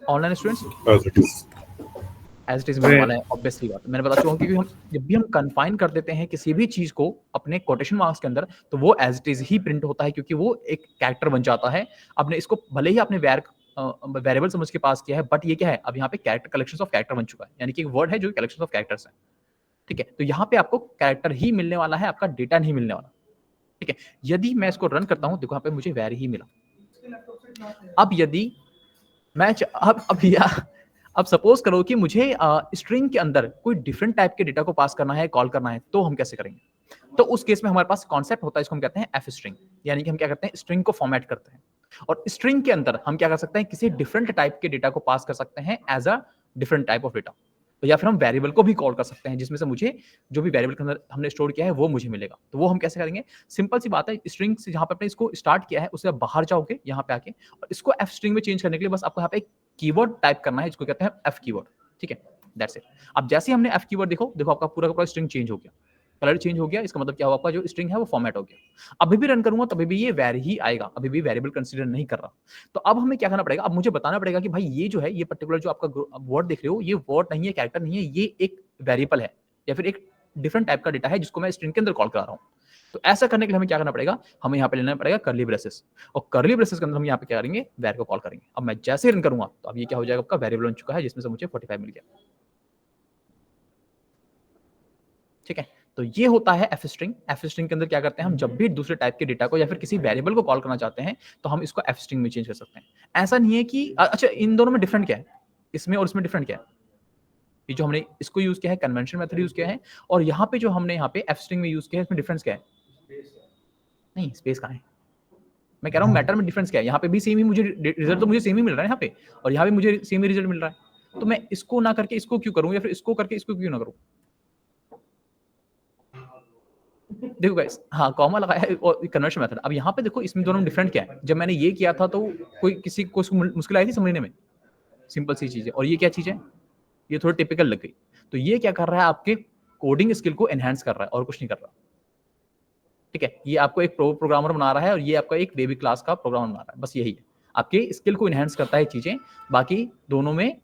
online students? As it is मिलने वाला है, ऑब्वियसली बात है। मैंने बता चुका हूँ, क्योंकि हम जब भी हम कन्फाइन कर देते हैं किसी भी चीज को अपने कोटेशन मार्क्स के अंदर, तो वो एज इट इज ही प्रिंट होता है, क्योंकि वो एक कैरेक्टर बन जाता है। आपने इसको भले ही आपने वेरिएबल समझ के पास किया है, बट ये क्या है, अब यहाँ पे कैरेक्टर कलेक्शन ऑफ कैरेक्टर बन चुका है, यानी कि एक वर्ड है जो कलेक्शन ऑफ कैरेक्टर्स है। ठीक है, तो यहाँ पे आपको कैरेक्टर ही मिलने वाला है, आपका डेटा नहीं मिलने वाला। ठीक है, यदि मैं इसको रन करता हूँ, देखो यहाँ पे मुझे वैरी ही मिला। अब यदि मैं अब सपोज करो कि मुझे स्ट्रिंग के अंदर कोई डिफरेंट टाइप के डेटा को पास करना है, कॉल करना है, तो हम कैसे करेंगे? तो उस केस में हमारे पास कॉन्सेप्ट होता है, इसको हम कहते हैं एफ स्ट्रिंग, यानी कि हम क्या करते हैं, स्ट्रिंग को फॉर्मेट करते हैं, और स्ट्रिंग के अंदर हम क्या कर सकते हैं, किसी डिफरेंट टाइप के डेटा को पास कर सकते हैं as a different type of data. तो या फिर हम वेरिएबल को भी कॉल कर सकते हैं, जिसमें से मुझे जो भी वेरिएबल के अंदर हमने स्टोर किया है वो मुझे मिलेगा। तो वो हम कैसे करेंगे? सिंपल सी बात है, स्ट्रिंग से जहां पे आपने इसको स्टार्ट किया है उससे आप बाहर जाओगे यहाँ पे आके, और इसको एफ स्ट्रिंग में चेंज करने के लिए बस आपको यहाँ पे एक कीवर्ड टाइप करना है, जिसको कहते हैं एफ कीवर्ड। ठीक है, दैट्स इट। अब जैसे ही हमने एफ कीवर्ड देखो आपका पूरा का पूरा स्ट्रिंग चेंज हो गया, कलर चेंज हो गया। इसका मतलब क्या हुआ, आपका जो स्ट्रिंग है वो फॉर्मेट हो गया। अभी भी रन करूंगा तभी भी ये वैरी ही आएगा, अभी भी वेरिएबल कंसीडर नहीं कर रहा। तो अब हमें क्या करना पड़ेगा, अब मुझे बताना पड़ेगा कि भाई ये जो है, ये पर्टिकुलर जो आपका वर्ड देख रहे हो, ये वर्ड नहीं है, कैरेक्टर नहीं है, ये एक वेरिएबल है या फिर एक डिफरेंट टाइप का डेटा है जिसको मैं स्ट्रिंग के अंदर कॉल करा रहा हूँ। तो ऐसा करने के लिए हमें क्या करना पड़ेगा, हमें यहाँ पे लेना पड़ेगा कर्ली ब्रेसेस, और कर्ली ब्रेसेस के अंदर हम यहाँ पे क्या करेंगे, वैर को कॉल करेंगे। अब मैं जैसे ही रन करूंगा तो अब ये क्या हो जाएगा, आपका वेरिएबल बन चुका है जिसमें से मुझे 45 मिल गया। ठीक है, तो ये होता है एफ स्ट्रिंग। एफ स्ट्रिंग के अंदर क्या करते हैं, हम जब भी दूसरे टाइप के डेटा को या फिर किसी वेरिएबल को कॉल करना चाहते हैं तो हम इसको एफ स्ट्रिंग में चेंज कर सकते हैं। ऐसा नहीं है कि अच्छा, इन दोनों में डिफरेंट क्या है, इसमें और इसमें डिफरेंट क्या है? ये जो हमने इसको यूज किया है, कन्वेंशन मेथड यूज किया है, और यहाँ पे जो हमने यहाँ पे एफ स्ट्रिंग में यूज किया है, इसमें डिफरेंस क्या है? नहीं, स्पेस कहाँ है? मैं कह रहा हूँ मैटर में डिफरेंस क्या है? यहाँ पे भी सेम ही मुझे रिजल्ट तो मुझे सेम ही मिल रहा है यहाँ पे, और यहाँ पे मुझे सेम ही रिजल्ट मिल रहा है। तो मैं इसको ना करके इसको क्यों करूँ, या फिर इसको करके इसको क्यों ना करूँ? देखो गाइस, हाँ कॉमा लगाया है और कन्वर्शन मेथड। अब यहाँ पे देखो, इसमें दोनों में डिफरेंट क्या है। जब मैंने ये किया था तो कोई किसी को मुश्किल आई थी समझने में, सिंपल सी चीज है। और ये क्या चीज है, ये थोड़ी टिपिकल लग गई। तो ये क्या कर रहा है, आपके कोडिंग स्किल को एनहांस कर रहा है और कुछ नहीं कर रहा। ठीक है, ये आपको एक प्रो प्रोग्रामर बना रहा है, और ये आपका एक बेबी क्लास का प्रोग्रामर बना रहा है, बस यही है। आपके स्किल को एनहांस करता है चीजें, बाकी दोनों में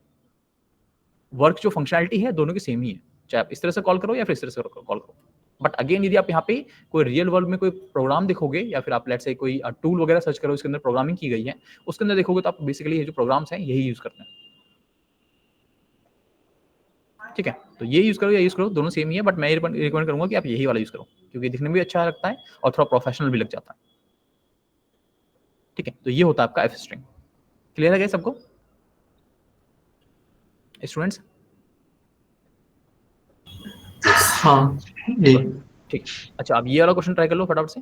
वर्क जो फंक्शनैलिटी है दोनों की सेम ही है, चाहे आप इस तरह से कॉल करो या फिर इस तरह से कॉल करो। बट अगेन, यदि आप यहाँ पे कोई रियल वर्ल्ड में कोई प्रोग्राम देखोगे, या फिर आप लेट्स से कोई टूल वगैरह सर्च करो, इसके अंदर प्रोग्रामिंग की गई है, उसके अंदर देखोगे तो आप बेसिकली ये जो प्रोग्राम्स हैं यही यूज करते हैं। ठीक है, तो ये यूज करो या यूज करो, दोनों सेम ही है, बट मैं रिकमेंड करूंगा कि आप यही वाला यूज करो, क्योंकि दिखने में भी अच्छा लगता है और थोड़ा प्रोफेशनल भी लग जाता है। ठीक है, तो ये होता है आपका एफ स्ट्रिंग। क्लियर है सबको स्टूडेंट्स? हाँ जी। ठीक, अच्छा अब ये वाला क्वेश्चन ट्राई कर लो फटाफट से,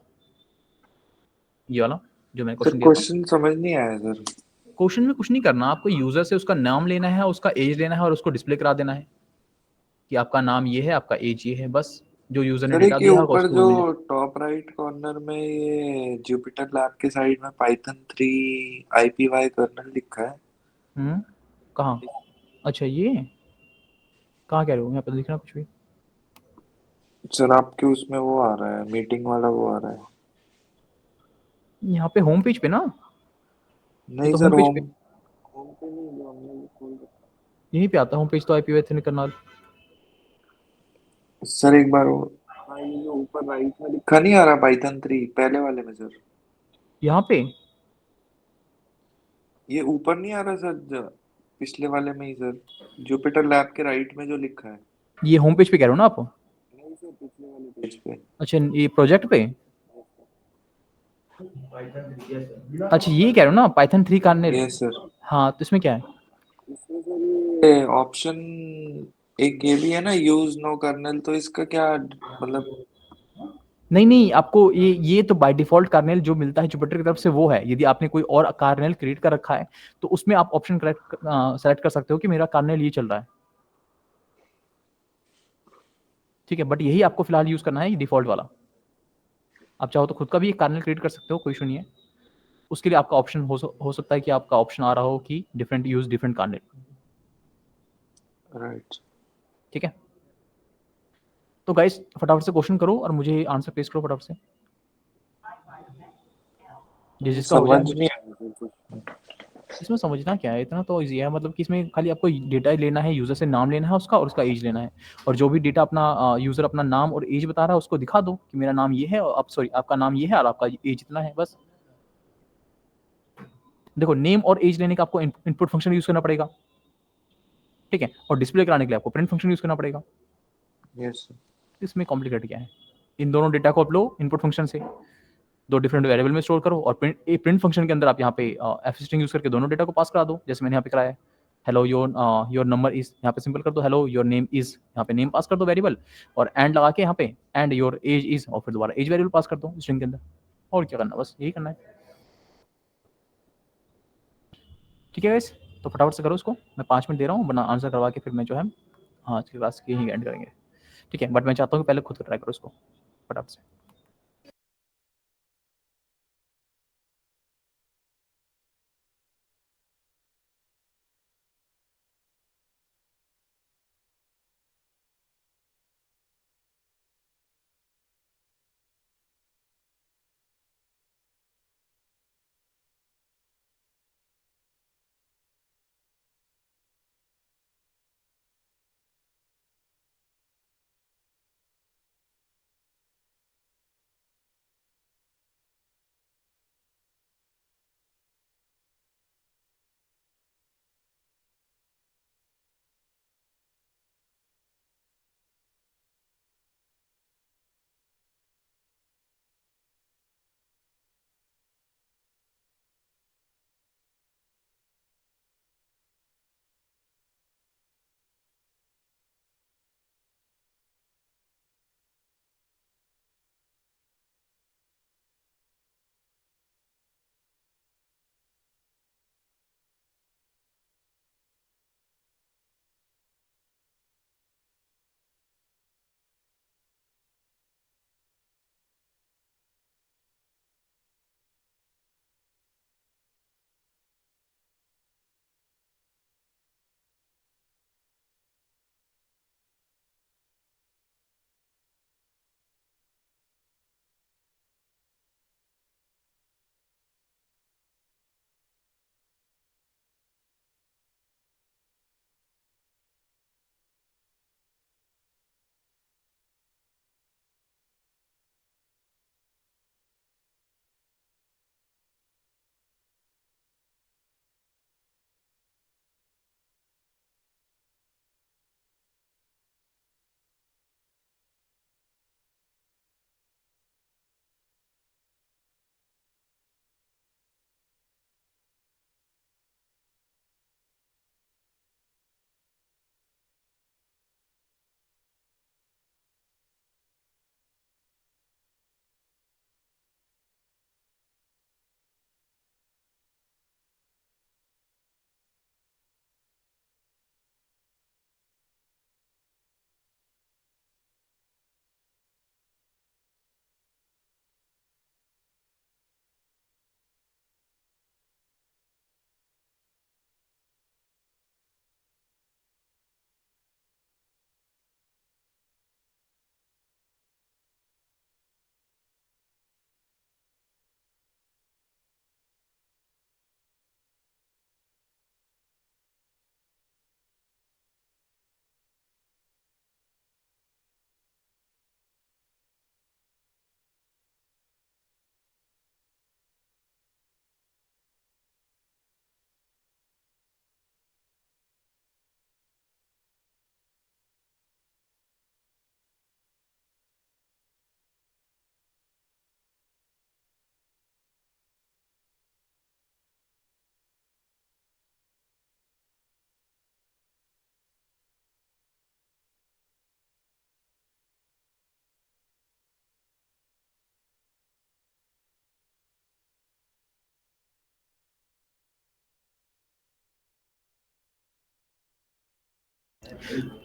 ये वाला जो मैंने सर क्वेश्चन दिया था। क्वेश्चन समझ नहीं आया सर। क्वेश्चन में कुछ नहीं करना, आपको यूजर से उसका नाम लेना है, उसका एज लेना है, और उसको डिस्प्ले करा देना है कि आपका नाम ये है, आपका एज ये है, बस जो यूजर ने सर डेटा एक ये दिया होगा ऊपर उसको जो वो मिल जाए। टॉप राइट कॉर्नर में ये जुपिटर लैब के साइड में पाइथन 3 IPY कर्नल लिखा है। कहाँ? अच्छा, ये कहाँ कह रहे हो, यहाँ पे तो दिख रहा कुछ भी। सर आपके उसमें वो आ रहा है, मीटिंग वाला वो आ रहा है। यहाँ पे होम पेज पे ना, ये नहीं तो सर, होम पेज होम पे, होम पे नहीं, जो हमने खोल यहीं पे आता है होम पेज तो, आईपी वे करनाल। सर एक बार वो, हाँ ये जो ऊपर राइट में लिखा नहीं आ रहा पाइथन 3 पहले वाले में सर, यहाँ पे ये ऊपर नहीं आ रहा सर, पिछले वाले में ही सर, जुपिटर लैब के राइट में जो लिखा है। ये होम पेज पे कह रहे हो ना आप? नहीं सर, पिछले वाले पेज पे। अच्छा, ये प्रोजेक्ट पे, अच्छा ये कह रहे हो ना पाइथन 3 कर्नेल। Yes sir. हाँ, तो इसमें क्या है? इसमें सर ये ऑप्शन एक ये भी है ना, यूज नो कर्नल, तो इसका क्या मतलब? नहीं, आपको ये तो बाय डिफॉल्ट कर्नेल जो मिलता है जुपिटर की तरफ से वो है। यदि आपने कोई और कर्नेल क्रिएट कर रखा है तो उसमें आप ऑप्शन सेलेक्ट कर सकते हो कि मेरा कर्नेल ये चल रहा है। ठीक है, बट यही आपको फिलहाल यूज करना है, डिफॉल्ट वाला। आप चाहो तो खुद का भी एक कर्नेल क्रिएट कर सकते हो, कोई इशू नहीं है। उसके लिए आपका ऑप्शन हो सकता है कि आपका ऑप्शन आ रहा हो कि different use different kernel. Right. ठीक है, तो गाइस फटाफट से क्वेश्चन करो और मुझे आंसर पेश करो फटाफट से, जिसका हो समझ जाए। नहीं आया सर कुछ। इसमें समझना क्या है, इतना तो ईजी है, मतलब कि इसमें खाली आपको डेटा लेना है, यूजर से नाम लेना है उसका और उसका एज लेना है, और जो भी डेटा अपना यूजर अपना नाम और एज बता रहा है उसको दिखा दो कि मेरा नाम ये है और आप सॉरी आपका नाम ये है और आपका एज इतना है, बस। देखो नेम और एज लेने का आपको इनपुट फंक्शन यूज करना पड़ेगा, ठीक है, और डिस्प्ले कराने के लिए आपको प्रिंट फंक्शन यूज करना पड़ेगा। Yes sir. इसमें कॉम्प्लिकेट क्या है, इन दोनों डेटा को आप लो इनपुट फंक्शन से, दो डिफरेंट वेरिएबल में स्टोर करो और प्रिंट फंक्शन के अंदर आप यहाँ पे एफ स्ट्रिंग यूज करके दोनों डेटा को पास करा दो, जैसे मैंने यहाँ पे कराया है। हेलो योर नंबर इज, यहाँ पे सिंपल कर दो हेलो योर नेम इज, यहाँ पे नेम पास कर दो वेरिएबल, और एंड लगा के यहाँ पे एंड योर एज इज, और फिर दोबारा एज वेरिएबल पास कर दो स्ट्रिंग के अंदर। और क्या करना, बस यही करना है, ठीक है गाइस। तो फटाफट से करो इसको, मैं 5 मिनट दे रहा हूँ, बना आंसर करवा के फिर मैं जो है हाँ आज की क्लास की ही एंड करेंगे, ठीक है। बट मैं चाहता हूँ कि पहले खुद ट्राई करो इसको फटाफट से।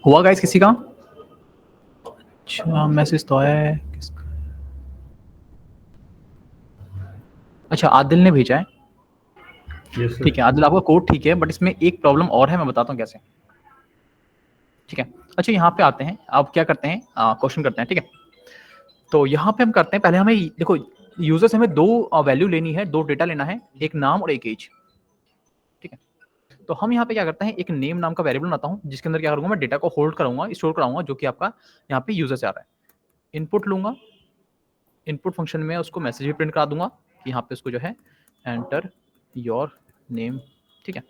हुआ गाइस किसी का? अच्छा मैसेज तो है किसका? अच्छा आदिल ने भेजा है, यस सर। ठीक है आदिल आपका कोड ठीक है, बट इसमें एक प्रॉब्लम और है, मैं बताता हूँ कैसे, ठीक है। अच्छा यहाँ पे आते हैं, अब क्या करते हैं, क्वेश्चन करते हैं, ठीक है। तो यहाँ पे हम करते हैं, पहले हमें देखो यूजर से हमें दो वैल्यू लेनी है, दो डेटा लेना है, एक नाम और एक एज, ठीक है। तो हम यहाँ पे क्या करते हैं, एक नेम नाम का वेरिएबल बनाता हूँ जिसके अंदर क्या करूँगा, मैं डेटा को होल्ड कराऊंगा, स्टोर कराऊंगा, जो कि आपका यहाँ पे यूजर से आ रहा है। इनपुट लूंगा, इनपुट फंक्शन में उसको मैसेज भी प्रिंट करा दूंगा कि यहाँ पे उसको जो है एंटर योर नेम, ठीक है।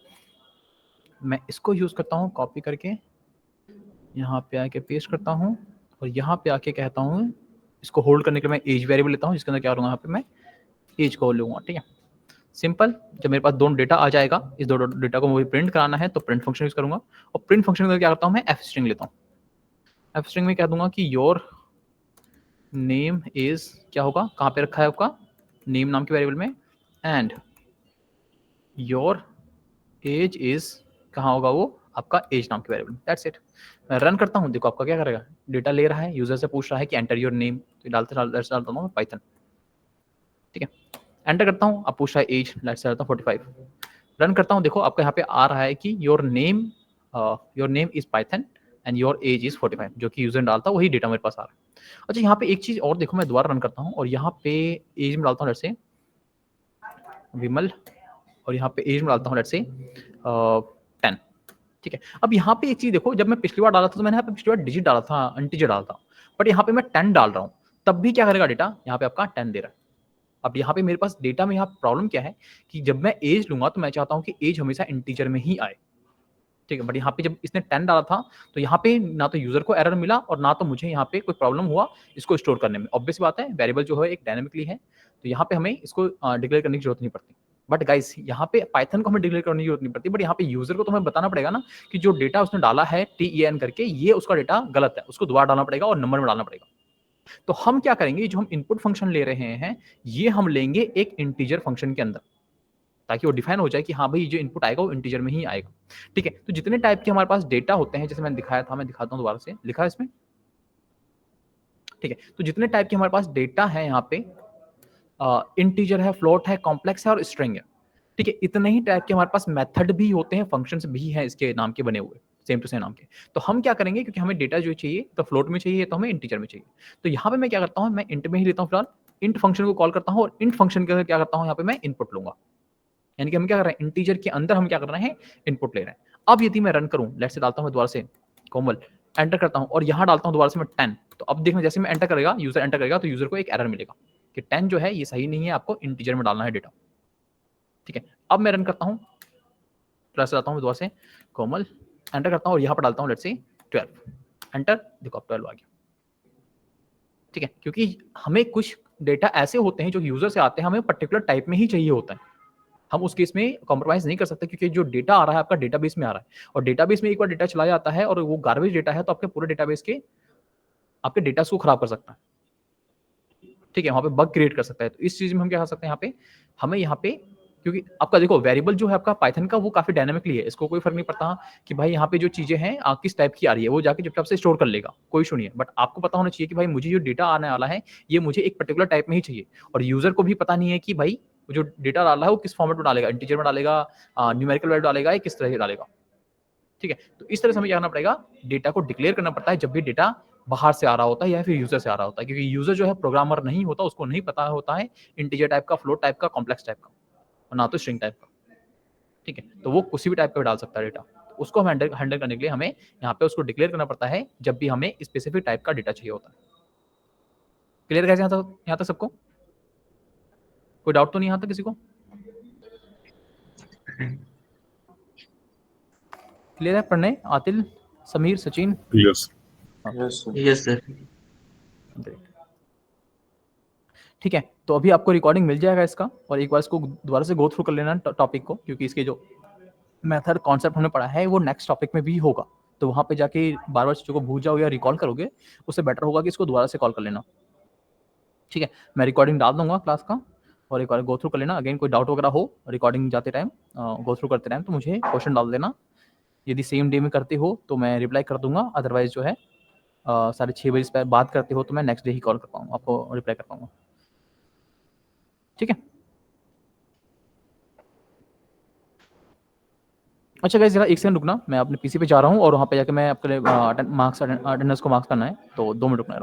मैं इसको यूज करता हूँ कॉपी करके, यहाँ पे आके पेस्ट करता हूँ और यहाँ पे आके कहता हूँ इसको होल्ड करने के लिए मैं एज वेरिएबल लेता हूँ जिसके अंदर क्या करूँगा, यहाँ पे मैं एज को लूँगा, ठीक है। सिंपल, जब मेरे पास दोनों डेटा आ जाएगा, इस दो डेटा को मुझे प्रिंट कराना है तो प्रिंट फंक्शन यूज करूंगा, और प्रिंट फंक्शन में क्या करता हूँ, मैं एफ स्ट्रिंग लेता हूँ। एफ स्ट्रिंग में कह दूंगा कि योर नेम इज, क्या होगा, कहाँ पे रखा है आपका नेम नाम के वेरिएबल में, एंड योर एज इज, कहाँ होगा वो आपका एज नाम के वेरिएबल में। That's it. मैं रन करता हूँ, देखो आपका क्या करेगा, डेटा ले रहा है, यूजर से पूछ रहा है कि एंटर योर नेम, तो डालता हूँ पाइथन, ठीक है। एंटर करता हूँ, अब पूछ रहा है एज, लेट्स से डालता हूँ 45। रन करता हूँ, देखो आपका यहाँ पे आ रहा है कि your name is Python and your age is 45, जो कि यूजर डालता है वही डेटा मेरे पास आ रहा है। अच्छा, यहाँ पे एक चीज और देखो, मैं दोबारा रन करता हूँ और यहाँ पे एज में डालता हूँ लेट्स से विमल, और यहाँ पे एज में डालता हूँ लेट्स से 10, ठीक है। अब यहाँ पे एक चीज देखो, जब मैं पिछली बार डाला था तो मैंने यहाँ पे पिछली बार डिजिट डाला था, इंटीजर डाला था, बट यहाँ पे मैं 10 डाल रहा हूँ, तब भी क्या करेगा डेटा, यहाँ पे आपका 10 दे रहा है। अब यहाँ पे मेरे पास डेटा में यहाँ प्रॉब्लम क्या है कि जब मैं एज लूंगा तो मैं चाहता हूँ कि एज हमेशा इंटीजर में ही आए, ठीक है। बट यहाँ पे जब इसने 10 डाला था तो यहाँ पे ना तो यूजर को एरर मिला और ना तो मुझे यहाँ पे कोई प्रॉब्लम हुआ इसको स्टोर करने में। ऑब्वियस बात है, वेरिएबल जो है एक डायनेमिकली है, तो यहाँ पे हमें इसको डिक्लेयर करने की जरूरत नहीं पड़ती। बट गाइस, यहाँ पे पाइथन को हमें डिक्लेयर करने की जरूरत नहीं पड़ती, बट यहाँ पे यूजर को तो हमें बताना पड़ेगा ना कि जो डेटा उसने डाला है TEN करके, ये उसका डेटा गलत है, उसको दोबारा डालना पड़ेगा और नंबर में डालना पड़ेगा। तो हम क्या करेंगे, जो हम इनपुट फंक्शन ले रहे हैं ये हम लेंगे एक इंटीजर फंक्शन के अंदर, ताकि वो डिफाइन हो जाए कि हाँ भाई जो इनपुट आएगा वो इंटीजर में ही आएगा, ठीक है। तो जितने टाइप के हमारे पास डेटा होते हैं, जैसे मैंने दिखाया था, मैं दिखाता हूँ दोबारा से, लिखा है इसमें, ठीक है। तो जितने टाइप के हमारे पास डेटा है यहाँ पे, इंटीजर है, फ्लोट है, कॉम्प्लेक्स है और स्ट्रिंग है, ठीक है। इतने ही टाइप के हमारे पास मेथड भी होते हैं, फंक्शंस भी हैं इसके नाम के बने हुए, सेम टू सेम नाम के। तो हम क्या करेंगे, क्योंकि हमें डेटा जो चाहिए तो फ्लोट में चाहिए तो हमें इंटीजर में चाहिए, तो यहाँ पे मैं क्या करता हूँ, मैं इंट में ही लेता हूँ फिलहाल, इंट फंक्शन को कॉल करता हूँ और इंट फंक्शन के अंदर क्या करता हूँ, यहाँ पे मैं इनपुट लूंगा, यानी कि हम क्या कर रहे हैं, इंटीजर के अंदर हम क्या कर रहे हैं, इनपुट ले रहे हैं। अब यदि मैं रन करूं, लेट्स से डालता हूं दोबारा से कोमल, एंटर करता हूं और यहां डालता हूं दोबारा से मैं 10, तो अब देखना जैसे मैं एंटर करेगा, यूजर एंटर करेगा तो यूजर को एक एरर मिलेगा कि 10 जो है ये सही नहीं है, आपको इंटीजर में डालना है डेटा, ठीक है। अब मैं रन करता हूं, प्लस डालता हूं दोबारा से कोमल, एंटर करता हूं और यहां पर डालता हूं लेट्स से 12, एंटर, देखो अब 12 आ गया, ठीक है। क्योंकि हमें कुछ डेटा ऐसे होते हैं जो यूजर से आते हैं, हमें पर्टिकुलर टाइप में ही चाहिए होता है, हम उस केस में कॉम्प्रोमाइज नहीं कर सकते, क्योंकि जो डेटा आ रहा है आपका डेटाबेस में आ रहा है, और डेटाबेस में एक बार डेटा चला जाता है और वो गार्बेज डेटा है तो आपके पूरे डेटाबेस के आपके डेटा को खराब कर सकता है, ठीक है, वहां पे बग क्रिएट कर सकता है। तो इस चीज में हम क्या कर सकते हैं, यहाँ पे हमें यहाँ पे, क्योंकि आपका देखो वेरिएबल जो है आपका पाइथन का वो काफी डायनामिकली है, इसको कोई फर्क नहीं पड़ता कि भाई यहाँ पे जो चीजें हैं किस टाइप की आ रही है, वो जाके चुपचाप से स्टोर कर लेगा, कोई इशू नहीं है। बट आपको पता होना चाहिए कि भाई मुझे जो डेटा आने वाला है ये मुझे एक पर्टिकुलर टाइप में ही चाहिए, और यूजर को भी पता नहीं है कि भाई जो डेटा डाला है वो किस फॉर्मेट में डालेगा, इंटीजर में डालेगा, न्यूमेरिकल वैल्यू डालेगा या किस तरह से डालेगा, ठीक है। तो इस तरह से हमें क्या करना पड़ेगा, डेटा को डिक्लेयर करना पड़ता है जब भी डेटा बाहर से आ रहा होता है या फिर यूजर से आ रहा होता है, क्योंकि यूजर जो है प्रोग्रामर नहीं होता, उसको नहीं पता होता है इंटीजर टाइप का, फ्लोट टाइप का, कॉम्प्लेक्स टाइप का, और ना तो स्ट्रिंग टाइप का, ठीक है। तो वो किसी भी टाइप का डाल सकता है डेटा, तो उसको हम हैंडल करने के लिए हमें यहाँ पे उसको डिक्लेयर करना पड़ता है जब भी हमें स्पेसिफिक टाइप का डेटा चाहिए होता है। क्लियर कैसे यहाँ तक सबको, कोई डाउट तो नहीं यहाँ तक किसी को, क्लियर है? Pranay, Atil, Sameer, Sachin, Yes. Yes sir. ठीक है। तो अभी आपको रिकॉर्डिंग मिल जाएगा इसका, और एक बार इसको दोबारा से गो थ्रू कर लेना टॉपिक को, क्योंकि इसके जो मेथड कॉन्सेप्ट हमने पढ़ा है वो नेक्स्ट टॉपिक में भी होगा, तो वहाँ पे जाके बार बार चीज़ों को भूल जाओ या रिकॉल करोगे, उससे बेटर होगा कि इसको दोबारा से कॉल कर लेना, ठीक है। मैं रिकॉर्डिंग डाल दूंगा क्लास का, और एक बार गो थ्रू कर लेना। अगेन कोई डाउट वगैरह हो रिकॉर्डिंग जाते टाइम, गो थ्रू करते टाइम, तो मुझे क्वेश्चन डाल देना। यदि सेम डे में करते हो तो मैं रिप्लाई कर दूंगा, अदरवाइज जो है 6:30 पर बात करते हो तो मैं नेक्स्ट डे ही कॉल कर पाऊंगा, आपको रिप्लाई कर पाऊंगा, ठीक है। अच्छा गाइस, जरा एक सेकंड रुकना, मैं अपने पीसी पे जा रहा हूँ और वहाँ पे जाके मैं आपके लिए मार्क्स अटेंडेंस को मार्क्स करना है, तो 2 मिनट रुकना है।